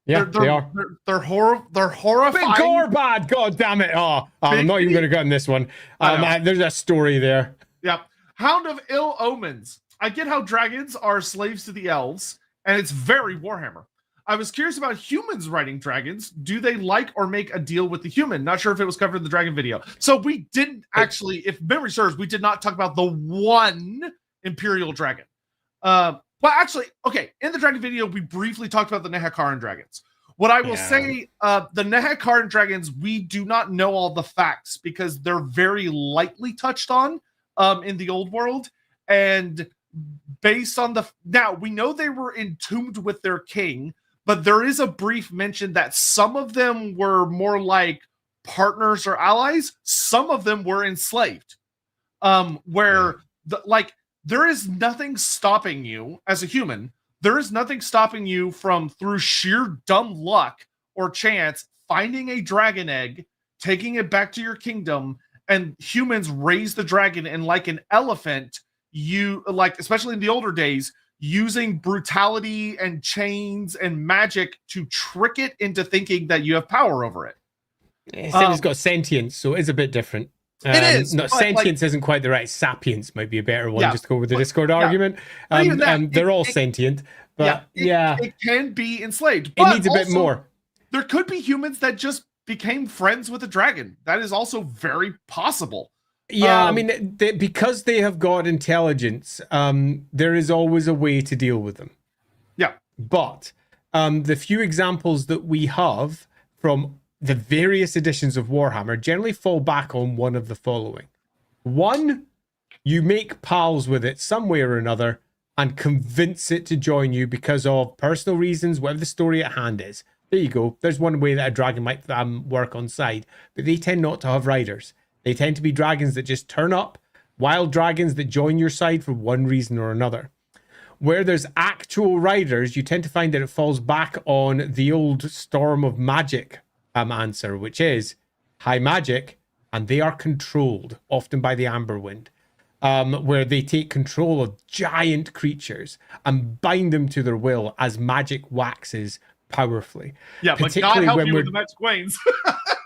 Yeah, they are. They're horrifying. Big gore bad, god damn it. I'm not even going to go in this one. There's a story there. Yeah. Hound of Ill Omens. I get how dragons are slaves to the elves, and it's very Warhammer. I was curious about humans riding dragons. Do they like or make a deal with the human? Not sure if it was covered in the dragon video. So we didn't actually, if memory serves, we did not talk about the one Imperial dragon. Well, actually, okay, in the dragon video, we briefly talked about the Nehekaran dragons. What I will say, the Nehekaran dragons, we do not know all the facts because they're very lightly touched on in the old world. And based on now, we know they were entombed with their king, but there is a brief mention that some of them were more like partners or allies. Some of them were enslaved. There is nothing stopping you as a human. There is nothing stopping you from, through sheer dumb luck or chance, finding a dragon egg, taking it back to your kingdom, and humans raise the dragon, and like an elephant, especially in the older days, using brutality and chains and magic to trick it into thinking that you have power over it. It's got sentience, so it's a bit different. It is. No, sentience isn't quite the right. Sapience might be a better one, just to go with the Discord argument. They're all sentient, but it can be enslaved. It needs a bit more. There could be humans that just became friends with a dragon. That is also very possible. Yeah, because they have got intelligence, there is always a way to deal with them. Yeah. But the few examples that we have from the various editions of Warhammer generally fall back on one of the following. One, you make pals with it some way or another and convince it to join you because of personal reasons, whatever the story at hand is. There you go. There's one way that a dragon might work on side, but they tend not to have riders. They tend to be dragons that just turn up, wild dragons that join your side for one reason or another. Where there's actual riders, you tend to find that it falls back on the old Storm of Magic answer, which is high magic, and they are controlled, often by the Amber Wind, where they take control of giant creatures and bind them to their will as magic waxes powerfully. Yeah, but God help you with the Magic Queens.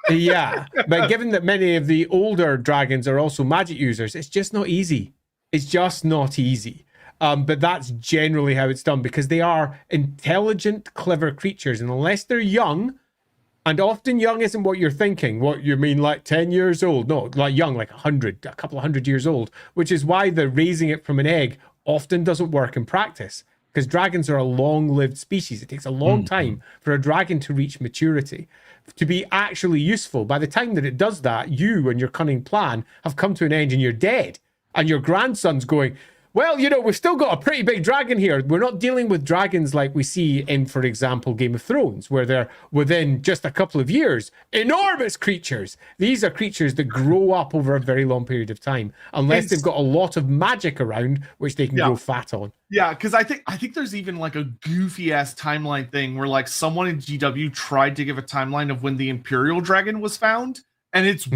Yeah, but given that many of the older dragons are also magic users, it's just not easy. It's just not easy. But that's generally how it's done because they are intelligent, clever creatures. And unless they're young, and often young isn't what you're thinking. What you mean, like 10 years old? No, like young, like 100, a couple of 100 years old, which is why the raising it from an egg often doesn't work in practice. Because dragons are a long-lived species. It takes a long time for a dragon to reach maturity, to be actually useful. By the time that it does that, you and your cunning plan have come to an end and you're dead. And your grandson's going, well, we've still got a pretty big dragon here. We're not dealing with dragons like we see in, for example, Game of Thrones, where they're within just a couple of years, enormous creatures. These are creatures that grow up over a very long period of time, unless they've got a lot of magic around, which they can grow fat on. Yeah, because I think there's even like a goofy ass timeline thing where like someone in GW tried to give a timeline of when the Imperial Dragon was found, and it's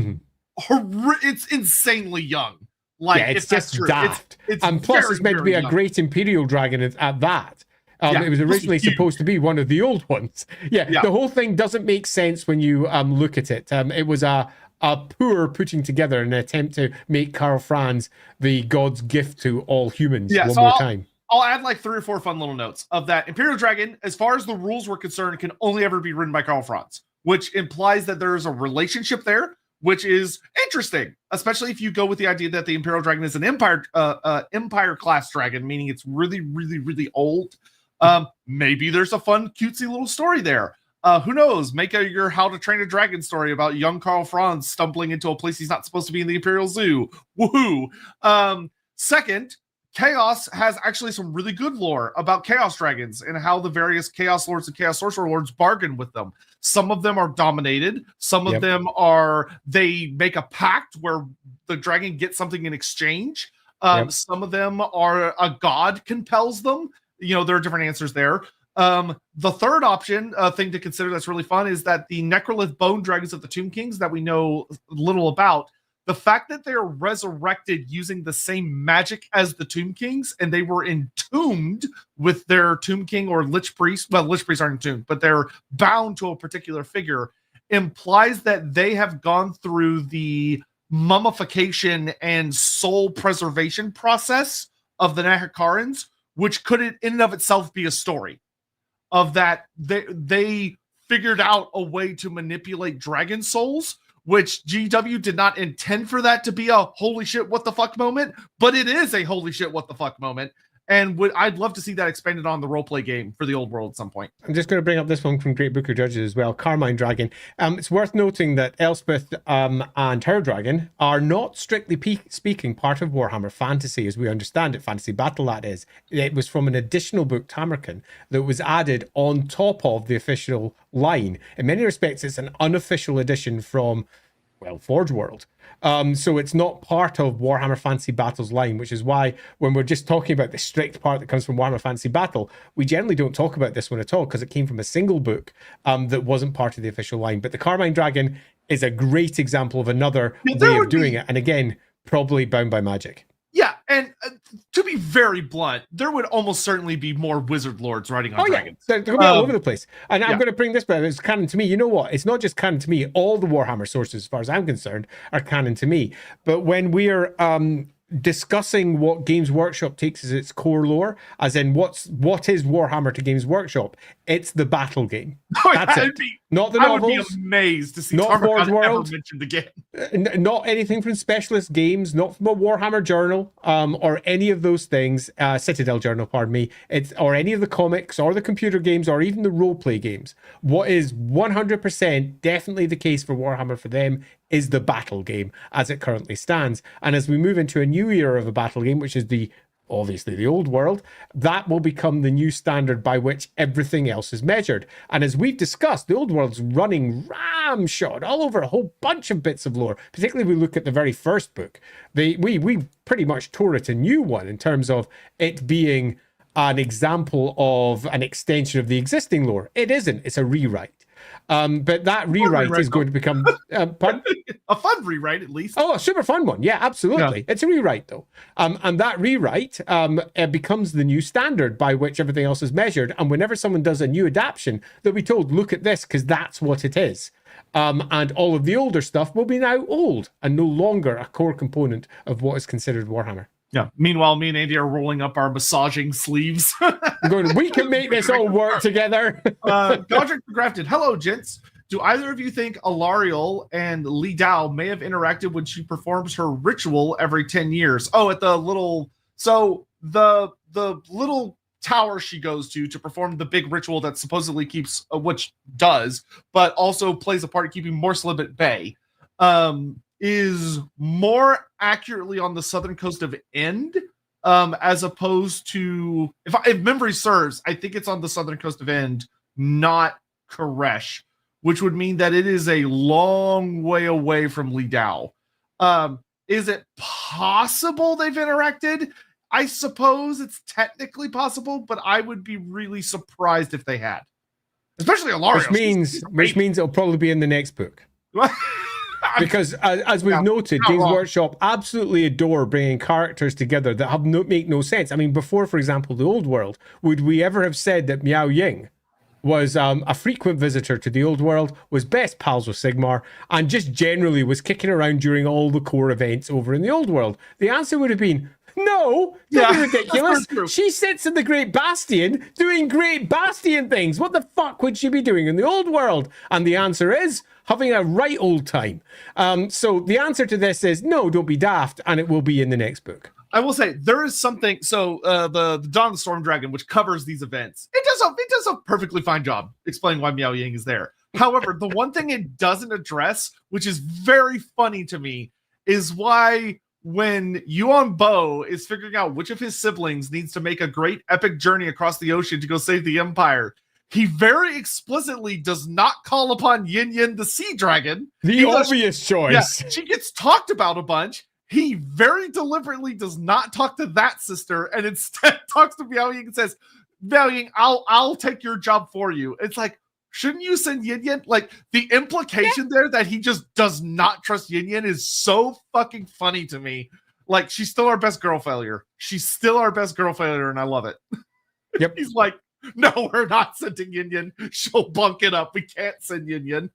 it's insanely young. Like, it's just daft. And plus, it's meant to be a great Imperial dragon at that. It was originally supposed to be one of the old ones. Yeah, the whole thing doesn't make sense when you look at it. It was a poor putting together an attempt to make Karl Franz the god's gift to all humans more time. I'll add like 3 or 4 fun little notes of that. Imperial Dragon, as far as the rules were concerned, can only ever be written by Karl Franz, which implies that there is a relationship there, which is interesting, especially if you go with the idea that the Imperial Dragon is an Empire class dragon, meaning it's really, really, really old. Maybe there's a fun, cutesy little story there. Who knows? Make your How to Train a Dragon story about young Karl Franz stumbling into a place he's not supposed to be in the Imperial Zoo. Woohoo! Second, Chaos has actually some really good lore about Chaos Dragons and how the various Chaos Lords and Chaos Sorcerer Lords bargain with them. Some of them are dominated. Some of them they make a pact where the dragon gets something in exchange. Some of them are a god compels them. There are different answers there. The third option, thing to consider that's really fun, is that the Necrolith Bone Dragons of the Tomb Kings that we know little about, the fact that they are resurrected using the same magic as the Tomb Kings, and they were entombed with their Tomb King or Lich Priest. Well, Lich Priests aren't entombed, but they're bound to a particular figure, implies that they have gone through the mummification and soul preservation process of the Nahakarans, which could in and of itself be a story of that they figured out a way to manipulate dragon souls, which GW did not intend for that to be a holy shit what the fuck moment, but it is a holy shit what the fuck moment. And I'd love to see that expanded on the roleplay game for the old world at some point. I'm just going to bring up this one from Great Book of Judges as well, Carmine Dragon. It's worth noting that Elspeth and her dragon are not, strictly speaking, part of Warhammer Fantasy as we understand it, Fantasy Battle that is. It was from an additional book, Tamarkin, that was added on top of the official line. In many respects, it's an unofficial addition from, well, Forge World. So it's not part of Warhammer Fantasy Battle's line, which is why when we're just talking about the strict part that comes from Warhammer Fantasy Battle, we generally don't talk about this one at all because it came from a single book that wasn't part of the official line. But the Carmine Dragon is a great example of another way of doing it. And again, probably bound by magic. Yeah, and to be very blunt, there would almost certainly be more wizard lords riding on dragons. Yeah. They're going to be all over the place. And I'm going to bring this back. It's canon to me. You know what? It's not just canon to me. All the Warhammer sources, as far as I'm concerned, are canon to me. But when we're discussing what Games Workshop takes as its core lore, as in what is Warhammer to Games Workshop, it's the battle game. That's it. Not the novels. I would be amazed to see not Forge World ever mentioned again. Not anything from Specialist Games, not from a Warhammer journal, or any of those things. Citadel journal, pardon me. Or any of the comics, or the computer games, or even the roleplay games. What is 100% definitely the case for Warhammer for them is the battle game as it currently stands. And as we move into a new era of a battle game, which is obviously the old world, that will become the new standard by which everything else is measured. And as we've discussed, the old world's running ramshot all over a whole bunch of bits of lore, particularly if we look at the very first book. We pretty much tore it a new one in terms of it being an example of an extension of the existing lore. It isn't, it's a rewrite. But that rewrite is going to become a fun rewrite, at least. Oh, a super fun one. Yeah, absolutely. Yeah. It's a rewrite, though. And that rewrite becomes the new standard by which everything else is measured. And whenever someone does a new adaptation, they'll be told, look at this, because that's what it is. And all of the older stuff will be now old and no longer a core component of what is considered Warhammer. Yeah. Meanwhile, me and Andy are rolling up our massaging sleeves. Going, we can make this all work together. Godric Grafted. Hello, gents. Do either of you think Alariel and Li Dao may have interacted when she performs her ritual every 10 years? Oh, at the little... So the little tower she goes to perform the big ritual that supposedly keeps... which does, but also plays a part in keeping Morslib at bay. Is more accurately on the southern coast of End, as opposed to, if memory serves, I think it's on the southern coast of End, not Koresh, which would mean that it is a long way away from Li Dao. Is it possible they've interacted? I suppose it's technically possible, but I would be really surprised if they had. Especially Alariel. Which means it'll probably be in the next book. Because as we've noted, Games Workshop absolutely adore bringing characters together that make no sense. I mean, before, for example, the old world, would we ever have said that Miao Ying was a frequent visitor to the old world, was best pals with Sigmar, and just generally was kicking around during all the core events over in the old world? The answer would have been, no, that's ridiculous. She sits in the Great Bastion doing Great Bastion things. What the fuck would she be doing in the old world? And the answer is having a right old time. So the answer to this is no, don't be daft, and it will be in the next book. I will say there is something. So the Dawn of the Storm Dragon, which covers these events, it does a perfectly fine job explaining why Miao Ying is there. However, the one thing it doesn't address, which is very funny to me, is why when Yuan Bo is figuring out which of his siblings needs to make a great epic journey across the ocean to go save the Empire, he very explicitly does not call upon Yin Yin the Sea Dragon. The obvious choice. Yeah, she gets talked about a bunch. He very deliberately does not talk to that sister and instead talks to Miao Ying and says, Miao Ying, I'll take your job for you. It's like, shouldn't you send Yin Yin? Like, the implication there that he just does not trust Yin Yin is so fucking funny to me. Like, she's still our best girl failure. She's still our best girl failure, and I love it. Yep. He's like, no, we're not sending Yin Yin. She'll bunk it up. We can't send Yin Yin.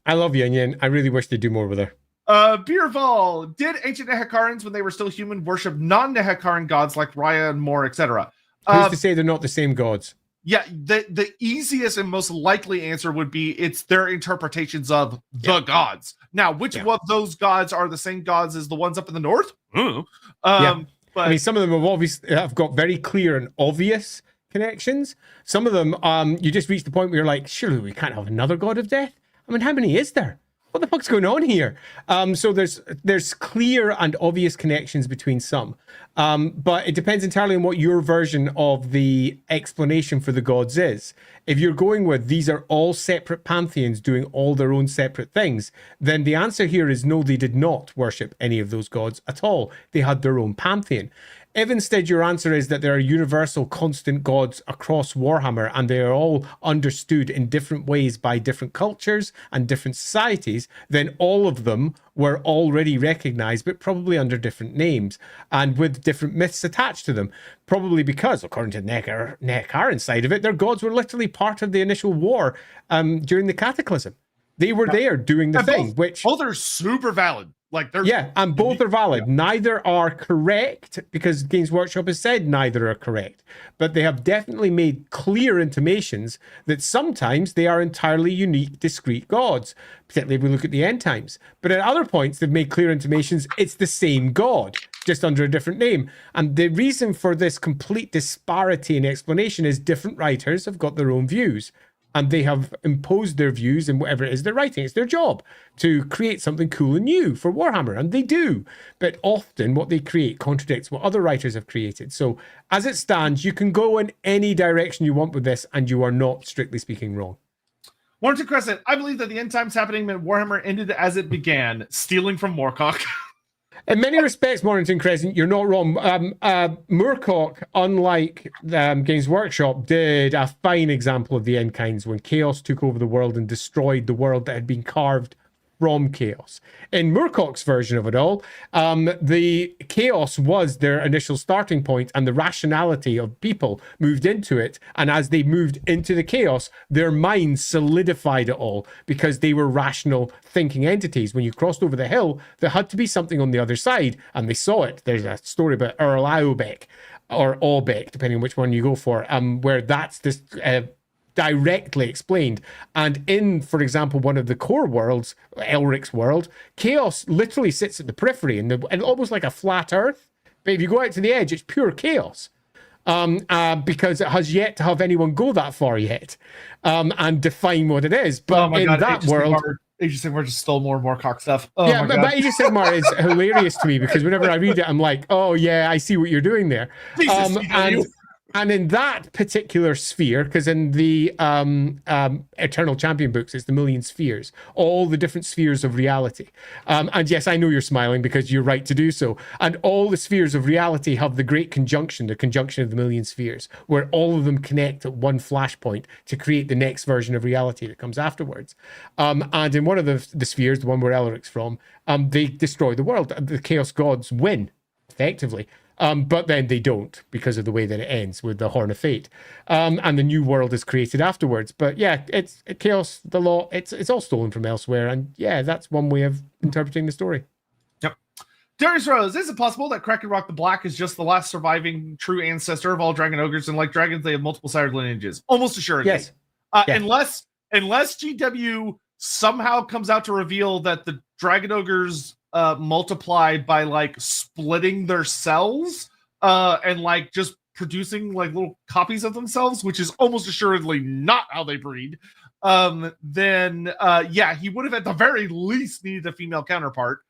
I love Yin Yin. I really wish they'd do more with her. Beerval, did ancient Nehekarans, when they were still human, worship non-Nehekaran gods like Raya and Mor, etc.? Who's to say they're not the same gods? Yeah, the easiest and most likely answer would be it's their interpretations of the gods. Now, which of those gods are the same gods as the ones up in the north? But I mean, some of them have got very clear and obvious connections. Some of them, you just reach the point where you're like, surely we can't have another god of death. I mean, how many is there? What the fuck's going on here? So there's clear and obvious connections between some. But it depends entirely on what your version of the explanation for the gods is. If you're going with these are all separate pantheons doing all their own separate things, then the answer here is no, they did not worship any of those gods at all. They had their own pantheon. If instead your answer is that there are universal constant gods across Warhammer and they are all understood in different ways by different cultures and different societies, then all of them were already recognized, but probably under different names and with different myths attached to them. Probably because, according to the Nehekaran side of it, their gods were literally part of the initial war during the Cataclysm. They were there doing the thing, which both are super valid. Like they're and both are valid. Neither are correct because Games Workshop has said neither are correct, but they have definitely made clear intimations that sometimes they are entirely unique, discrete gods, particularly if we look at the end times. But at other points, they've made clear intimations it's the same god, just under a different name. And the reason for this complete disparity in explanation is different writers have got their own views. And they have imposed their views in whatever it is they're writing. It's their job to create something cool and new for Warhammer, and they do. But often what they create contradicts what other writers have created. So as it stands, you can go in any direction you want with this, and you are not, strictly speaking, wrong. Warrington Crescent, I believe that the end times happening meant Warhammer ended as it began, stealing from Moorcock. In many respects, Mornington Crescent, you're not wrong. Moorcock, unlike Games Workshop, did a fine example of the end kinds when chaos took over the world and destroyed the world that had been carved from chaos. In Moorcock's version of it all, the chaos was their initial starting point, and the rationality of people moved into it. And as they moved into the chaos, their minds solidified it all because they were rational thinking entities. When you crossed over the hill, there had to be something on the other side, and they saw it. There's a story about Earl Aubeck, or Aubeck, depending on which one you go for, where that's this directly explained. And in, for example, one of the core worlds, Elric's world, chaos literally sits at the periphery and almost like a flat earth. But if you go out to the edge, it's pure chaos. Because it has yet to have anyone go that far yet and define what it is. But in that world, Age of Sigmar just stole more and more cock stuff. But Age of Sigmar is hilarious to me because whenever I read it, I'm like, oh yeah, I see what you're doing there. And in that particular sphere, because in the Eternal Champion books, it's the Million Spheres, all the different spheres of reality. And yes, I know you're smiling because you're right to do so. And all the spheres of reality have the great conjunction, the conjunction of the Million Spheres, where all of them connect at one flashpoint to create the next version of reality that comes afterwards. And in one of the spheres, the one where Elric's from, they destroy the world. The Chaos Gods win, effectively. But then they don't because of the way that it ends with the Horn of Fate. And the new world is created afterwards. But yeah, it's chaos, the law, it's all stolen from elsewhere. And yeah, that's one way of interpreting the story. Yep. Darius Rose, is it possible that Kraken Rock the Black is just the last surviving true ancestor of all dragon ogres? And like dragons, they have multiple sired lineages. Almost assuredly. Yes. Unless GW somehow comes out to reveal that the dragon ogres multiply by like splitting their cells and like just producing like little copies of themselves, which is almost assuredly not how they breed, then he would have at the very least needed a female counterpart,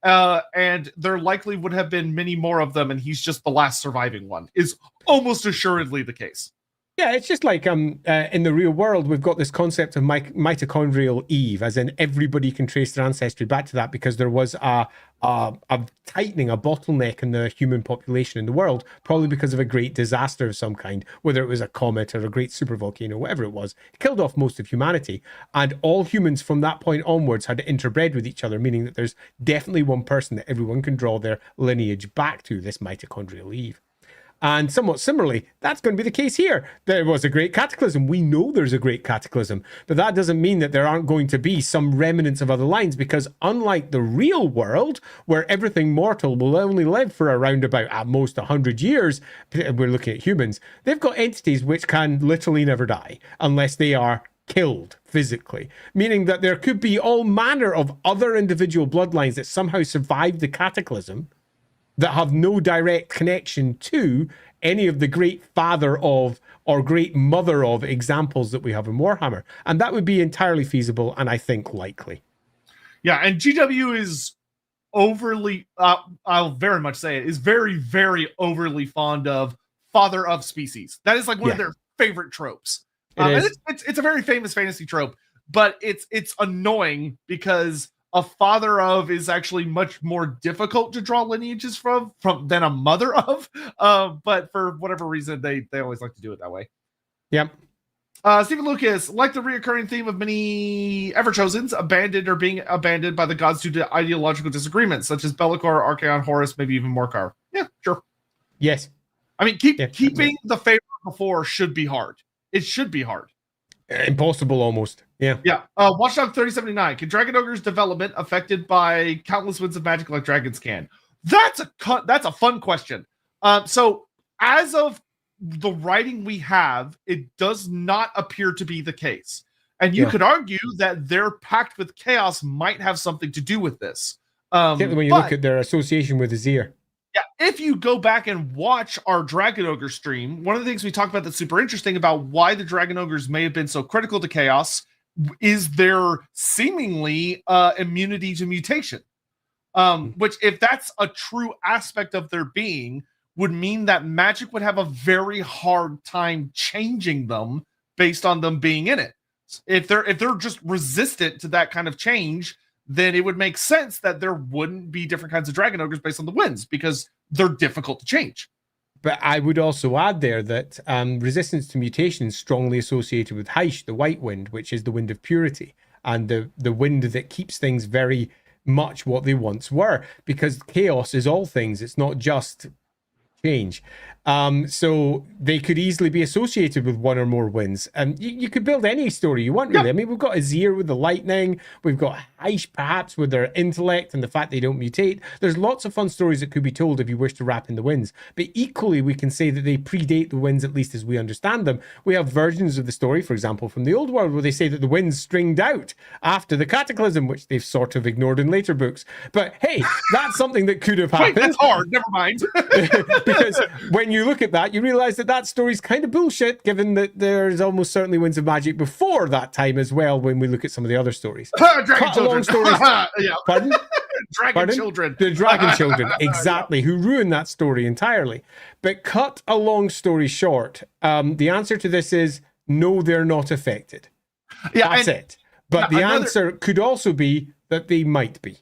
and there likely would have been many more of them, and he's just the last surviving one, is almost assuredly the case. Yeah, it's just like in the real world, we've got this concept of mitochondrial Eve, as in everybody can trace their ancestry back to that because there was a tightening, a bottleneck in the human population in the world, probably because of a great disaster of some kind, whether it was a comet or a great supervolcano, whatever it was. It killed off most of humanity. And all humans from that point onwards had interbred with each other, meaning that there's definitely one person that everyone can draw their lineage back to, this mitochondrial Eve. And somewhat similarly, that's going to be the case here. There was a great cataclysm. We know there's a great cataclysm, but that doesn't mean that there aren't going to be some remnants of other lines, because unlike the real world, where everything mortal will only live for around about at most 100 years, we're looking at humans, they've got entities which can literally never die unless they are killed physically, meaning that there could be all manner of other individual bloodlines that somehow survived the cataclysm that have no direct connection to any of the great father of or great mother of examples that we have in Warhammer. And that would be entirely feasible and I think likely. Yeah, and GW is overly, I'll very much say it, is very, very overly fond of father of species. That is like one of their favorite tropes. And it's a very famous fantasy trope, but it's annoying because a father of is actually much more difficult to draw lineages from than a mother of. But for whatever reason, they always like to do it that way. Yep. Stephen Lucas, like the reoccurring theme of many Everchosens, abandoned or being abandoned by the gods due to ideological disagreements, such as Be'lakor, Archaon, Horus, maybe even Morkar. Yeah, sure. Yes. I mean, keeping the favorite before should be hard. It should be hard. Impossible almost. Yeah. Yeah. Watchdog 3079. Can Dragon Ogre's development affected by countless winds of magic like dragons can? That's a fun question. So as of the writing we have, it does not appear to be the case. And you could argue that their pact with chaos might have something to do with this. Particularly when you look at their association with Azir. Yeah, if you go back and watch our Dragon Ogre stream, one of the things we talked about that's super interesting about why the Dragon Ogres may have been so critical to chaos is their seemingly immunity to mutation. Which, if that's a true aspect of their being, would mean that magic would have a very hard time changing them based on them being in it. If they're just resistant to that kind of change, then it would make sense that there wouldn't be different kinds of Dragon Ogres based on the winds, because they're difficult to change. But I would also add there that resistance to mutation is strongly associated with Haish, the white wind, which is the wind of purity, and the wind that keeps things very much what they once were, because chaos is all things. It's not just change. So they could easily be associated with one or more winds. And you could build any story you want, really. I mean, we've got Azir with the lightning. We've got Haish, perhaps, with their intellect and the fact they don't mutate. There's lots of fun stories that could be told if you wish to wrap in the winds. But equally, we can say that they predate the winds, at least as we understand them. We have versions of the story, for example, from the old world, where they say that the winds stringed out after the cataclysm, which they've sort of ignored in later books. But hey, that's something that could have happened. Wait, that's hard. Never mind. Because when you look at that, you realize that that story's kind of bullshit, given that there's almost certainly winds of magic before that time as well, when we look at some of the other stories. Dragon children. Pardon? Dragon children. The dragon children, exactly, who ruined that story entirely. But cut a long story short, the answer to this is no, they're not affected. Yeah, that's it. But the answer could also be that they might be.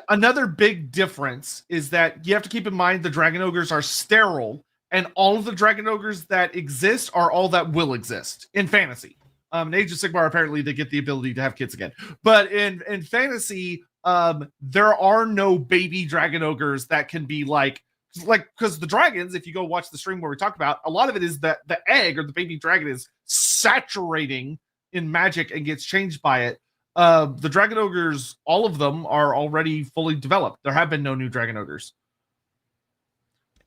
Another big difference is that you have to keep in mind the Dragon Ogres are sterile, and all of the Dragon Ogres that exist are all that will exist in fantasy. In Age of Sigmar, apparently they get the ability to have kids again. But in fantasy, there are no baby Dragon Ogres that can be like, because the dragons, if you go watch the stream where we talked about, a lot of it is that the egg or the baby dragon is saturating in magic and gets changed by it. The Dragon Ogres, all of them are already fully developed. There have been no new Dragon Ogres.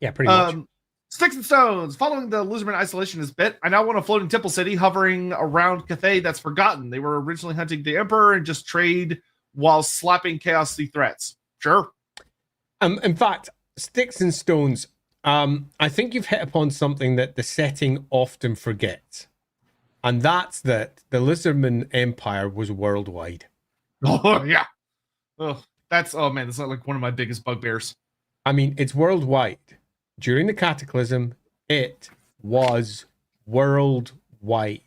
Yeah, pretty much. Sticks and Stones. Following the Lizardman isolationist bit, I now want a floating temple city hovering around Cathay that's forgotten. They were originally hunting the Emperor and just trade while slapping Chaos Sea threats. Sure. In fact, Sticks and Stones, I think you've hit upon something that the setting often forgets. And that's that the Lizardman Empire was worldwide. Oh, yeah. Oh, that's like one of my biggest bugbears. I mean, it's worldwide. During the Cataclysm, it was worldwide. worldwide,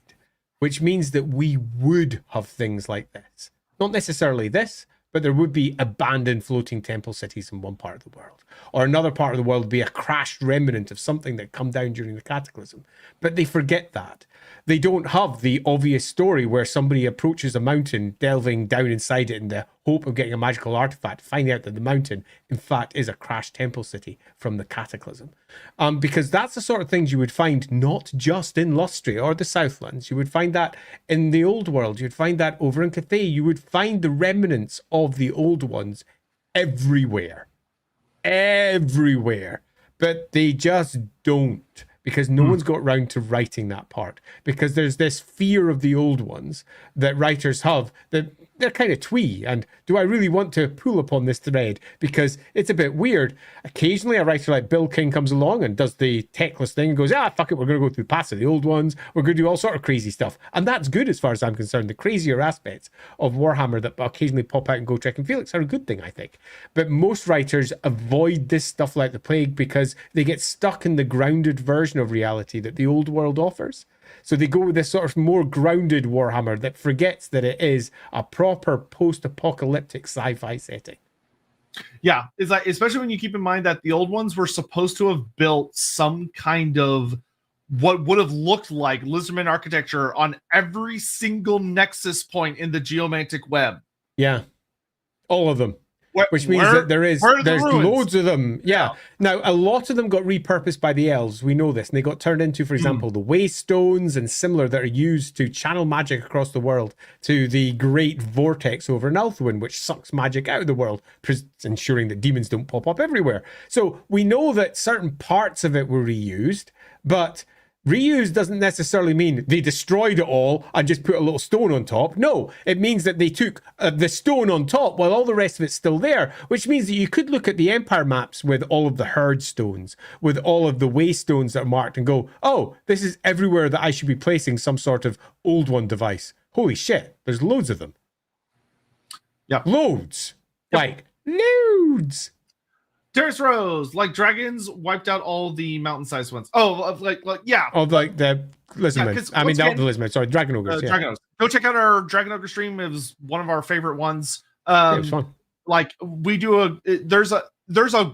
which means that we would have things like this. Not necessarily this, but there would be abandoned floating temple cities in one part of the world. Or another part of the world would be a crashed remnant of something that come down during the cataclysm. But they forget that. They don't have the obvious story where somebody approaches a mountain, delving down inside it in the hope of getting a magical artifact, finding out that the mountain, in fact, is a crashed temple city from the cataclysm. Because that's the sort of things you would find not just in Lustria or the Southlands. You would find that in the old world. You'd find that over in Cathay. You would find the remnants of the old ones everywhere. Everywhere. But they just don't. Because no one's got round to writing that part. Because there's this fear of the old ones that writers have, that they're kind of twee. And do I really want to pull upon this thread? Because it's a bit weird. Occasionally a writer like Bill King comes along and does the techless thing and goes, fuck it, we're going to go through past of the old ones. We're going to do all sort of crazy stuff. And that's good as far as I'm concerned. The crazier aspects of Warhammer that occasionally pop out and go Trek and Felix are a good thing, I think. But most writers avoid this stuff like the plague because they get stuck in the grounded version of reality that the old world offers. So they go with this sort of more grounded Warhammer that forgets that it is a proper post-apocalyptic sci-fi setting. Yeah, it's like, especially when you keep in mind that the old ones were supposed to have built some kind of what would have looked like Lizardman architecture on every single nexus point in the geomantic web. Yeah, all of them. Which means that there's loads of them. Yeah. Now, a lot of them got repurposed by the elves. We know this. And they got turned into, for example, the waste stones and similar that are used to channel magic across the world to the great vortex over in Althwin, which sucks magic out of the world, ensuring that demons don't pop up everywhere. So we know that certain parts of it were reused, but reuse doesn't necessarily mean they destroyed it all and just put a little stone on top. No, it means that they took the stone on top while all the rest of it's still there, which means that you could look at the Empire maps with all of the herd stones, with all of the way stones that are marked and go, oh, this is everywhere that I should be placing some sort of old one device. Holy shit, there's loads of them. Yeah. Loads. Yep. Like, loads. Terrace Rose, like dragons, wiped out all the mountain-sized ones. Oh, yeah. Oh, like the Lizardmen. I mean, not the Lizardmen. Sorry, Dragon Ogres. Yeah. Dragon Ogres. Go check out our Dragon Ogre stream. It was one of our favorite ones. Yeah, it was fun. Like we do there's a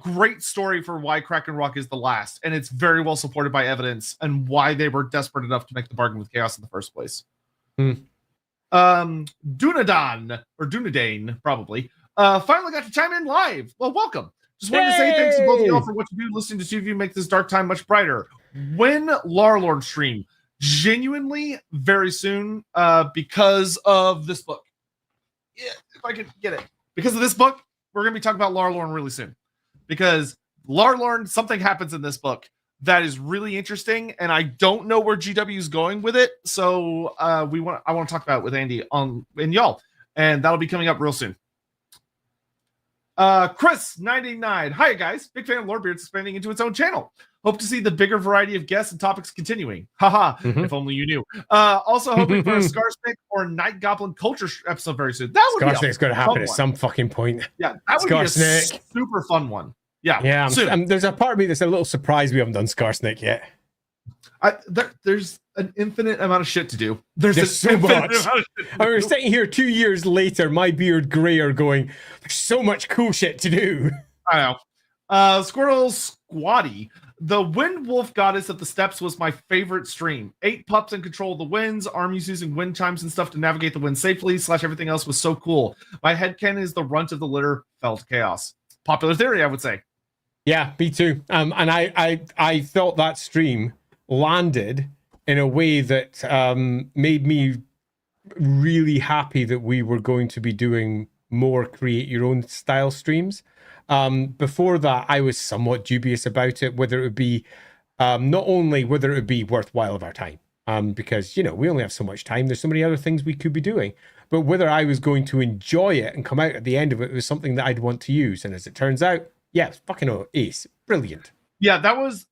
great story for why Kraken Rock is the last, and it's very well supported by evidence and why they were desperate enough to make the bargain with Chaos in the first place. Dunadan or Dunadane probably finally got to chime in live. Well, welcome. Just wanted to say thanks to both of y'all for what you do, listening to two of you make this dark time much brighter. When Larlord stream, genuinely very soon, because of this book. Yeah, if I can get it. Because of this book, we're going to be talking about Larlorn really soon. Because Larlorn, something happens in this book that is really interesting, and I don't know where GW is going with it. So I want to talk about it with Andy and y'all, and that'll be coming up real soon. Chris99, hi guys, big fan of Lorebeards expanding into its own channel. Hope to see the bigger variety of guests and topics continuing. Haha, if only you knew. Also hoping for a Skarsnik or Night Goblin culture episode very soon. That would Skarsnik's going to happen at some fucking point. Yeah, that would be a super fun one. Yeah, there's a part of me that's a little surprised we haven't done Skarsnik yet. There's an infinite amount of shit to do. There's so much. We're sitting here 2 years later, my beard grayer going, there's so much cool shit to do. I know. Squirrel Squatty, the Wind Wolf Goddess of the Steppes was my favorite stream. 8 pups in control of the winds, armies using wind chimes and stuff to navigate the wind safely, / everything else was so cool. My headcanon is the runt of the litter felt chaos. Popular theory, I would say. Yeah, me too. And I thought that stream landed in a way that made me really happy that we were going to be doing more create your own style streams. Before that, I was somewhat dubious about it, whether it would be not only whether it would be worthwhile of our time, because, you know, we only have so much time. There's so many other things we could be doing, but whether I was going to enjoy it and come out at the end of it was something that I'd want to use. And as it turns out, yeah, it's fucking ace. Brilliant. Yeah, that was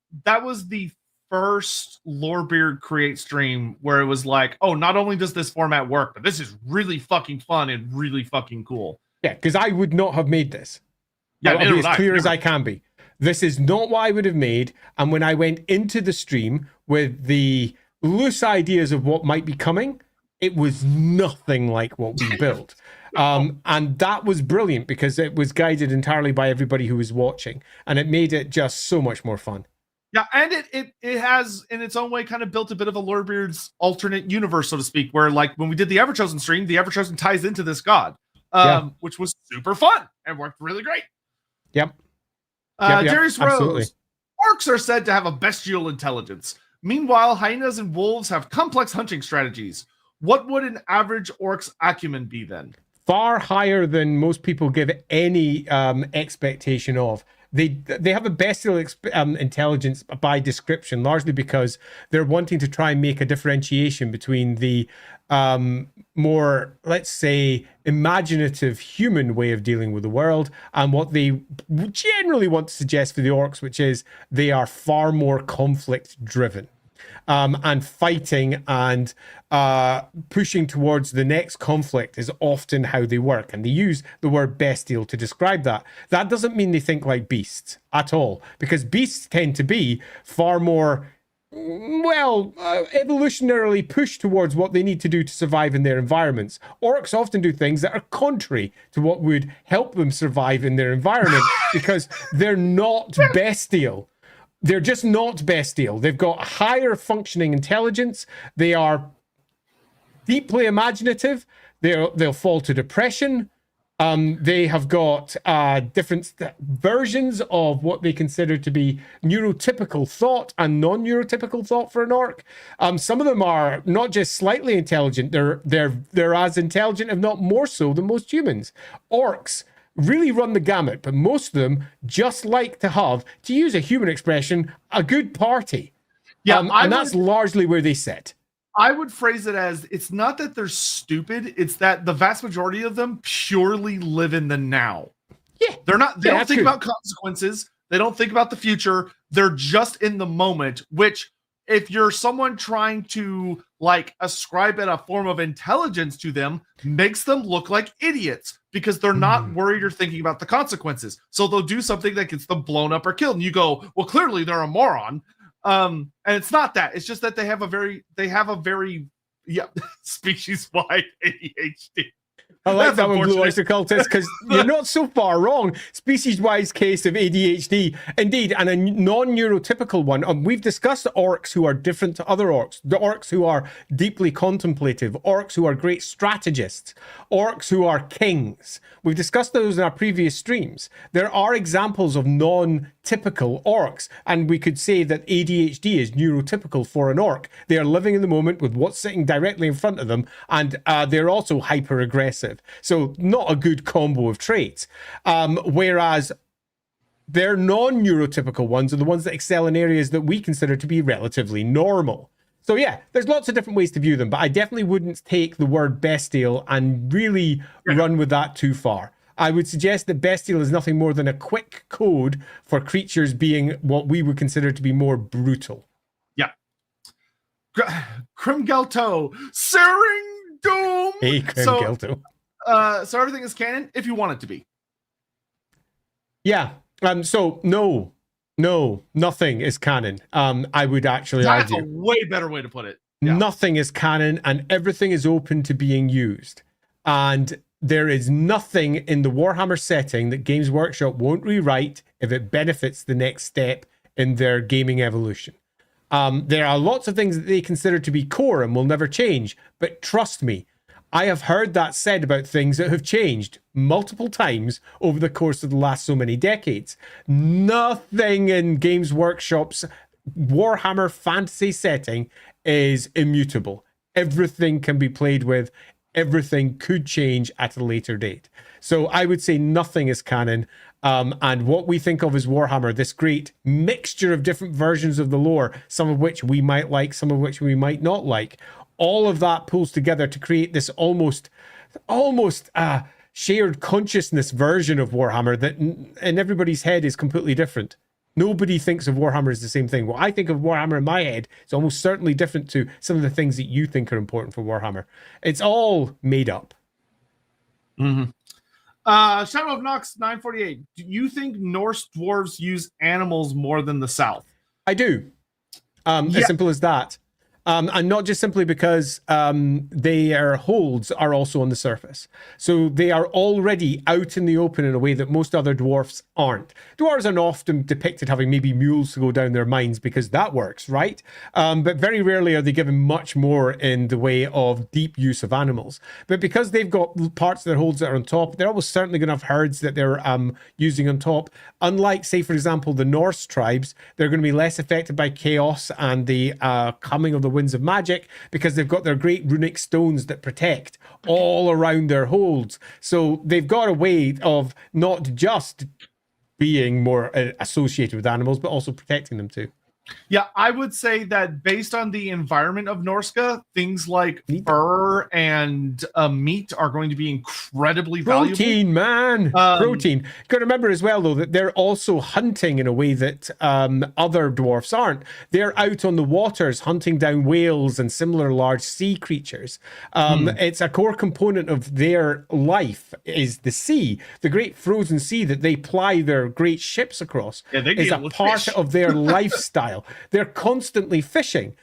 the first Lorebeard create stream where it was like, oh, not only does this format work, but this is really fucking fun and really fucking cool. Yeah, because I would not have made this. Yeah, I'll be as clear as I can be. This is not what I would have made. And when I went into the stream with the loose ideas of what might be coming. It was nothing like what we built. And that was brilliant because it was guided entirely by everybody who was watching, and it made it just so much more fun. Yeah, and it has in its own way kind of built a bit of a Lorebeards alternate universe, so to speak, where like when we did the Everchosen stream, the Everchosen ties into this god, which was super fun and worked really great. Yep. Darius Rose, absolutely. orcs are said to have a bestial intelligence. Meanwhile, hyenas and wolves have complex hunting strategies. What would an average orc's acumen be then? Far higher than most people give any expectation of. They have a bestial intelligence by description, largely because they're wanting to try and make a differentiation between the more, let's say, imaginative human way of dealing with the world and what they generally want to suggest for the orcs, which is they are far more conflict driven. And fighting and pushing towards the next conflict is often how they work. And they use the word bestial to describe that. That doesn't mean they think like beasts at all, because beasts tend to be far more, evolutionarily pushed towards what they need to do to survive in their environments. Orcs often do things that are contrary to what would help them survive in their environment because they're not bestial. They're just not bestial. They've got higher functioning intelligence. They are deeply imaginative. They'll fall to depression. They have got different versions of what they consider to be neurotypical thought and non-neurotypical thought for an orc. Some of them are not just slightly intelligent. They're as intelligent, if not more so, than most humans. Orcs really run the gamut, but most of them just like to have, to use a human expression, a good party. Yeah, and that's largely where they sit. I would phrase it as, it's not that they're stupid, it's that the vast majority of them purely live in the now. Yeah. They don't think about consequences. They don't think about the future. They're just in the moment, which if you're someone trying to like ascribe a form of intelligence to them, makes them look like idiots because they're not worried or thinking about the consequences. So they'll do something that gets them blown up or killed. And you go, well, clearly they're a moron. And it's not that. It's just that they have a very species-wide ADHD. I like that one, Blue Oyster Cultist, because you're not so far wrong. Species-wise case of ADHD, indeed, and a non-neurotypical one. We've discussed orcs who are different to other orcs. The orcs who are deeply contemplative, orcs who are great strategists, orcs who are kings. We've discussed those in our previous streams. There are examples of non-typical orcs, and we could say that ADHD is neurotypical for an orc. They are living in the moment with what's sitting directly in front of them, and they're also hyper-aggressive. So not a good combo of traits. Whereas their non-neurotypical ones are the ones that excel in areas that we consider to be relatively normal. So yeah, there's lots of different ways to view them, but I definitely wouldn't take the word bestial and really run with that too far. I would suggest that bestial is nothing more than a quick code for creatures being what we would consider to be more brutal. Yeah. Krimgelto, Saring Doom. Hey, Krimgelto. So everything is canon if you want it to be. Yeah. So no, nothing is canon. I would actually argue. That's a way better way to put it. Yeah. Nothing is canon and everything is open to being used. And there is nothing in the Warhammer setting that Games Workshop won't rewrite if it benefits the next step in their gaming evolution. There are lots of things that they consider to be core and will never change. But trust me, I have heard that said about things that have changed multiple times over the course of the last so many decades. Nothing in Games Workshop's Warhammer Fantasy setting is immutable. Everything can be played with. Everything could change at a later date. So I would say nothing is canon. And what we think of as Warhammer, this great mixture of different versions of the lore, some of which we might like, some of which we might not like, all of that pulls together to create this almost shared consciousness version of Warhammer that in everybody's head is completely different. Nobody thinks of Warhammer as the same thing. What I think of Warhammer in my head is almost certainly different to some of the things that you think are important for Warhammer. It's all made up. Mm-hmm. Shadow of Nox 948. Do you think Norse dwarves use animals more than the South? I do. As simple as that. And not just simply because their holds are also on the surface. So they are already out in the open in a way that most other dwarfs aren't. Dwarves are often depicted having maybe mules to go down their mines because that works, right? But very rarely are they given much more in the way of deep use of animals. But because they've got parts of their holds that are on top, they're almost certainly going to have herds that they're using on top. Unlike, say, for example, the Norse tribes, they're going to be less affected by chaos and the coming of the winds of magic because they've got their great runic stones that protect all around their holds. So they've got a way of not just being more associated with animals, but also protecting them too. Yeah, I would say that based on the environment of Norska, things like fur and meat are going to be incredibly valuable. Protein, man. Protein. Got to remember as well, though, that they're also hunting in a way that other dwarfs aren't. They're out on the waters hunting down whales and similar large sea creatures. It's a core component of their life is the sea, the great frozen sea that they ply their great ships across. Yeah, is a part of their lifestyle. They're constantly fishing,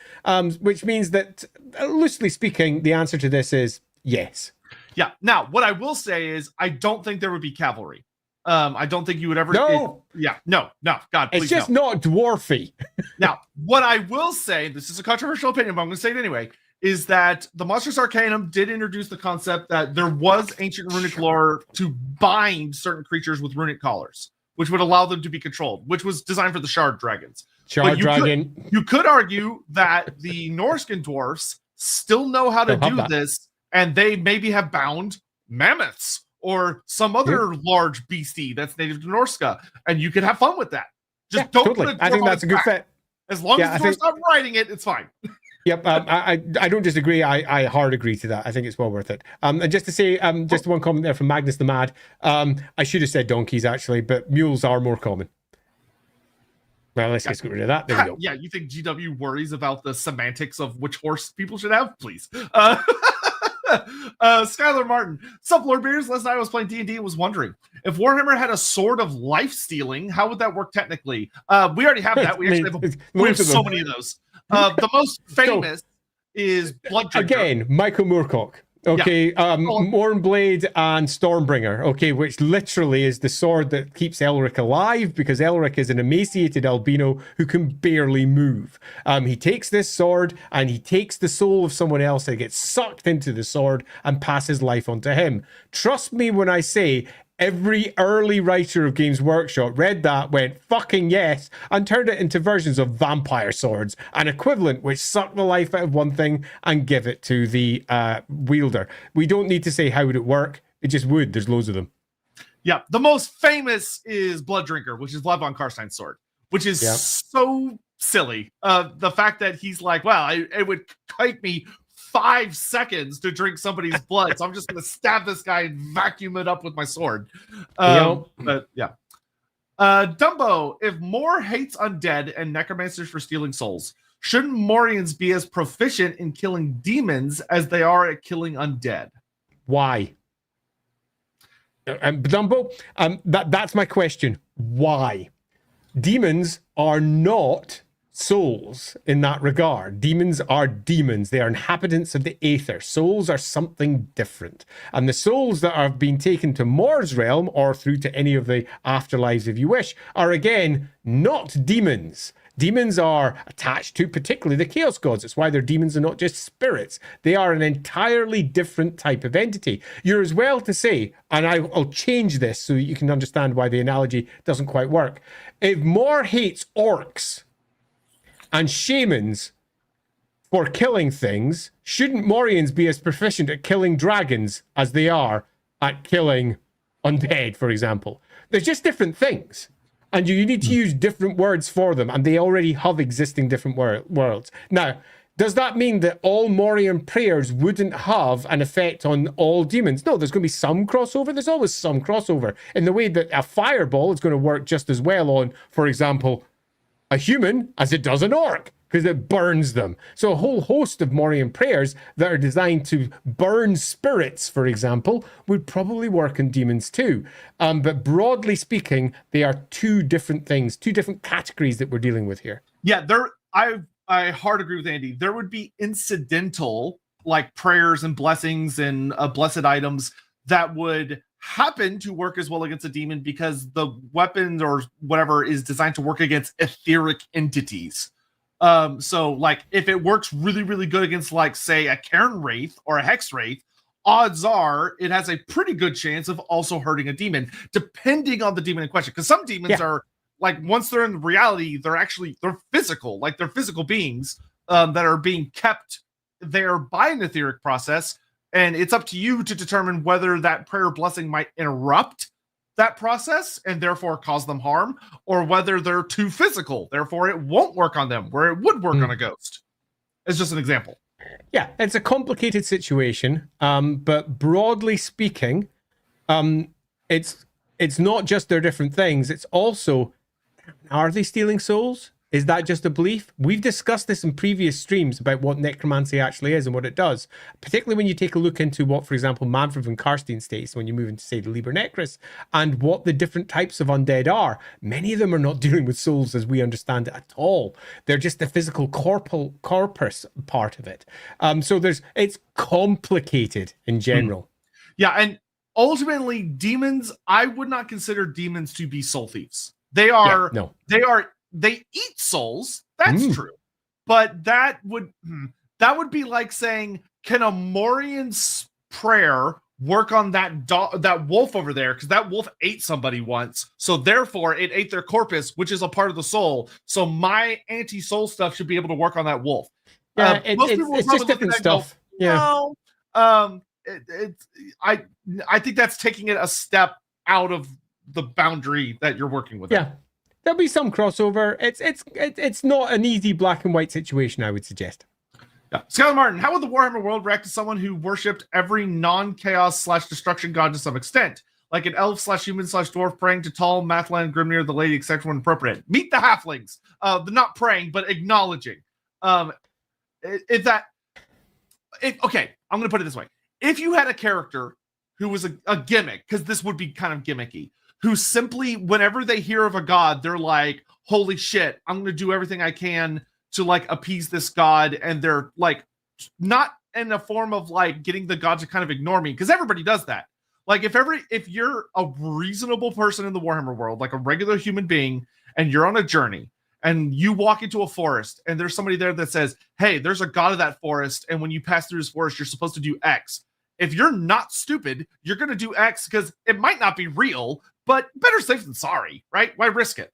which means that, loosely speaking, the answer to this is yes. Yeah. Now, what I will say is I don't think there would be cavalry. I don't think you would ever. No. No. God, please, it's just not dwarfy. Now, what I will say, this is a controversial opinion, but I'm going to say it anyway, is that the Monsters Arcanum did introduce the concept that there was ancient runic lore to bind certain creatures with runic collars, which would allow them to be controlled, which was designed for the shard dragons. Shard dragon. You could argue that the Norscan dwarfs still know how to do this, and they maybe have bound mammoths or some other large beastie that's native to Norska, and you could have fun with that. Just don't totally. put it I think that's a good fit. As long as the dwarf's not writing it, it's fine. Yep, I don't disagree. I hard agree to that. I think it's well worth it. And just to say, just one comment there from Magnus the Mad. I should have said donkeys actually, but mules are more common. Well, let's just get rid of that. There we go. Yeah, you think GW worries about the semantics of which horse people should have? Please. Skylar Martin. Sup, Lorebeards? Last night I was playing D&D and was wondering if Warhammer had a sword of life stealing, how would that work technically? We already have that. We actually have so many of those. The most famous is Blood Drinker. Again, Michael Moorcock. Okay, Mornblade and Stormbringer, okay, which literally is the sword that keeps Elric alive because Elric is an emaciated albino who can barely move. He takes this sword and he takes the soul of someone else and gets sucked into the sword and passes life on to him. Trust me when I say every early writer of Games Workshop read that, went fucking yes, and turned it into versions of vampire swords, an equivalent which suck the life out of one thing and give it to the wielder. We don't need to say how would it work. It just would. There's loads of them. Yeah, the most famous is Blood Drinker, which is Vlad von Karstein's sword, which is so silly. The fact that he's like, well, it would take me 5 seconds to drink somebody's blood, so I'm just going to stab this guy and vacuum it up with my sword. But yeah. Dumbo, if Moore hates undead and necromancers for stealing souls, shouldn't Morians be as proficient in killing demons as they are at killing undead? Why? Dumbo, that's my question. Why? Demons are not souls in that regard. Demons are demons. They are inhabitants of the aether. Souls are something different. And the souls that have been taken to Mor's realm or through to any of the afterlives, if you wish, are again not demons. Demons are attached to particularly the Chaos Gods. It's why they're demons and not just spirits. They are an entirely different type of entity. You're as well to say, and I'll change this so that you can understand why the analogy doesn't quite work. If Mor hates orcs and shamans for killing things, shouldn't Morians be as proficient at killing dragons as they are at killing undead, for example? There's just different things. And you need to use different words for them, and they already have existing different worlds. Now, does that mean that all Morian prayers wouldn't have an effect on all demons? No, there's going to be some crossover. There's always some crossover in the way that a fireball is going to work just as well on, for example, a human as it does an orc, because it burns them. So a whole host of Morian prayers that are designed to burn spirits, for example, would probably work in demons too. But broadly speaking, they are two different things, two different categories that we're dealing with here. Yeah, I hard agree with Andy. There would be incidental, like prayers and blessings and blessed items that would happen to work as well against a demon because the weapon or whatever is designed to work against etheric entities. So like if it works really, really good against like say a Cairn Wraith or a Hex Wraith, odds are it has a pretty good chance of also hurting a demon, depending on the demon in question. Because some demons are like once they're in reality, they're physical, like they're physical beings that are being kept there by an etheric process. And it's up to you to determine whether that prayer blessing might interrupt that process and therefore cause them harm, or whether they're too physical, therefore it won't work on them, where it would work on a ghost. It's just an example. Yeah, it's a complicated situation, but broadly speaking, it's not just they're different things. It's also, are they stealing souls? Is that just a belief? We've discussed this in previous streams about what necromancy actually is and what it does, particularly when you take a look into what, for example, Manfred von Karstein states when you move into, say, the Liber Necris, and what the different types of undead are. Many of them are not dealing with souls as we understand it at all. They're just the physical corpus part of it. So it's complicated in general. Yeah, and ultimately, demons, I would not consider demons to be soul thieves. They eat souls. That's true. But that would be like saying, can a Morian's prayer work on that wolf over there? Because that wolf ate somebody once. So therefore it ate their corpus, which is a part of the soul. So my anti-soul stuff should be able to work on that wolf. Yeah, it's just different stuff. No, I think that's taking it a step out of the boundary that you're working with. Yeah. There'll be some crossover. It's not an easy black and white situation, I would suggest. Yeah. Skylar Martin, how would the Warhammer world react to someone who worshipped every non-chaos/destruction god to some extent? Like an elf/human/dwarf praying to Tall, Mathlan, Grimnir, the Lady, etc. when appropriate. Meet the halflings. They're not praying, but acknowledging. Okay, I'm going to put it this way. If you had a character who was a gimmick, because this would be kind of gimmicky, who simply, whenever they hear of a god, they're like, holy shit, I'm going to do everything I can to like appease this god. And they're like, not in a form of like getting the god to kind of ignore me, because everybody does that. Like if you're a reasonable person in the Warhammer world, like a regular human being, and you're on a journey and you walk into a forest and there's somebody there that says, hey, there's a god of that forest. And when you pass through his forest, you're supposed to do X. If you're not stupid, you're going to do X because it might not be real, but better safe than sorry, right? Why risk it?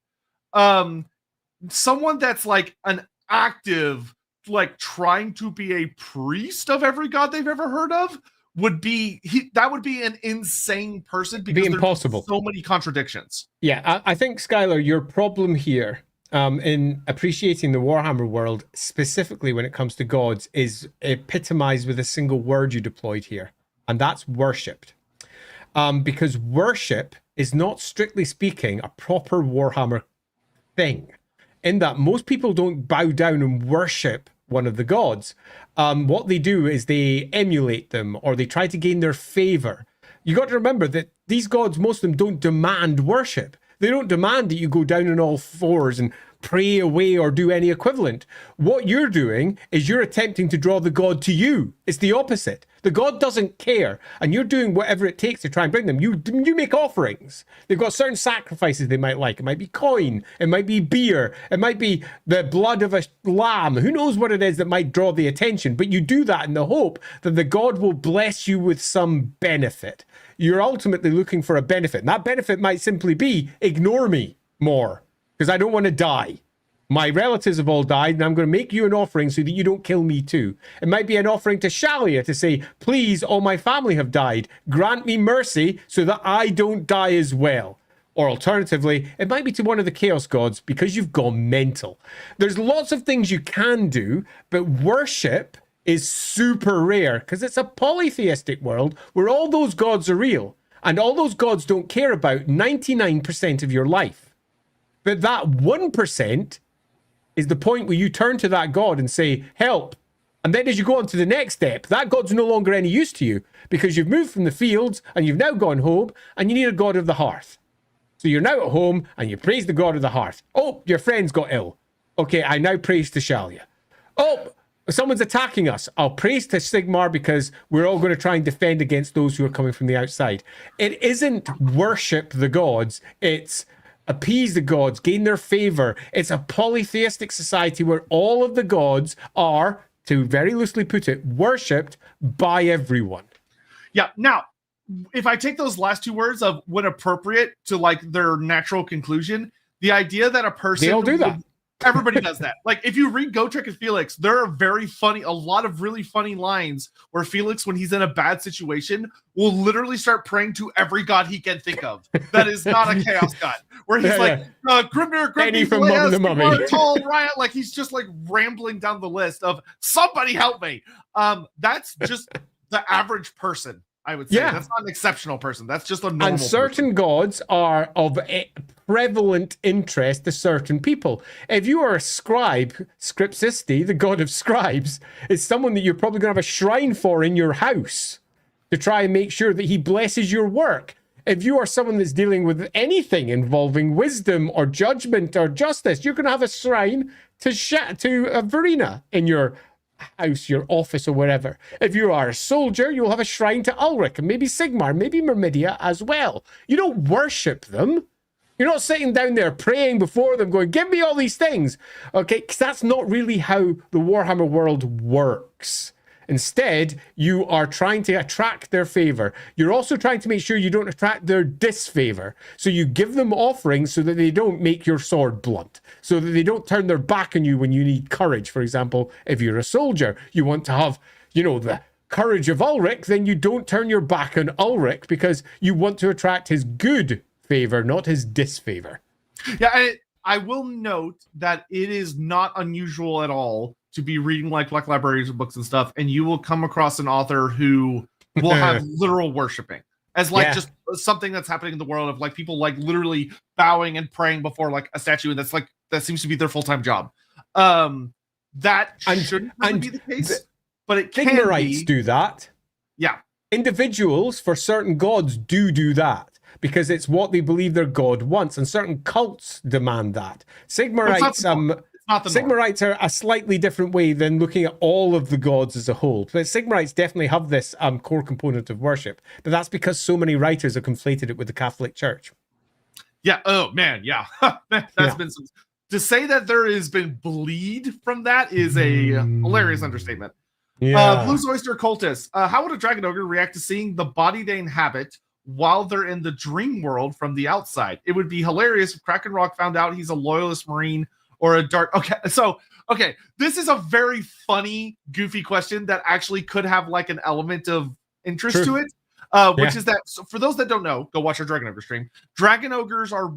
Someone that's like an active, like trying to be a priest of every god they've ever heard of would be an insane person because there's impossible. So many contradictions. Yeah, I think, Skylar, your problem here in appreciating the Warhammer world, specifically when it comes to gods, is epitomized with a single word you deployed here, and that's worshipped. Because worship is not, strictly speaking, a proper Warhammer thing, in that most people don't bow down and worship one of the gods. What they do is they emulate them, or they try to gain their favor. You got to remember that these gods, most of them, don't demand worship. They don't demand that you go down on all fours and pray away or do any equivalent. What you're doing is you're attempting to draw the god to you. It's the opposite. The god doesn't care, and you're doing whatever it takes to try and bring them. You make offerings. They've got certain sacrifices they might like. It might be coin. It might be beer. It might be the blood of a lamb. Who knows what it is that might draw the attention, but you do that in the hope that the god will bless you with some benefit. You're ultimately looking for a benefit, and that benefit might simply be, ignore me more, because I don't want to die. My relatives have all died, and I'm going to make you an offering so that you don't kill me too. It might be an offering to Shalia to say, please, all my family have died. Grant me mercy so that I don't die as well. Or alternatively, it might be to one of the Chaos Gods because you've gone mental. There's lots of things you can do, but worship is super rare because it's a polytheistic world where all those gods are real, and all those gods don't care about 99% of your life. But that 1% is the point where you turn to that god and say, help. And then as you go on to the next step, that god's no longer any use to you because you've moved from the fields and you've now gone home and you need a god of the hearth. So you're now at home and you praise the god of the hearth. Oh, your friend's got ill. Okay, I now praise to Shalia. Oh, someone's attacking us. I'll praise to Sigmar because we're all going to try and defend against those who are coming from the outside. It isn't worship the gods. It's appease the gods, gain their favor. It's a polytheistic society where all of the gods are, to very loosely put it, worshipped by everyone. Yeah. Now, if I take those last two words of when appropriate to like their natural conclusion, the idea that a person... They all do that. Everybody does that. Like, if you read Gotrek and Felix, there are a lot of really funny lines where Felix, when he's in a bad situation, will literally start praying to every god he can think of. That is not a chaos god. Where he's Grimnir, Grimnir, Tall, Riot, like he's just like rambling down the list of somebody help me. That's just the average person. I would say that's not an exceptional person. That's just a normal And certain person. gods are of prevalent interest to certain people. If you are a scribe, Scripsisti, the god of scribes, is someone that you're probably going to have a shrine for in your house to try and make sure that he blesses your work. If you are someone that's dealing with anything involving wisdom or judgment or justice, you're going to have a shrine to Verena in your house, your office, or wherever. If you are a soldier, you'll have a shrine to Ulrich, and maybe Sigmar, maybe Myrmidia as well. You don't worship them. You're not sitting down there praying before them going, give me all these things. Okay, because that's not really how the Warhammer world works. Instead, you are trying to attract their favor. You're also trying to make sure you don't attract their disfavor. So you give them offerings so that they don't make your sword blunt, so that they don't turn their back on you when you need courage. For example, if you're a soldier, you want to have, the courage of Ulrich, then you don't turn your back on Ulrich because you want to attract his good favor, not his disfavor. Yeah, I will note that it is not unusual at all to be reading like Black Libraries books and stuff, and you will come across an author who will have literal worshiping as like just something that's happening in the world of like people like literally bowing and praying before like a statue, and that seems to be their full-time job. That shouldn't really be the case, but it can Sigmarites do that. Yeah. Individuals for certain gods do that because it's what they believe their god wants, and certain cults demand that. Sigmarites, Sigmarites are a slightly different way than looking at all of the gods as a whole. But Sigmarites definitely have this core component of worship. But that's because so many writers have conflated it with the Catholic Church. Yeah. Oh, man. Yeah. That's been some... To say that there has been bleed from that is a hilarious understatement. Yeah. Blues Oyster Cultist. How would a Dragon Ogre react to seeing the body they inhabit while they're in the dream world from the outside? It would be hilarious if Kraken Rock found out he's a loyalist Marine or a dark... Okay, this is a very funny, goofy question that actually could have like an element of interest to it, which is that, so for those that don't know, go watch our Dragon Ogre stream. Dragon Ogres are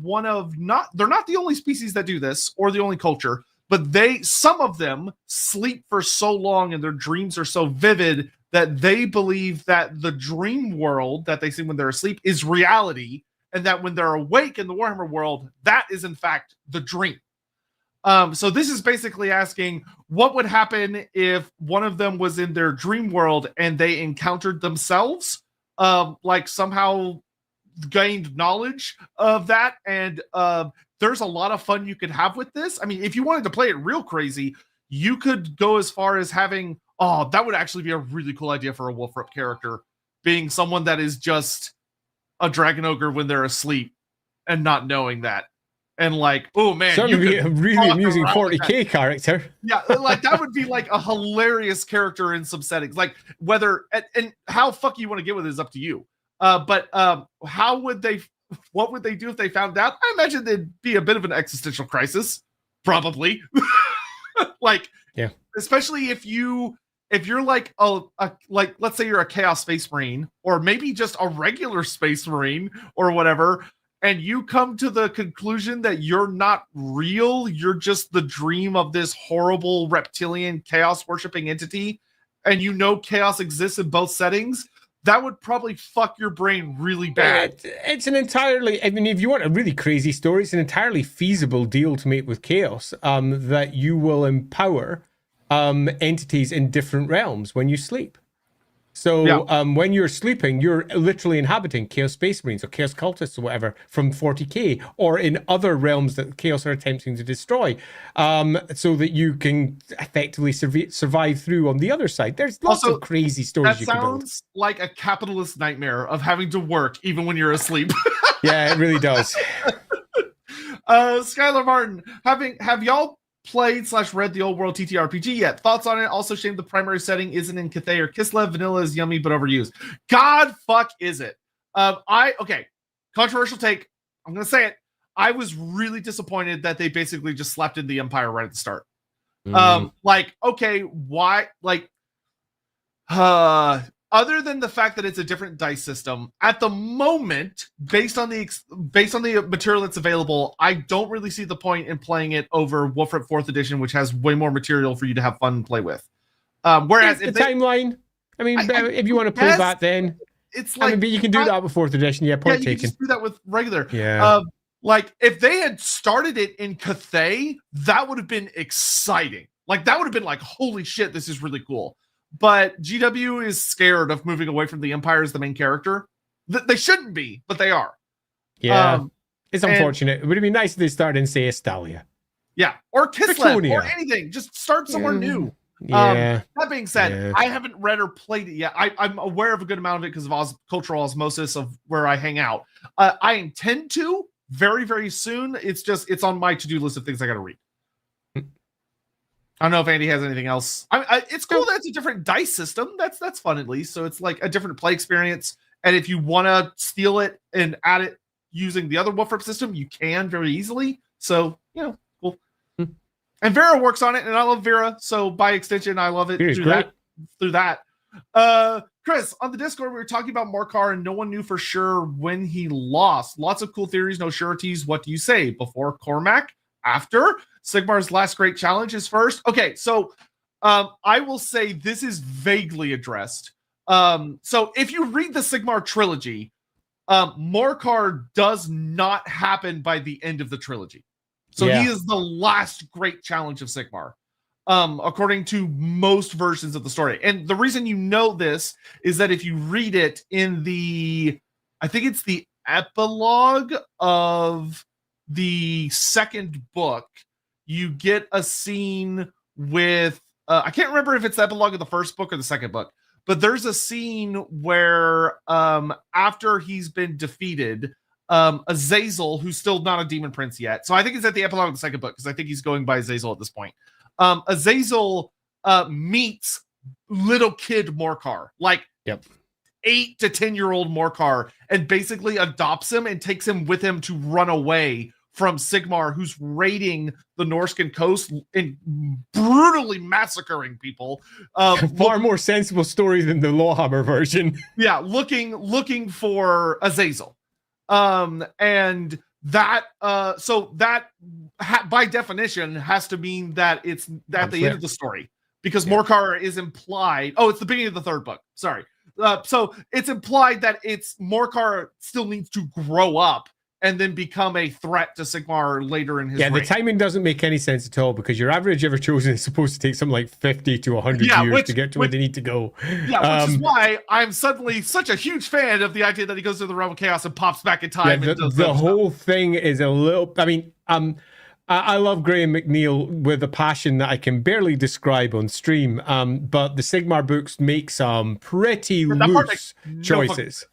they're not the only species that do this or the only culture, but some of them sleep for so long and their dreams are so vivid that they believe that the dream world that they see when they're asleep is reality, and that when they're awake in the Warhammer world, that is in fact the dream. So this is basically asking what would happen if one of them was in their dream world and they encountered themselves, like somehow gained knowledge of that. And there's a lot of fun you could have with this. I mean, if you wanted to play it real crazy, you could go as far as having, that would actually be a really cool idea for a Wolfrup character, being someone that is just a Dragon Ogre when they're asleep and not knowing that. And like, oh man, certainly be a really amusing 40k character. Yeah, like that would be like a hilarious character in some settings. Like whether and how fucky you want to get with it is up to you. But what would they do if they found out? I imagine there'd be a bit of an existential crisis, probably. Like, yeah, especially if you're like like let's say you're a Chaos Space Marine, or maybe just a regular Space Marine or whatever. And you come to the conclusion that you're not real, you're just the dream of this horrible reptilian chaos worshipping entity, and chaos exists in both settings, that would probably fuck your brain really bad. It's an entirely, I mean, if you want a really crazy story, it's an entirely feasible deal to make with chaos, that you will empower entities in different realms when you sleep. So when you're sleeping, you're literally inhabiting Chaos Space Marines or Chaos Cultists or whatever from 40k, or in other realms that Chaos are attempting to destroy, so that you can effectively survive through on the other side. There's lots of crazy stories you can build. That sounds like a capitalist nightmare of having to work even when you're asleep. Yeah, it really does. Skylar Martin, have y'all played/read the Old World TTRPG yet? Thoughts on it? Also, shame the primary setting isn't in Cathay or Kislev. Vanilla is yummy but overused. God fuck is it? Okay, controversial take. I'm gonna say it. I was really disappointed that they basically just slapped in the Empire right at the start. Like, okay, why? Like, other than the fact that it's a different dice system at the moment, based on the material that's available, I don't really see the point in playing it over Wolfram 4th edition, which has way more material for you to have fun and play with. Whereas the timeline, I mean, if you want to play that, then it's like, but you can do that with 4th edition. Yeah, point you taken. Can just do that with regular. Yeah. Like if they had started it in Cathay, that would have been exciting. Like that would have been like, holy shit, this is really cool. But GW is scared of moving away from the Empire as the main character. They shouldn't be, but they are. Yeah, it's unfortunate. It would have been nice if they started in, say, Estalia. Yeah, or Kislev, or anything. Just start somewhere new. Yeah. That being said, I haven't read or played it yet. I'm aware of a good amount of it because of cultural osmosis of where I hang out. I intend to very, very soon. It's on my to-do list of things I got to read. I don't know if Andy has anything else. It's cool that it's a different dice system. That's fun at least. So it's like a different play experience. And if you want to steal it and add it using the other Wolfram system, you can very easily. So, cool. And Vera works on it, and I love Vera. So by extension, I love it through that. Chris, on the Discord, we were talking about Morcar, and no one knew for sure when he lost. Lots of cool theories, no sureties. What do you say? Before Cormac? After? Sigmar's last great challenge is first. Okay, so I will say this is vaguely addressed. So if you read the Sigmar trilogy, Morcar does not happen by the end of the trilogy. So he is the last great challenge of Sigmar, according to most versions of the story. And the reason you know this is that if you read it in I think it's the epilogue of the second book, you get a scene with I can't remember if it's the epilogue of the first book or the second book, but there's a scene where after he's been defeated, Azazel, who's still not a demon prince yet, so I think it's at the epilogue of the second book because I think he's going by Azazel at this point. Azazel meets little kid Morcar, like 8 to 10-year-old Morcar, and basically adopts him and takes him with him to run away from Sigmar, who's raiding the Norscan coast and brutally massacring people. Far more sensible story than the LAWhammer version. Yeah, looking for Azazel. And that by definition has to mean that it's at the end of the story, because Morcar is implied. Oh, it's the beginning of the third book. Sorry. So it's implied that Morcar still needs to grow up and then become a threat to Sigmar later in his reign. The timing doesn't make any sense at all, because your average ever chosen is supposed to take something like 50 to 100 years to get to where they need to go. Yeah, which is why I'm suddenly such a huge fan of the idea that he goes to the realm of chaos and pops back in time. The whole thing is a little... I mean, I love Graham McNeil with a passion that I can barely describe on stream, but the Sigmar books make some pretty loose choices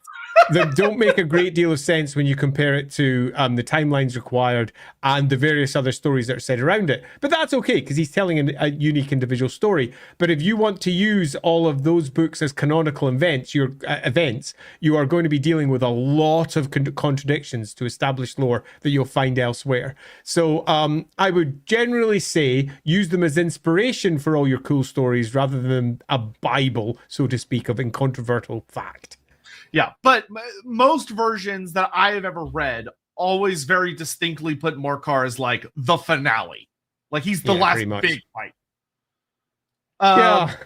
that don't make a great deal of sense when you compare it to the timelines required and the various other stories that are set around it. But that's okay, because he's telling a unique individual story. But if you want to use all of those books as canonical events, you are going to be dealing with a lot of contradictions to established lore that you'll find elsewhere. So I would generally say use them as inspiration for all your cool stories rather than a Bible, so to speak, of incontrovertible fact. Yeah, but most versions that I have ever read always very distinctly put Morcar as like the finale. Like he's the last big fight.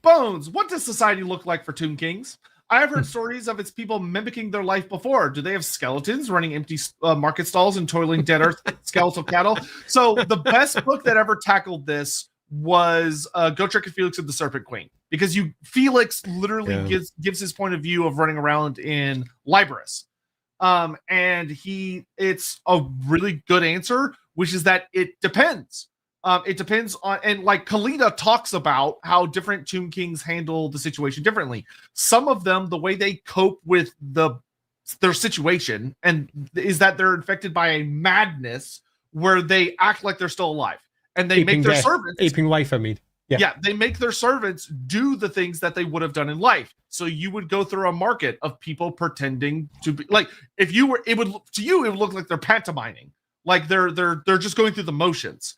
Bones, what does society look like for Tomb Kings? I have heard stories of its people mimicking their life before. Do they have skeletons running empty market stalls and toiling dead earth skeletal cattle? So the best book that ever tackled this was Gotrek and Felix and the Serpent Queen, because Felix literally gives his point of view of running around in Liberus. And it's a really good answer, which is that it depends. It depends on, and like Kalina talks about how different Tomb Kings handle the situation differently. Some of them, the way they cope with their situation, and is that they're infected by a madness where they act like they're still alive, and they make their servants aping life. I mean, they make their servants do the things that they would have done in life. So you would go through a market of people pretending to be like, if you were, it would look like they're pantomiming, like they're just going through the motions.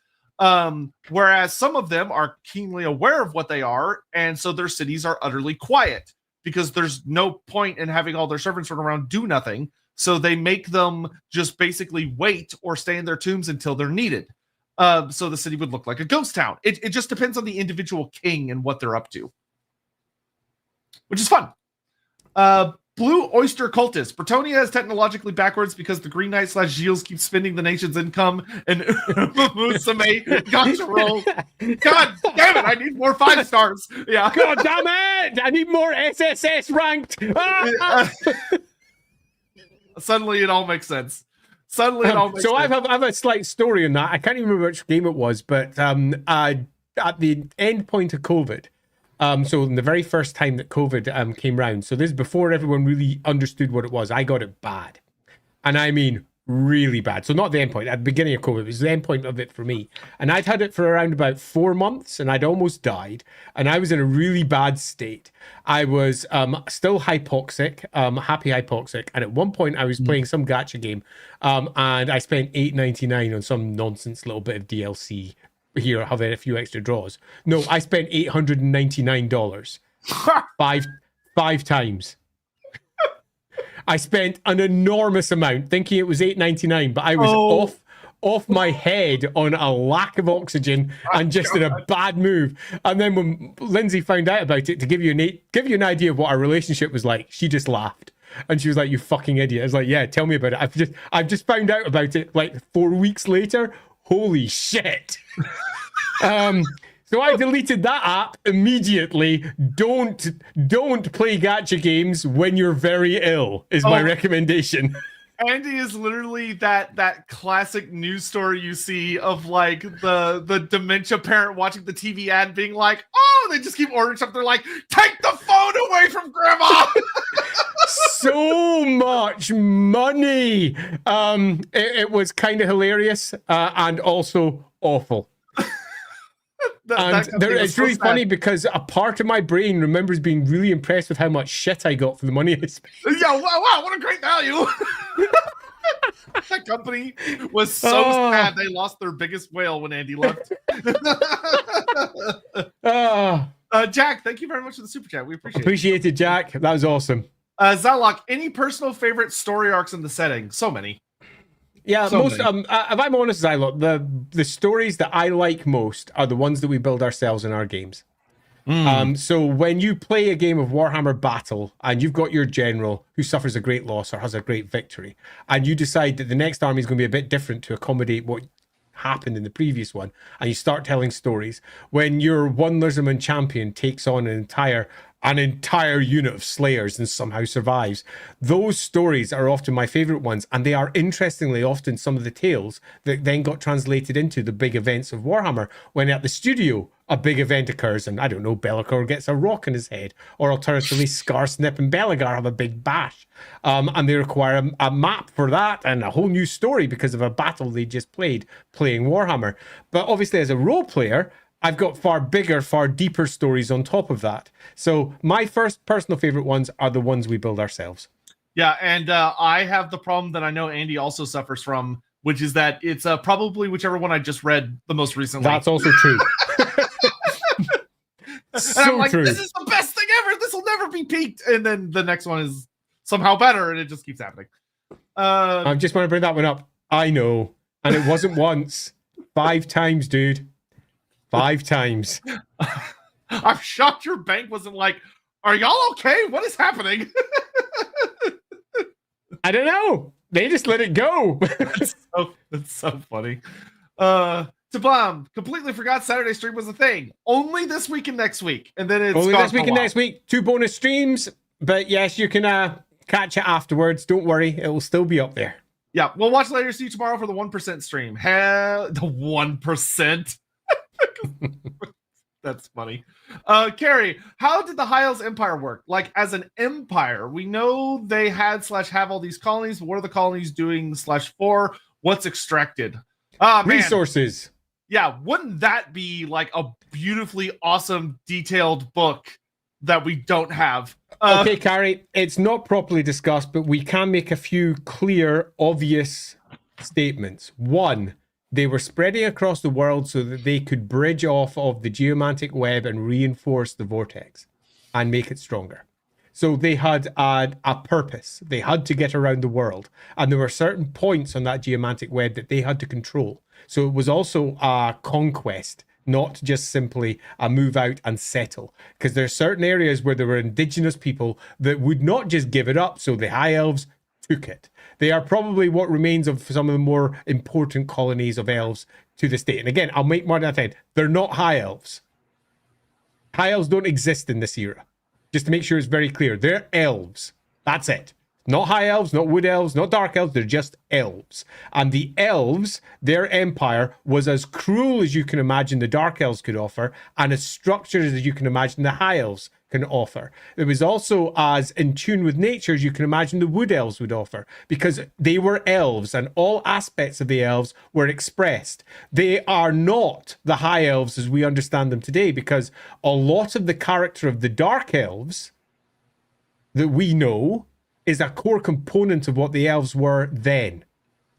Whereas some of them are keenly aware of what they are, and so their cities are utterly quiet because there's no point in having all their servants run around do nothing. So they make them just basically wait or stay in their tombs until they're needed. So the city would look like a ghost town. It just depends on the individual king and what they're up to, which is fun. Blue Oyster Cultist. Bretonia is technologically backwards because the Green Knight / Gilles keeps spending the nation's income, and Musume got to roll. God damn it, I need more 5 stars. Yeah. God damn it! I need more SSS ranked. Suddenly it all makes sense. So I have a slight story on that. I can't even remember which game it was, but at the end point of COVID, so in the very first time that COVID came round, so this is before everyone really understood what it was, I got it bad. And I mean really bad. So not the end point, at the beginning of COVID, it was the end point of it for me. And I'd had it for around about 4 months, and I'd almost died. And I was in a really bad state. I was still hypoxic, happy hypoxic. And at one point I was playing some gacha game, and I spent $8.99 on some nonsense little bit of DLC. Here, I'll have a few extra draws. No, I spent $899 five times. I spent an enormous amount thinking it was $8.99, but I was off my head on a lack of oxygen and just in a bad move. And then when Lindsay found out about it, to give you an idea of what our relationship was like, she just laughed. And she was like, "You fucking idiot." I was like, "Yeah, tell me about it. I've just found out about it like 4 weeks later. Holy shit." So I deleted that app immediately. Don't play gacha games when you're very ill, is my recommendation. Andy is literally that classic news story you see of like the dementia parent watching the TV ad being like, "Oh," they just keep ordering stuff. They're like, "Take the phone away from grandma." So much money. It was kind of hilarious and also awful. It's really funny because a part of my brain remembers being really impressed with how much shit I got for the money I spent. Yeah, wow, what a great value. That company was so sad they lost their biggest whale when Andy left. Jack, thank you very much for the super chat. We appreciate it, Jack. That was awesome. Zalok, any personal favorite story arcs in the setting? So many. Yeah, so most. If I'm honest, Zylot, the stories that I like most are the ones that we build ourselves in our games. So when you play a game of Warhammer Battle and you've got your general who suffers a great loss or has a great victory, and you decide that the next army is going to be a bit different to accommodate what happened in the previous one, and you start telling stories. When your one Lizardman champion takes on an entire unit of slayers and somehow survives, those stories are often my favorite ones, and they are interestingly often some of the tales that then got translated into the big events of Warhammer. When at the studio a big event occurs and, I don't know, Be'lakor gets a rock in his head, or alternatively Skarsnip and Belagar have a big bash, and they require a map for that and a whole new story because of a battle they just playing Warhammer. But obviously as a role player, I've got far bigger, far deeper stories on top of that. So my first personal favorite ones are the ones we build ourselves. Yeah, and I have the problem that I know Andy also suffers from, which is that it's probably whichever one I just read the most recently. That's also true. So I'm like, true. This is the best thing ever. This will never be peaked. And then the next one is somehow better, and it just keeps happening. I just want to bring that one up. I know. And it wasn't once. 5 times, dude. 5 times. I'm shocked your bank wasn't like, "Are y'all okay? What is happening?" I don't know. They just let it go. That's so funny. To Tabam, completely forgot Saturday stream was a thing. Only this week and next week. And then it's only gone this week for a and while. next week. 2 bonus streams. But yes, you can catch it afterwards. Don't worry. It will still be up there. Yeah, we'll watch later. See you tomorrow for the 1% stream. The 1%. That's funny. Carrie, how did the High Elves Empire work? Like, as an empire, we know they had / have all these colonies, but what are the colonies doing / for? What's extracted? Resources. Yeah, wouldn't that be like a beautifully awesome, detailed book that we don't have? Okay, Carrie, it's not properly discussed, but we can make a few clear, obvious statements. One, they were spreading across the world so that they could bridge off of the geomantic web and reinforce the vortex and make it stronger. So they had a purpose. They had to get around the world. And there were certain points on that geomantic web that they had to control. So it was also a conquest, not just simply a move out and settle. Because there are certain areas where there were indigenous people that would not just give it up. So the High Elves took it. They are probably what remains of some of the more important colonies of elves to the state. And again, I'll make more than that. They're not High Elves. High Elves don't exist in this era. Just to make sure it's very clear. They're elves. That's it. Not High Elves, not Wood Elves, not Dark Elves. They're just elves. And the elves, their empire, was as cruel as you can imagine the Dark Elves could offer, and as structured as you can imagine the High Elves can offer. It was also as in tune with nature as you can imagine the Wood Elves would offer, because they were elves and all aspects of the elves were expressed. They are not the High Elves as we understand them today, because a lot of the character of the Dark Elves that we know is a core component of what the elves were then,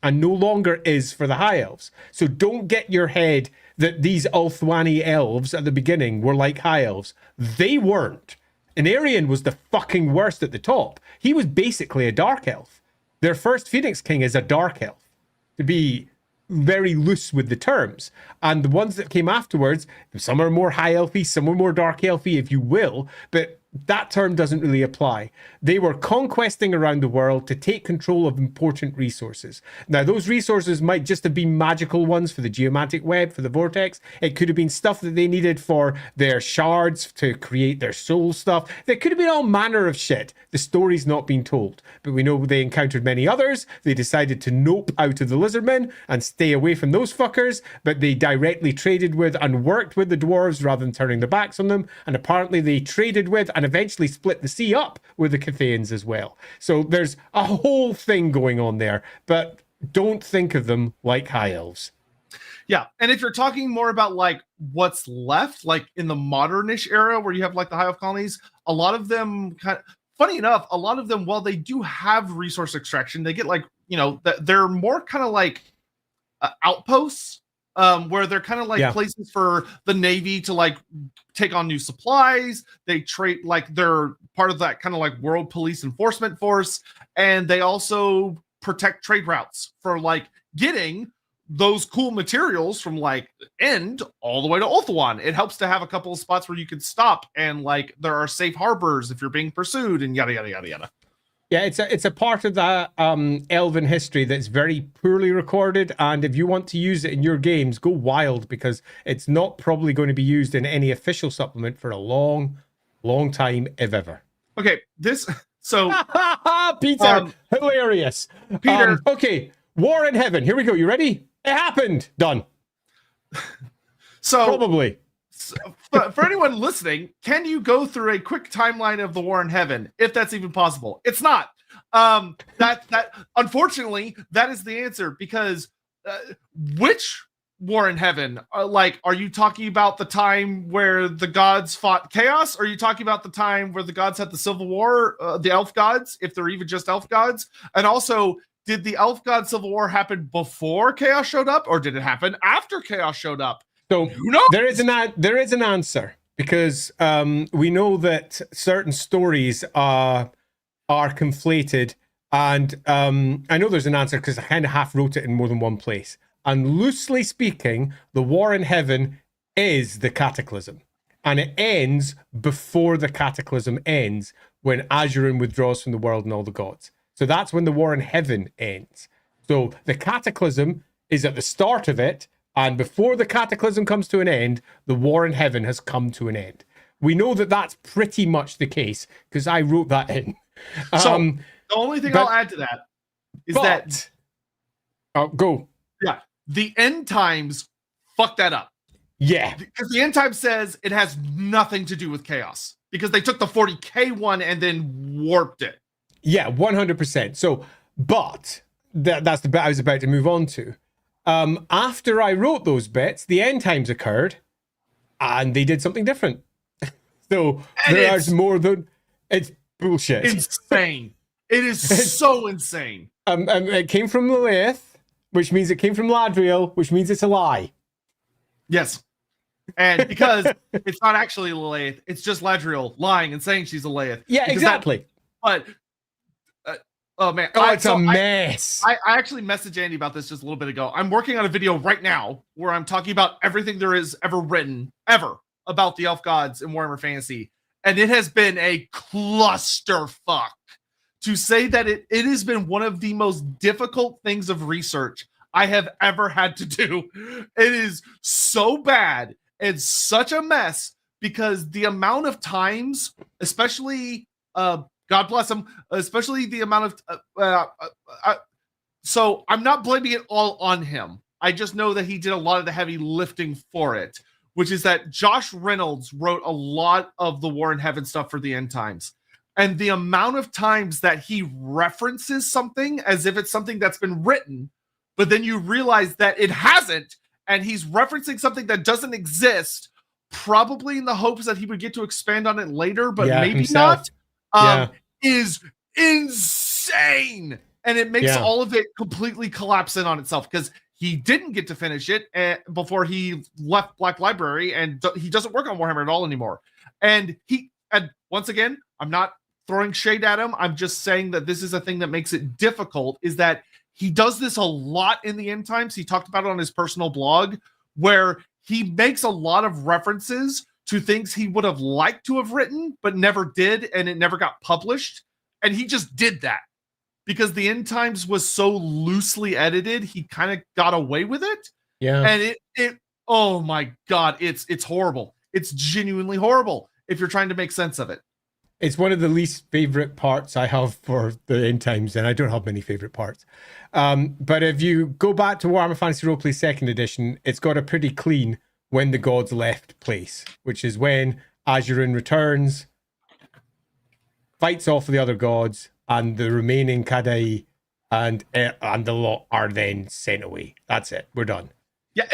and no longer is for the High Elves. So don't get your head that these Ulthwani elves at the beginning were like High Elves. They weren't. Anarian was the fucking worst at the top. He was basically a Dark Elf. Their first Phoenix King is a Dark Elf, to be very loose with the terms. And the ones that came afterwards, some are more High Elfy, some are more Dark Elfy, if you will, but that term doesn't really apply. They were conquesting around the world to take control of important resources. Now, those resources might just have been magical ones for the geomantic web, for the vortex. It could have been stuff that they needed for their shards to create their soul stuff. There could have been all manner of shit. The story's not been told. But we know they encountered many others. They decided to nope out of the lizardmen and stay away from those fuckers. But they directly traded with and worked with the dwarves rather than turning their backs on them. And apparently they traded with and eventually split the sea up with the Cathaeans as well. So there's a whole thing going on there, but don't think of them like High Elves. Yeah, and if you're talking more about like what's left, like in the modernish era where you have like the High Elf colonies, a lot of them funny enough, a lot of them, while they do have resource extraction, they get like, they're more kind of like outposts. Where they're kind of like places for the Navy to like take on new supplies. They trade, like they're part of that kind of like world police enforcement force. And they also protect trade routes for like getting those cool materials from like End all the way to Ulthuan. It helps to have a couple of spots where you can stop and like there are safe harbors if you're being pursued and yada, yada, yada, yada. Yeah, it's a part of that elven history that's very poorly recorded, and if you want to use it in your games, go wild, because it's not probably going to be used in any official supplement for a long, long time, if ever. Okay, so... Peter, hilarious. Peter... Okay, War in Heaven, here we go, you ready? It happened! Done. So... Probably. For anyone listening, can you go through a quick timeline of the War in Heaven, if that's even possible? It's not. That unfortunately, that is the answer, because which War in Heaven? Are you talking about the time where the gods fought chaos? Or are you talking about the time where the gods had the civil war, the elf gods, if they're even just elf gods? And also, did the elf god civil war happen before chaos showed up, or did it happen after chaos showed up? So there is an answer, because we know that certain stories are conflated, and I know there's an answer because I kind of half wrote it in more than one place. And loosely speaking, the War in Heaven is the Cataclysm, and it ends before the Cataclysm ends, when Azurin withdraws from the world and all the gods. So that's when the War in Heaven ends. So the Cataclysm is at the start of it, And before the cataclysm comes to an end, the war in heaven has come to an end. We know that that's pretty much the case because I wrote that in. So the only thing I'll add to that is that... go. Yeah, the end times fucked that up. Yeah. Because the end times says it has nothing to do with chaos. Because they took the 40K one and then warped it. Yeah, 100%. So, but that's the bit I was about to move on to. After I wrote those bits, the end times occurred and they did something different. So there's more than... It's bullshit. Insane. It is so insane. It came from Lilith, which means it came from Ladriel, which means it's a lie. Yes. And because it's not actually Lilith, it's just Ladriel lying and saying she's a Lilith. Yeah, exactly. But... oh man! It's a mess. I actually messaged Andy about this just a little bit ago. I'm working on a video right now where I'm talking about everything there is ever written about the elf gods in Warhammer Fantasy, and it has been a clusterfuck. To say that it has been one of the most difficult things of research I have ever had to do. It is so bad and such a mess because the amount of times, especially God bless him, especially the amount of so I'm not blaming it all on him. I just know that he did a lot of the heavy lifting for it, which is that Josh Reynolds wrote a lot of the War in Heaven stuff for the end times. And the amount of times that he references something as if it's something that's been written, but then you realize that it hasn't, and he's referencing something that doesn't exist, probably in the hopes that he would get to expand on it later, but maybe himself. Not, is insane. And it makes all of it completely collapse in on itself because he didn't get to finish it before he left Black Library, and he doesn't work on Warhammer at all anymore. And once again, I'm not throwing shade at him. I'm just saying that this is a thing that makes it difficult, is that he does this a lot in the end times. He talked about it on his personal blog, where he makes a lot of references to things he would have liked to have written, but never did, and it never got published. And he just did that. Because the end times was so loosely edited, he kind of got away with it. Yeah. And it oh my God, it's horrible. It's genuinely horrible if you're trying to make sense of it. It's one of the least favorite parts I have for the end times, and I don't have many favorite parts. But if you go back to Warhammer Fantasy Roleplay 2nd edition, it's got a pretty clean when the gods left place, which is when Azurin returns, fights off the other gods, and the remaining Kadai and the lot are then sent away. That's it. We're done. Yeah,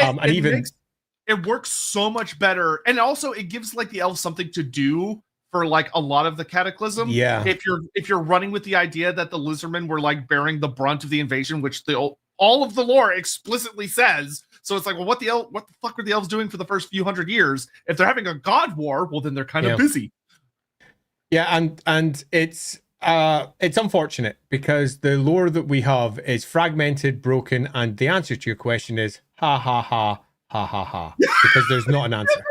it works so much better, and also it gives like the elves something to do for like a lot of the cataclysm. Yeah. If you're running with the idea that the lizardmen were like bearing the brunt of the invasion, which all of the lore explicitly says. So it's like, well, what the fuck were the elves doing for the first few hundred years? If they're having a god war, well, then they're kind of busy. Yeah, and it's unfortunate because the lore that we have is fragmented, broken, and the answer to your question is ha ha ha ha ha ha, because there's not an answer.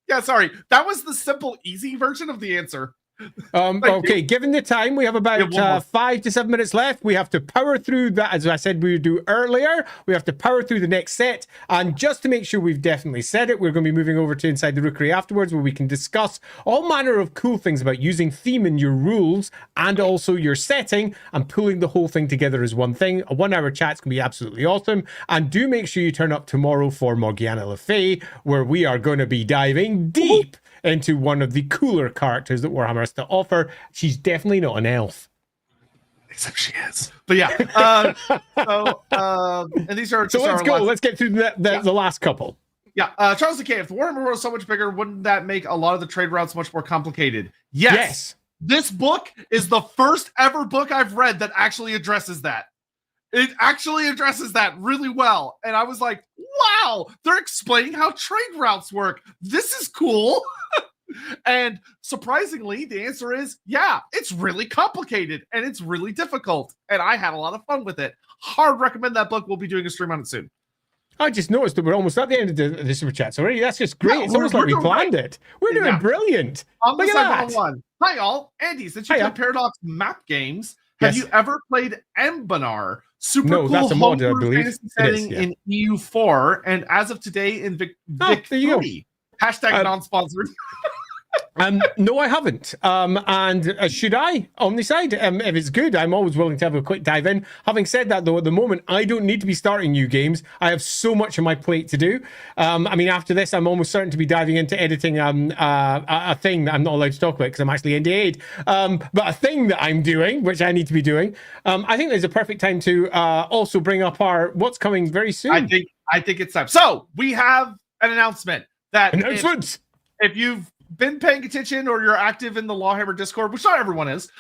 Yeah, sorry. That was the simple, easy version of the answer. Okay, given the time, we have about 5 to 7 minutes left. We have to power through that, as I said we would do earlier. We have to power through the next set. And just to make sure we've definitely said it, we're going to be moving over to Inside the Rookery afterwards, where we can discuss all manner of cool things about using theme in your rules and also your setting and pulling the whole thing together as one thing. A 1 hour chat's going to be absolutely awesome. And do make sure you turn up tomorrow for Morgiana Le Fay, where we are going to be diving deep into one of the cooler characters that Warhammer has to offer. She's definitely not an elf. Except she is. But yeah. And these are... So let's go. Let's get through the last couple. Yeah. Charles the K, if the Warhammer world was so much bigger, wouldn't that make a lot of the trade routes much more complicated? Yes. This book is the first ever book I've read that actually addresses that. It actually addresses that really well. And I was like, wow, they're explaining how trade routes work. This is cool. And surprisingly, the answer is, yeah, it's really complicated and it's really difficult. And I had a lot of fun with it. Hard recommend that book. We'll be doing a stream on it soon. I just noticed that we're almost at the end of the super chats already. That's just great. Yeah, it's almost like we planned it. We're doing brilliant. Look at that. Hi, all. Andy, since you play Paradox map games, Have Yes. you ever played Embanar? Super No, cool that's a mod, I homebrew believe. fantasy It is, setting yeah. in EU4, and as of today in Vic Oh, there you go. 3. Hashtag non-sponsored. No, I haven't. And should I? Omnicide, if it's good, I'm always willing to have a quick dive in. Having said that, though, at the moment, I don't need to be starting new games. I have so much on my plate to do. I mean, after this, I'm almost certain to be diving into editing a thing that I'm not allowed to talk about because I'm actually NDA'd. But a thing that I'm doing, which I need to be doing. I think there's a perfect time to also bring up our what's coming very soon. I think it's time. So we have an announcement that Announcements. If you've been paying attention or you're active in the LAWhammer Discord, which not everyone is,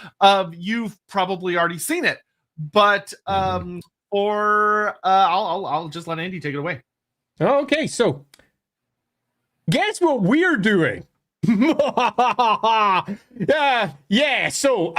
you've probably already seen it. But I'll just let Andy take it away. Okay, so guess what we're doing? So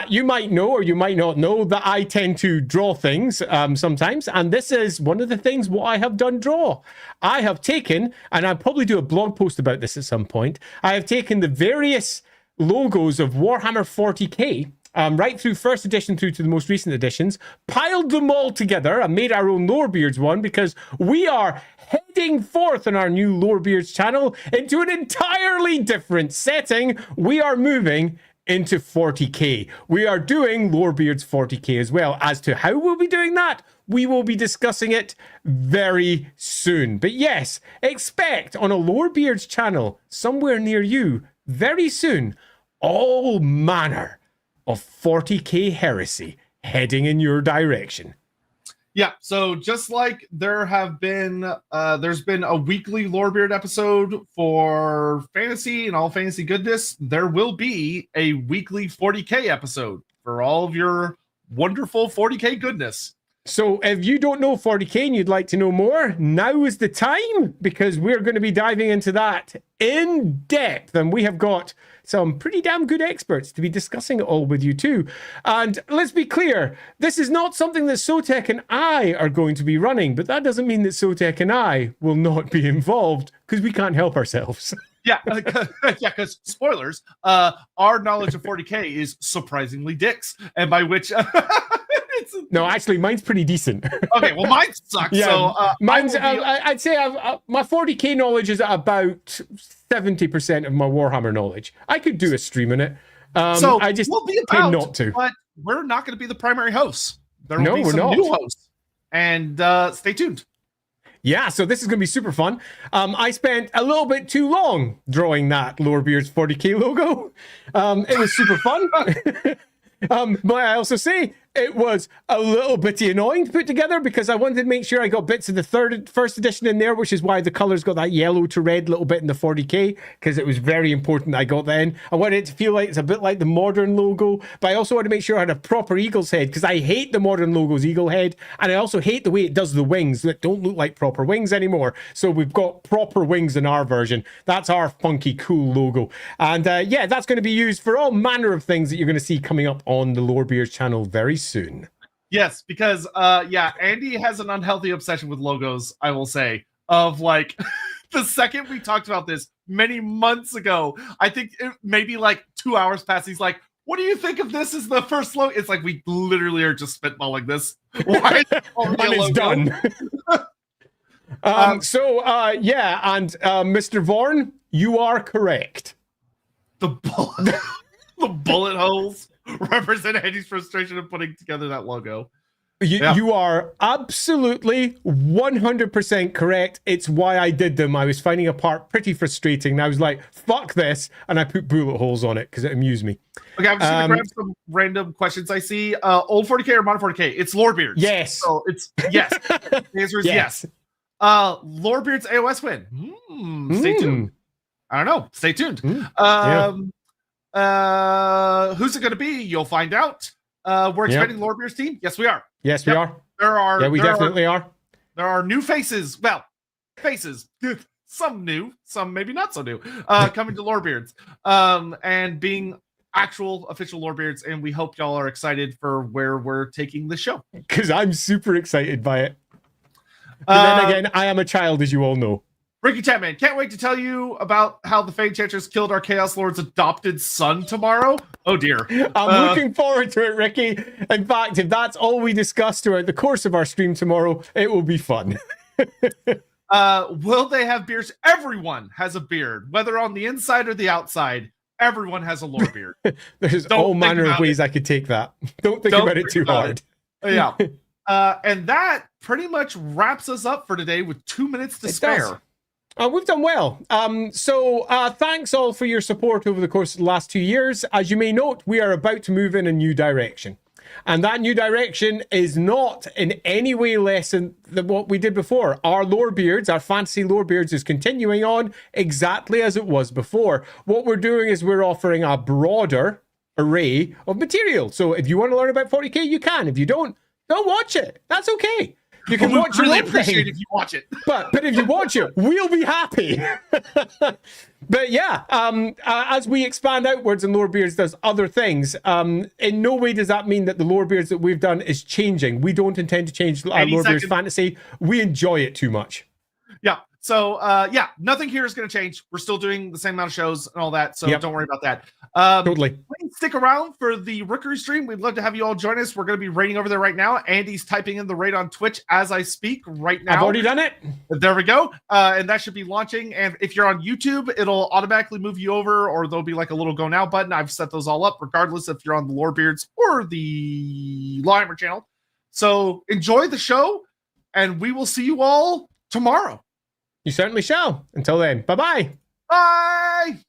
you might know or you might not know that I tend to draw things sometimes, and this is one of the things what I have done draw. I have taken, and I'll probably do a blog post about this at some point, I have taken the various logos of Warhammer 40k, right through first edition through to the most recent editions, piled them all together and made our own Lorebeards one because we are heading forth on our new Lorebeards channel into an entirely different setting. We are moving into 40k. We are doing Lorebeards 40k as well. As to how we'll be doing that, we will be discussing it very soon. But yes, expect on a Lorebeards channel somewhere near you very soon all manner of 40k heresy heading in your direction. Yeah, so just like there have been, there's been a weekly Lorebeard episode for fantasy and all fantasy goodness, there will be a weekly 40k episode for all of your wonderful 40k goodness. So if you don't know 40k and you'd like to know more, now is the time, because we're going to be diving into that in depth, and we have got some pretty damn good experts to be discussing it all with you too. And let's be clear, this is not something that Sotek and I are going to be running, but that doesn't mean that Sotek and I will not be involved, because we can't help ourselves. Yeah, because spoilers, our knowledge of 40k is surprisingly dicks, and by which no, actually, mine's pretty decent. Okay, well, mine sucks. Yeah, so mine's. I'd say my 40k knowledge is at about 70% of my Warhammer knowledge. I could do a stream in it. So I just we'll be tend not to. But we're not going to be the primary hosts. There will be some new hosts, and stay tuned. Yeah, so this is going to be super fun. I spent a little bit too long drawing that Lorebeards 40k logo. It was super fun. But I also say it was a little bitty annoying to put together because I wanted to make sure I got bits of the first edition in there, which is why the colors got that yellow to red little bit in the 40k, because it was very important that I got that in. I wanted it to feel like it's a bit like the modern logo, but I also wanted to make sure I had a proper eagle's head, because I hate the modern logo's eagle head, and I also hate the way it does the wings that don't look like proper wings anymore. So we've got proper wings in our version. That's our funky cool logo. And yeah, that's going to be used for all manner of things that you're going to see coming up on the Lorebeards channel very soon. Yes, because yeah, Andy has an unhealthy obsession with logos, I will say, of like the second we talked about this many months ago, I think maybe like 2 hours past, he's like, what do you think of this as the first logo? It's like we literally are just spitballing this. Why? And it's done. Yeah, and Mr. Vorn, you are correct. The bullet holes represent Andy's frustration of putting together that logo. You are absolutely 100% correct. It's why I did them. I was finding a part pretty frustrating, and I was like, fuck this, and I put bullet holes on it because it amused me. Okay, I'm just going to grab some random questions I see. Old 40k or modern 40k? It's Lorebeards. Yes. So it's yes. The answer is yes. Lorebeards AOS win. Stay tuned. I don't know. Stay tuned. Who's it going to be? You'll find out. We're expanding Lorebeards team. Yes, we are. Yes, we are. There are. Yeah, we definitely are. There are new faces. Well, faces. Some new, some maybe not so new. Coming to Lorebeards. And being actual official Lorebeards, and we hope y'all are excited for where we're taking the show. Because I'm super excited by it. But then again, I am a child, as you all know. Ricky Tatman, can't wait to tell you about how the Fey Enchantress killed our Chaos Lord's adopted son tomorrow. Oh dear. I'm looking forward to it, Ricky. In fact, if that's all we discuss throughout the course of our stream tomorrow, it will be fun. Will they have beards? Everyone has a beard, whether on the inside or the outside. Everyone has a lore beard. There's all manner of ways I could take that. Don't think about it too hard. Yeah. And that pretty much wraps us up for today with 2 minutes to spare. We've done well. So thanks all for your support over the course of the last 2 years. As you may note, we are about to move in a new direction. And that new direction is not in any way less than what we did before. Our Lorebeards, our fantasy Lorebeards, is continuing on exactly as it was before. What we're doing is we're offering a broader array of material. So if you want to learn about 40k, you can. If you don't watch it. That's okay. You can watch your own thing. If you watch it. But if you watch it, we'll be happy. But yeah, as we expand outwards and Lorebeards does other things, in no way does that mean that the Lorebeards that we've done is changing. We don't intend to change Lorebeards Fantasy. We enjoy it too much. Yeah. So, yeah, nothing here is going to change. We're still doing the same amount of shows and all that, so don't worry about that. Totally. Please stick around for the Rookery stream. We'd love to have you all join us. We're going to be raiding over there right now. Andy's typing in the raid on Twitch as I speak right now. I've already done it. There we go. And that should be launching. And if you're on YouTube, it'll automatically move you over, or there'll be like a little go now button. I've set those all up, regardless if you're on the Lorebeards or the LAWhammer channel. So enjoy the show, and we will see you all tomorrow. You certainly shall. Until then, bye-bye. Bye.